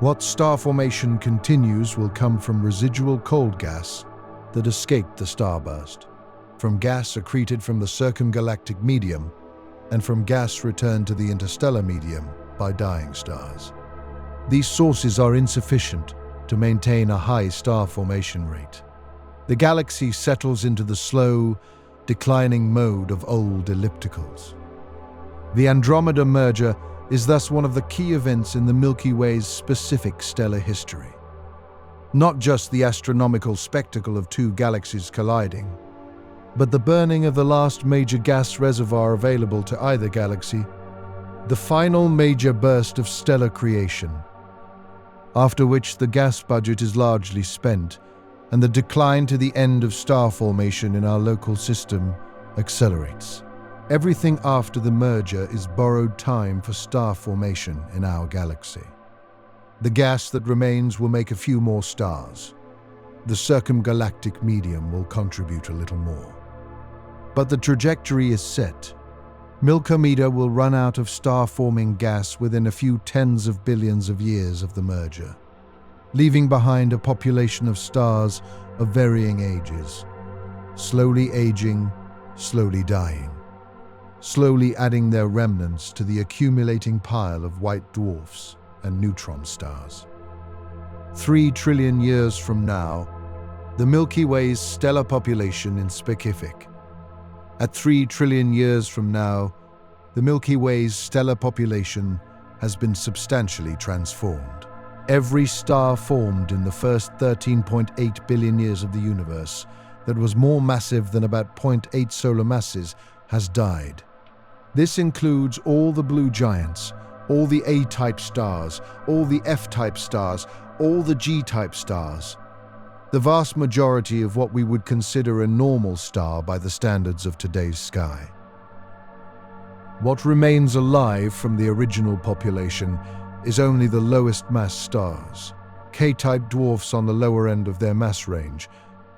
What star formation continues will come from residual cold gas that escaped the starburst, from gas accreted from the circumgalactic medium, and from gas returned to the interstellar medium by dying stars. These sources are insufficient to maintain a high star formation rate. The galaxy settles into the slow, declining mode of old ellipticals. The Andromeda merger is thus one of the key events in the Milky Way's specific stellar history. Not just the astronomical spectacle of two galaxies colliding, but the burning of the last major gas reservoir available to either galaxy, the final major burst of stellar creation, after which the gas budget is largely spent and the decline to the end of star formation in our local system accelerates. Everything after the merger is borrowed time for star formation in our galaxy. The gas that remains will make a few more stars. The circumgalactic medium will contribute a little more. But the trajectory is set. Milky Way will run out of star-forming gas within a few tens of billions of years of the merger, leaving behind a population of stars of varying ages, slowly aging, slowly dying, slowly adding their remnants to the accumulating pile of white dwarfs and neutron stars. 3 trillion years from now, the Milky Way's stellar population is specific. At 3 trillion years from now, the Milky Way's stellar population has been substantially transformed. Every star formed in the first 13.8 billion years of the universe that was more massive than about 0.8 solar masses has died. This includes all the blue giants, all the A-type stars, all the F-type stars, all the G-type stars. The vast majority of what we would consider a normal star by the standards of today's sky. What remains alive from the original population is only the lowest mass stars, K-type dwarfs on the lower end of their mass range,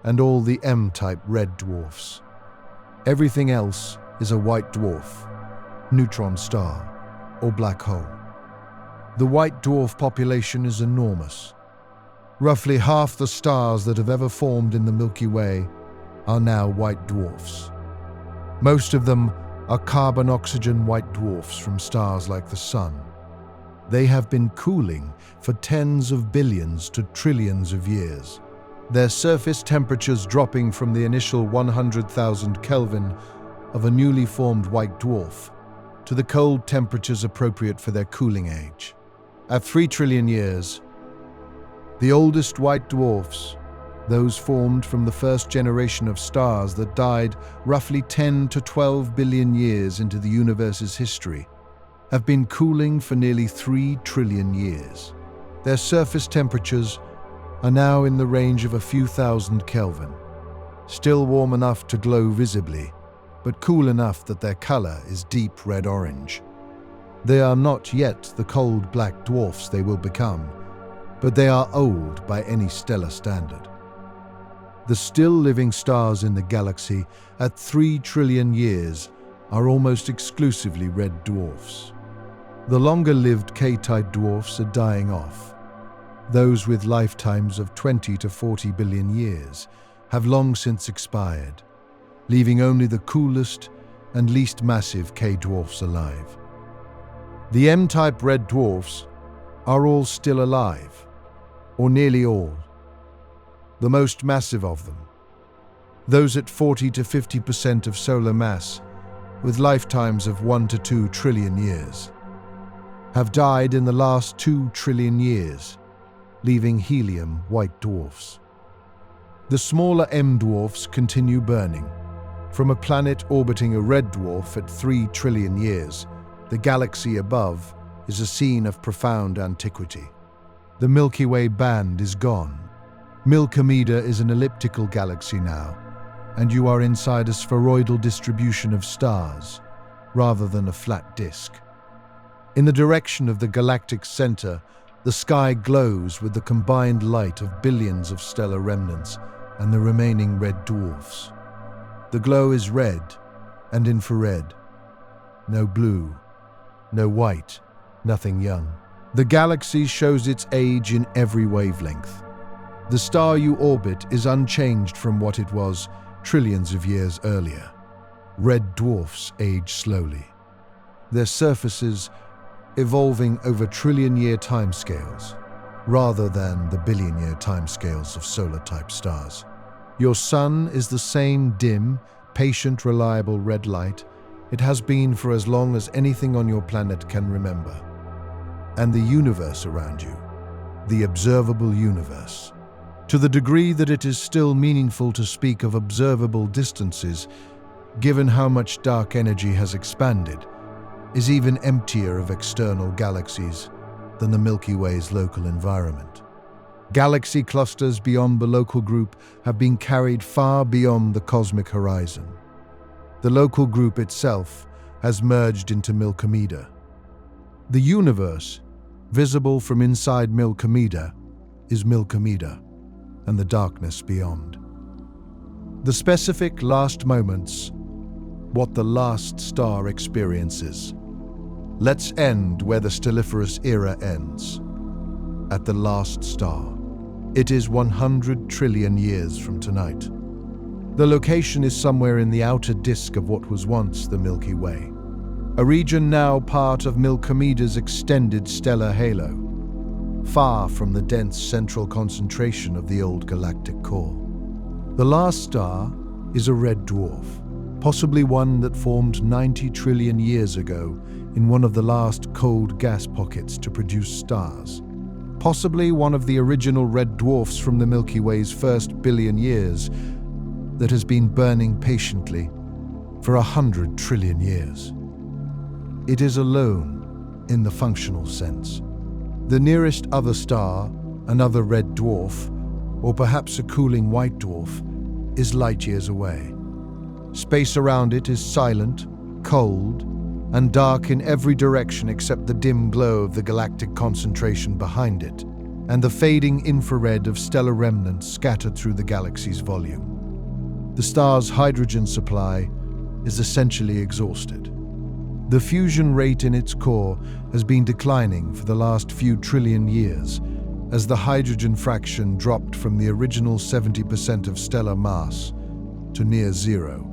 and all the M-type red dwarfs. Everything else is a white dwarf, neutron star, or black hole. The white dwarf population is enormous. Roughly half the stars that have ever formed in the Milky Way are now white dwarfs. Most of them are carbon-oxygen white dwarfs from stars like the Sun. They have been cooling for tens of billions to trillions of years, their surface temperatures dropping from the initial 100,000 Kelvin of a newly formed white dwarf to the cold temperatures appropriate for their cooling age. At 3 trillion years, the oldest white dwarfs, those formed from the first generation of stars that died roughly 10 to 12 billion years into the universe's history, have been cooling for nearly 3 trillion years. Their surface temperatures are now in the range of a few thousand Kelvin, still warm enough to glow visibly, but cool enough that their color is deep red-orange. They are not yet the cold black dwarfs they will become, but they are old by any stellar standard. The still living stars in the galaxy at 3 trillion years are almost exclusively red dwarfs. The longer-lived K-type dwarfs are dying off. Those with lifetimes of 20 to 40 billion years have long since expired, leaving only the coolest and least massive K-dwarfs alive. The M-type red dwarfs are all still alive, or nearly all. The most massive of them, those at 40 to 50% of solar mass, with lifetimes of 1 to 2 trillion years, have died in the last 2 trillion years, leaving helium white dwarfs. The smaller M-dwarfs continue burning. From a planet orbiting a red dwarf at 3 trillion years, the galaxy above is a scene of profound antiquity. The Milky Way band is gone. Milky Way is an elliptical galaxy now, and you are inside a spheroidal distribution of stars, rather than a flat disk. In the direction of the galactic center, the sky glows with the combined light of billions of stellar remnants and the remaining red dwarfs. The glow is red and infrared. No blue, no white, nothing young. The galaxy shows its age in every wavelength. The star you orbit is unchanged from what it was trillions of years earlier. Red dwarfs age slowly, their surfaces evolving over trillion-year timescales, rather than the billion-year timescales of solar-type stars. Your sun is the same dim, patient, reliable red light it has been for as long as anything on your planet can remember. And the universe around you, the observable universe, to the degree that it is still meaningful to speak of observable distances, given how much dark energy has expanded, is even emptier of external galaxies than the Milky Way's local environment. Galaxy clusters beyond the local group have been carried far beyond the cosmic horizon. The local group itself has merged into Milky Way. The universe, visible from inside Milky Way, is Milky Way, and the darkness beyond. The specific last moments, what the last star experiences. Let's end where the Stelliferous Era ends, at the last star. It is 100 trillion years from tonight. The location is somewhere in the outer disk of what was once the Milky Way, a region now part of Milky Way's extended stellar halo, far from the dense central concentration of the old galactic core. The last star is a red dwarf, possibly one that formed 90 trillion years ago in one of the last cold gas pockets to produce stars. Possibly one of the original red dwarfs from the Milky Way's first billion years that has been burning patiently for 100 trillion years. It is alone in the functional sense. The nearest other star, another red dwarf, or perhaps a cooling white dwarf, is light years away. Space around it is silent, cold, and dark in every direction except the dim glow of the galactic concentration behind it, and the fading infrared of stellar remnants scattered through the galaxy's volume. The star's hydrogen supply is essentially exhausted. The fusion rate in its core has been declining for the last few trillion years as the hydrogen fraction dropped from the original 70% of stellar mass to near zero.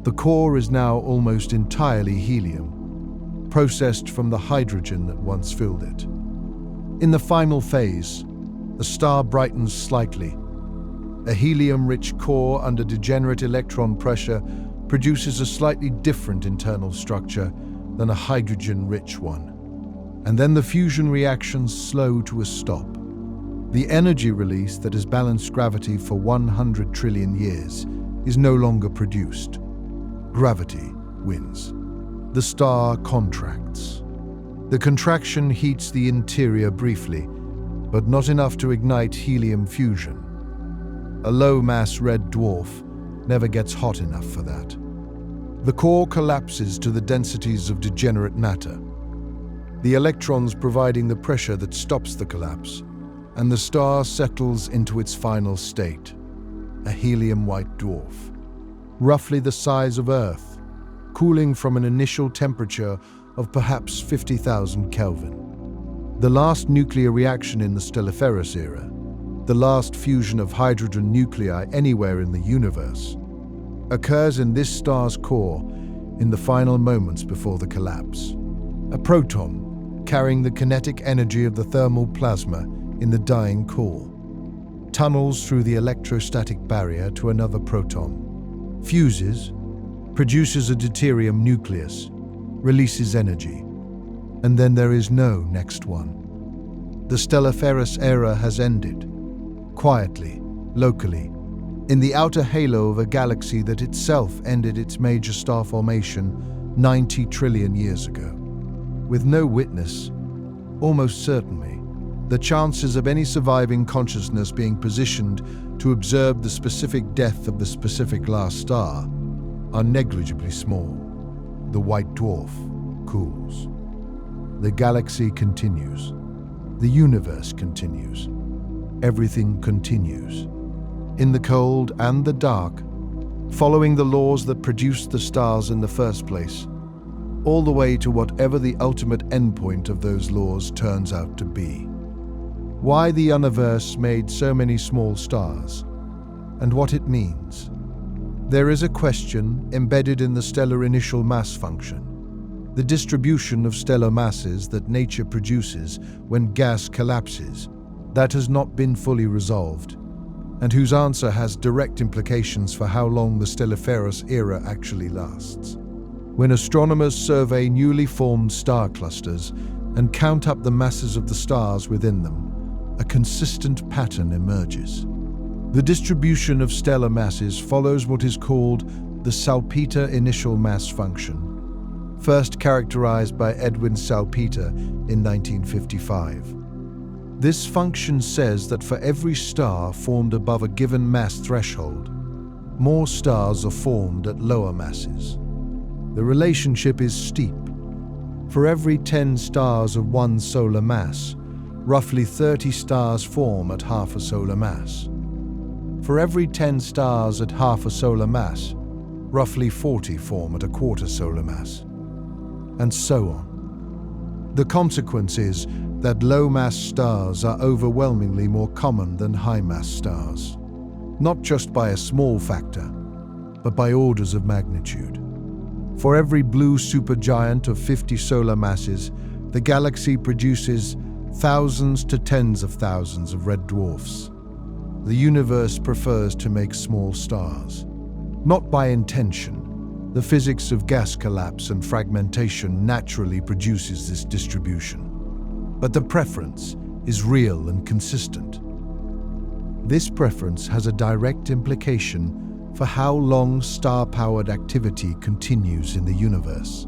The core is now almost entirely helium, processed from the hydrogen that once filled it. In the final phase, the star brightens slightly. A helium-rich core under degenerate electron pressure produces a slightly different internal structure than a hydrogen-rich one. And then the fusion reactions slow to a stop. The energy release that has balanced gravity for 100 trillion years is no longer produced. Gravity wins. The star contracts. The contraction heats the interior briefly, but not enough to ignite helium fusion. A low-mass red dwarf never gets hot enough for that. The core collapses to the densities of degenerate matter, the electrons providing the pressure that stops the collapse, and the star settles into its final state, a helium-white dwarf, roughly the size of Earth, cooling from an initial temperature of perhaps 50,000 Kelvin. The last nuclear reaction in the Stelliferous Era, the last fusion of hydrogen nuclei anywhere in the universe, occurs in this star's core in the final moments before the collapse. a proton carrying the kinetic energy of the thermal plasma in the dying core, tunnels through the electrostatic barrier to another proton, fuses, produces a deuterium nucleus, releases energy, and then there is no next one. The Stelliferous Era has ended, quietly, locally, in the outer halo of a galaxy that itself ended its major star formation 90 trillion years ago. With no witness, almost certainly, the chances of any surviving consciousness being positioned to observe the specific death of the specific last star are negligibly small. The white dwarf cools. The galaxy continues. The universe continues. Everything continues. In the cold and the dark, following the laws that produced the stars in the first place, all the way to whatever the ultimate endpoint of those laws turns out to be. Why the universe made so many small stars, and what it means. There is a question embedded in the stellar initial mass function, the distribution of stellar masses that nature produces when gas collapses, that has not been fully resolved, and whose answer has direct implications for how long the Stelliferous Era actually lasts. When astronomers survey newly formed star clusters and count up the masses of the stars within them, a consistent pattern emerges. The distribution of stellar masses follows what is called the Salpeter initial mass function, first characterized by Edwin Salpeter in 1955. This function says that for every star formed above a given mass threshold, more stars are formed at lower masses. The relationship is steep. For every 10 stars of one solar mass, roughly 30 stars form at half a solar mass. For every 10 stars at half a solar mass, roughly 40 form at a quarter solar mass, and so on. The consequence is that low-mass stars are overwhelmingly more common than high-mass stars, not just by a small factor, but by orders of magnitude. For every blue supergiant of 50 solar masses, the galaxy produces thousands to tens of thousands of red dwarfs. The universe prefers to make small stars. Not by intention, the physics of gas collapse and fragmentation naturally produces this distribution. But the preference is real and consistent. This preference has a direct implication for how long star-powered activity continues in the universe.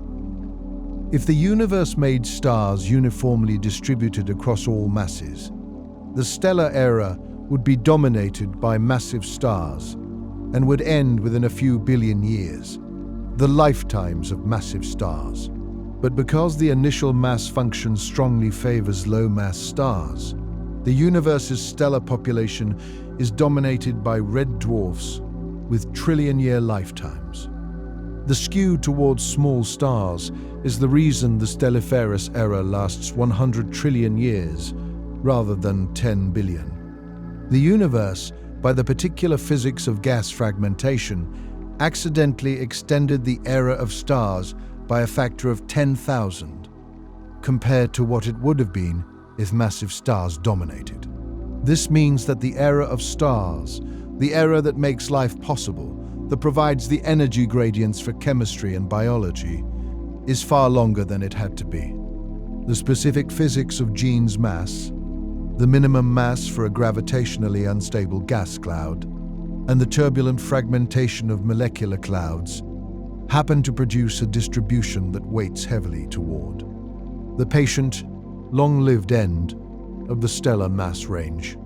If the universe made stars uniformly distributed across all masses, the stellar era would be dominated by massive stars and would end within a few billion years, the lifetimes of massive stars. But because the initial mass function strongly favors low-mass stars, the universe's stellar population is dominated by red dwarfs with trillion-year lifetimes. The skew towards small stars is the reason the Stelliferous Era lasts 100 trillion years rather than 10 billion. The universe, by the particular physics of gas fragmentation, accidentally extended the era of stars by a factor of 10,000 compared to what it would have been if massive stars dominated. This means that the era of stars, the era that makes life possible, that provides the energy gradients for chemistry and biology, is far longer than it had to be. The specific physics of Jean's mass, the minimum mass for a gravitationally unstable gas cloud, and the turbulent fragmentation of molecular clouds happen to produce a distribution that weights heavily toward the patient, long-lived end of the stellar mass range.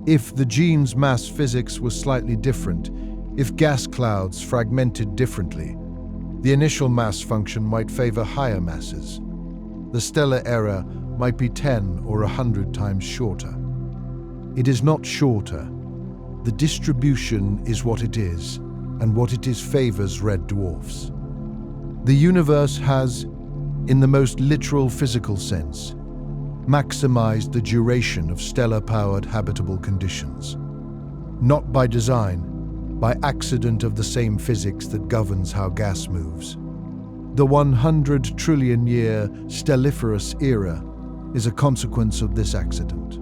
If the Jean's mass physics was slightly different, if gas clouds fragmented differently, the initial mass function might favor higher masses. The stellar era might be 10 or 100 times shorter. It is not shorter. The distribution is what it is, and what it is favors red dwarfs. The universe has, in the most literal physical sense, maximized the duration of stellar-powered habitable conditions. Not by design, by accident of the same physics that governs how gas moves. The 100 trillion year Stelliferous Era is a consequence of this accident.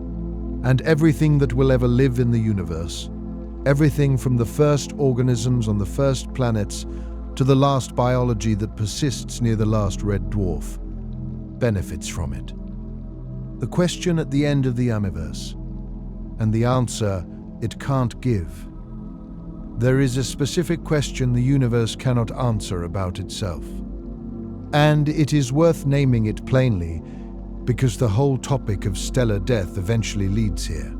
And everything that will ever live in the universe, everything from the first organisms on the first planets to the last biology that persists near the last red dwarf, benefits from it. The question at the end of the Amiverse, and the answer it can't give. There is a specific question the universe cannot answer about itself. And it is worth naming it plainly, because the whole topic of stellar death eventually leads here.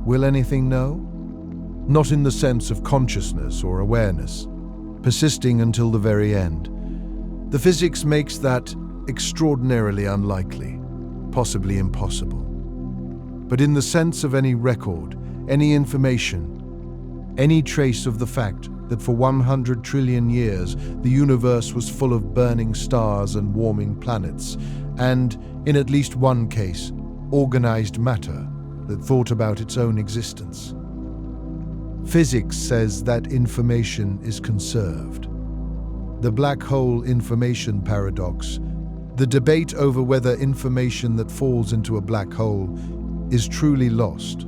Will anything know? Not in the sense of consciousness or awareness, persisting until the very end. The physics makes that extraordinarily unlikely, possibly impossible. But in the sense of any record, any information, any trace of the fact that for 100 trillion years the universe was full of burning stars and warming planets, and, in at least one case, organized matter that thought about its own existence. Physics says that information is conserved. The black hole information paradox, the debate over whether information that falls into a black hole is truly lost,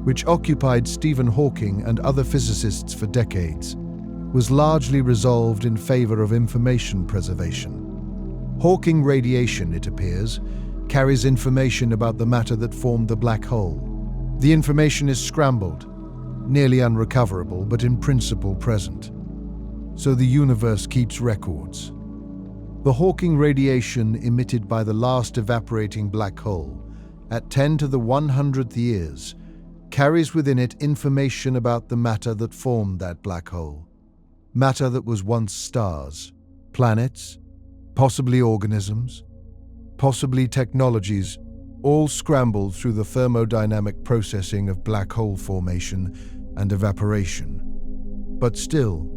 which occupied Stephen Hawking and other physicists for decades, was largely resolved in favor of information preservation. Hawking radiation, it appears, carries information about the matter that formed the black hole. The information is scrambled, nearly unrecoverable, but in principle present. So the universe keeps records. The Hawking radiation emitted by the last evaporating black hole, at 10 to the 100th years, carries within it information about the matter that formed that black hole. Matter that was once stars, planets, possibly organisms, possibly technologies, all scrambled through the thermodynamic processing of black hole formation and evaporation, but still,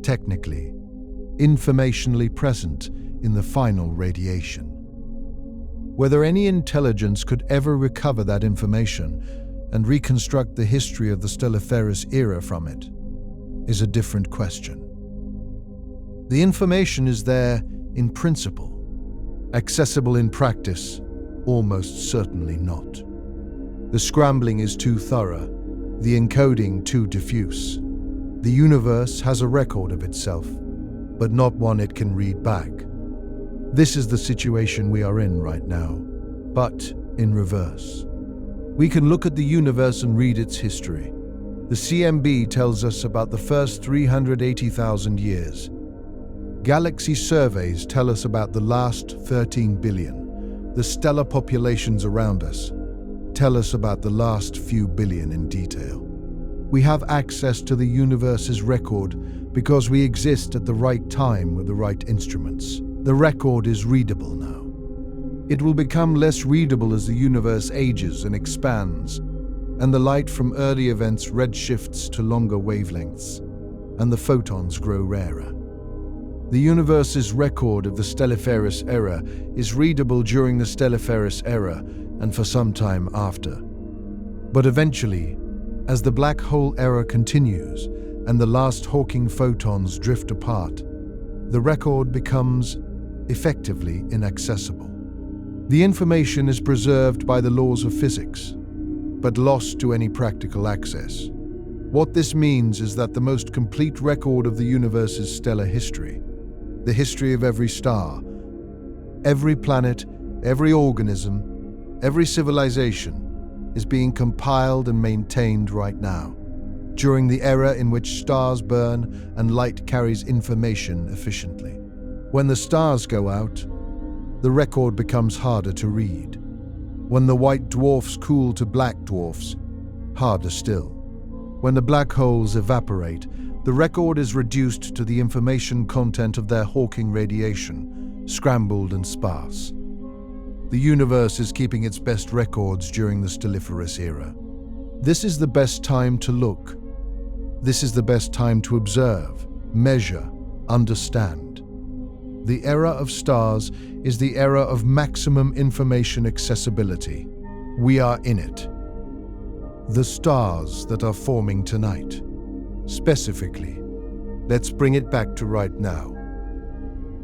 technically, informationally present in the final radiation. Whether any intelligence could ever recover that information and reconstruct the history of the Stelliferous Era from it is a different question. The information is there in principle. Accessible in practice, almost certainly not. The scrambling is too thorough, the encoding too diffuse. The universe has a record of itself, but not one it can read back. This is the situation we are in right now, but in reverse. We can look at the universe and read its history. The CMB tells us about the first 380,000 years. Galaxy surveys tell us about the last 13 billion. The stellar populations around us tell us about the last few billion in detail. We have access to the universe's record because we exist at the right time with the right instruments. The record is readable now. It will become less readable as the universe ages and expands, and the light from early events redshifts to longer wavelengths, and the photons grow rarer. The universe's record of the Stelliferous Era is readable during the Stelliferous Era and for some time after. But eventually, as the black hole era continues and the last Hawking photons drift apart, the record becomes effectively inaccessible. The information is preserved by the laws of physics, but lost to any practical access. What this means is that the most complete record of the universe's stellar history, the history of every star, every planet, every organism, every civilization, is being compiled and maintained right now, during the era in which stars burn and light carries information efficiently. When the stars go out, the record becomes harder to read. When the white dwarfs cool to black dwarfs, harder still. When the black holes evaporate, the record is reduced to the information content of their Hawking radiation, scrambled and sparse. The universe is keeping its best records during the Stelliferous Era. This is the best time to look. This is the best time to observe, measure, understand. The era of stars is the era of maximum information accessibility. We are in it. The stars that are forming tonight. Specifically, let's bring it back to right now.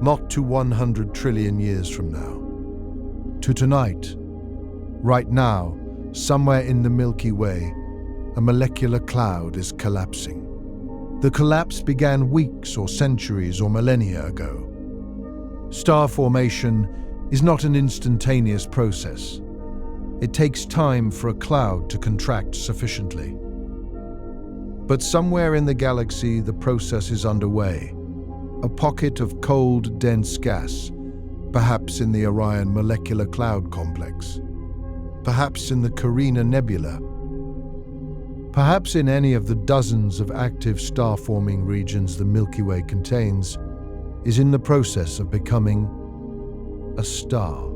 not to 100 trillion years from now. To tonight, right now, somewhere in the Milky Way, a molecular cloud is collapsing. The collapse began weeks or centuries or millennia ago. Star formation is not an instantaneous process. It takes time for a cloud to contract sufficiently. But somewhere in the galaxy, the process is underway. A pocket of cold, dense gas, perhaps in the Orion Molecular Cloud Complex, perhaps in the Carina Nebula, perhaps in any of the dozens of active star-forming regions the Milky Way contains, is in the process of becoming a star.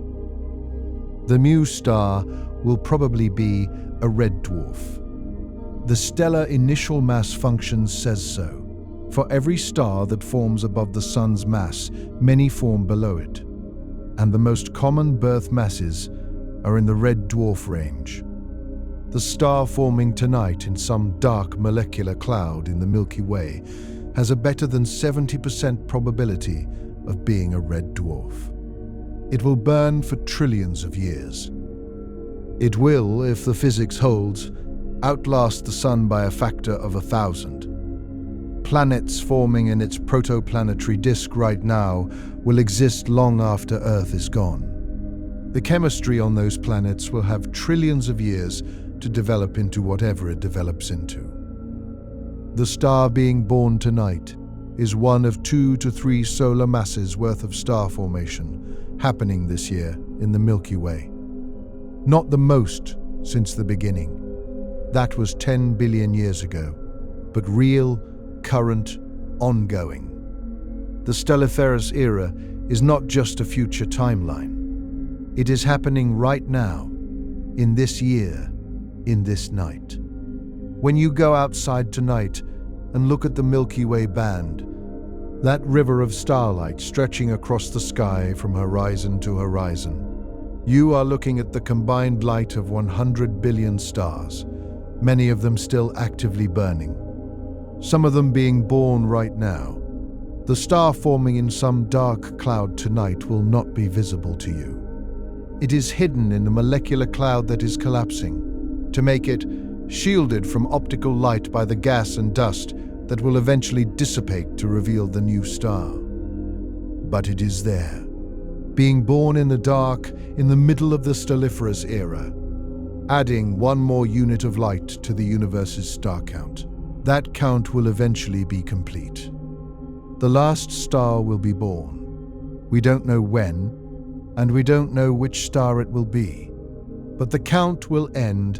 The new star will probably be a red dwarf. The stellar initial mass function says so. For every star that forms above the Sun's mass, many form below it. And the most common birth masses are in the red dwarf range. The star forming tonight in some dark molecular cloud in the Milky Way has a better than 70% probability of being a red dwarf. It will burn for trillions of years. It will, if the physics holds, outlast the Sun by a factor of 1,000. Planets forming in its protoplanetary disk right now will exist long after Earth is gone. The chemistry on those planets will have trillions of years to develop into whatever it develops into. The star being born tonight is one of 2 to 3 solar masses worth of star formation happening this year in the Milky Way. Not the most since the beginning. That was 10 billion years ago, but real, current, ongoing. The Stelliferous Era is not just a future timeline. It is happening right now, in this year, in this night. When you go outside tonight and look at the Milky Way band, that river of starlight stretching across the sky from horizon to horizon, you are looking at the combined light of 100 billion stars, many of them still actively burning. Some of them being born right now. The star forming in some dark cloud tonight will not be visible to you. It is hidden in the molecular cloud that is collapsing, to make it shielded from optical light by the gas and dust that will eventually dissipate to reveal the new star. But it is there, being born in the dark in the middle of the Stelliferous Era, adding one more unit of light to the universe's star count. That count will eventually be complete. The last star will be born. We don't know when, and we don't know which star it will be. But the count will end,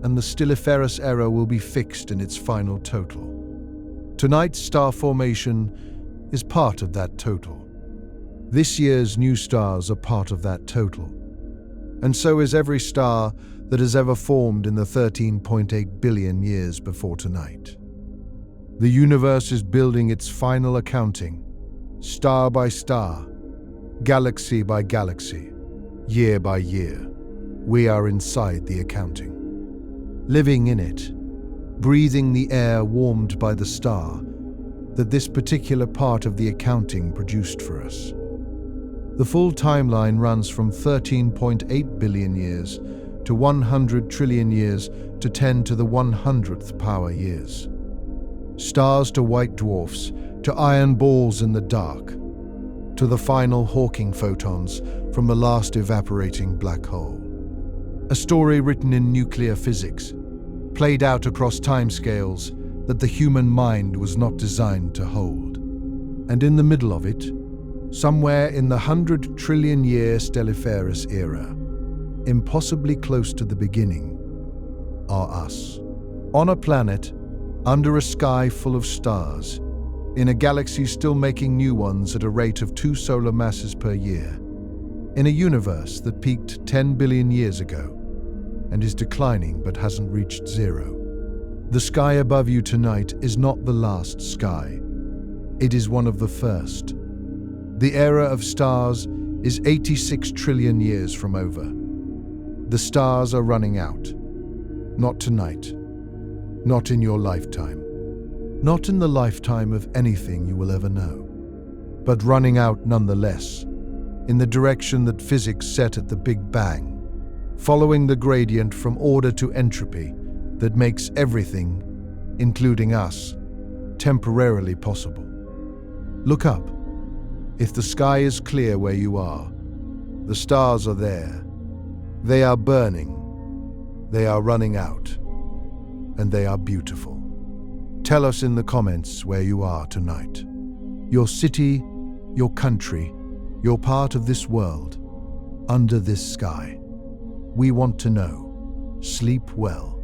and the Stelliferous Era will be fixed in its final total. Tonight's star formation is part of that total. This year's new stars are part of that total. And so is every star that has ever formed in the 13.8 billion years before tonight. The universe is building its final accounting, star by star, galaxy by galaxy, year by year. We are inside the accounting, living in it, breathing the air warmed by the star that this particular part of the accounting produced for us. The full timeline runs from 13.8 billion years to 100 trillion years to 10 to the 100th power years. Stars to white dwarfs, to iron balls in the dark, to the final Hawking photons from the last evaporating black hole. A story written in nuclear physics, played out across timescales that the human mind was not designed to hold. And in the middle of it, somewhere in the 100 trillion year Stelliferous Era, impossibly close to the beginning, are us. On a planet, under a sky full of stars, in a galaxy still making new ones at a rate of 2 solar masses per year, in a universe that peaked 10 billion years ago and is declining but hasn't reached zero. The sky above you tonight is not the last sky. It is one of the first. The era of stars is 86 trillion years from over. The stars are running out. Not tonight. Not in your lifetime. Not in the lifetime of anything you will ever know. but running out nonetheless, in the direction that physics set at the Big Bang, following the gradient from order to entropy that makes everything, including us, temporarily possible. Look up. If the sky is clear where you are, the stars are there. They are burning. They are running out. And they are beautiful. Tell us in the comments where you are tonight. Your city, your country, your part of this world, under this sky. We want to know. Sleep well.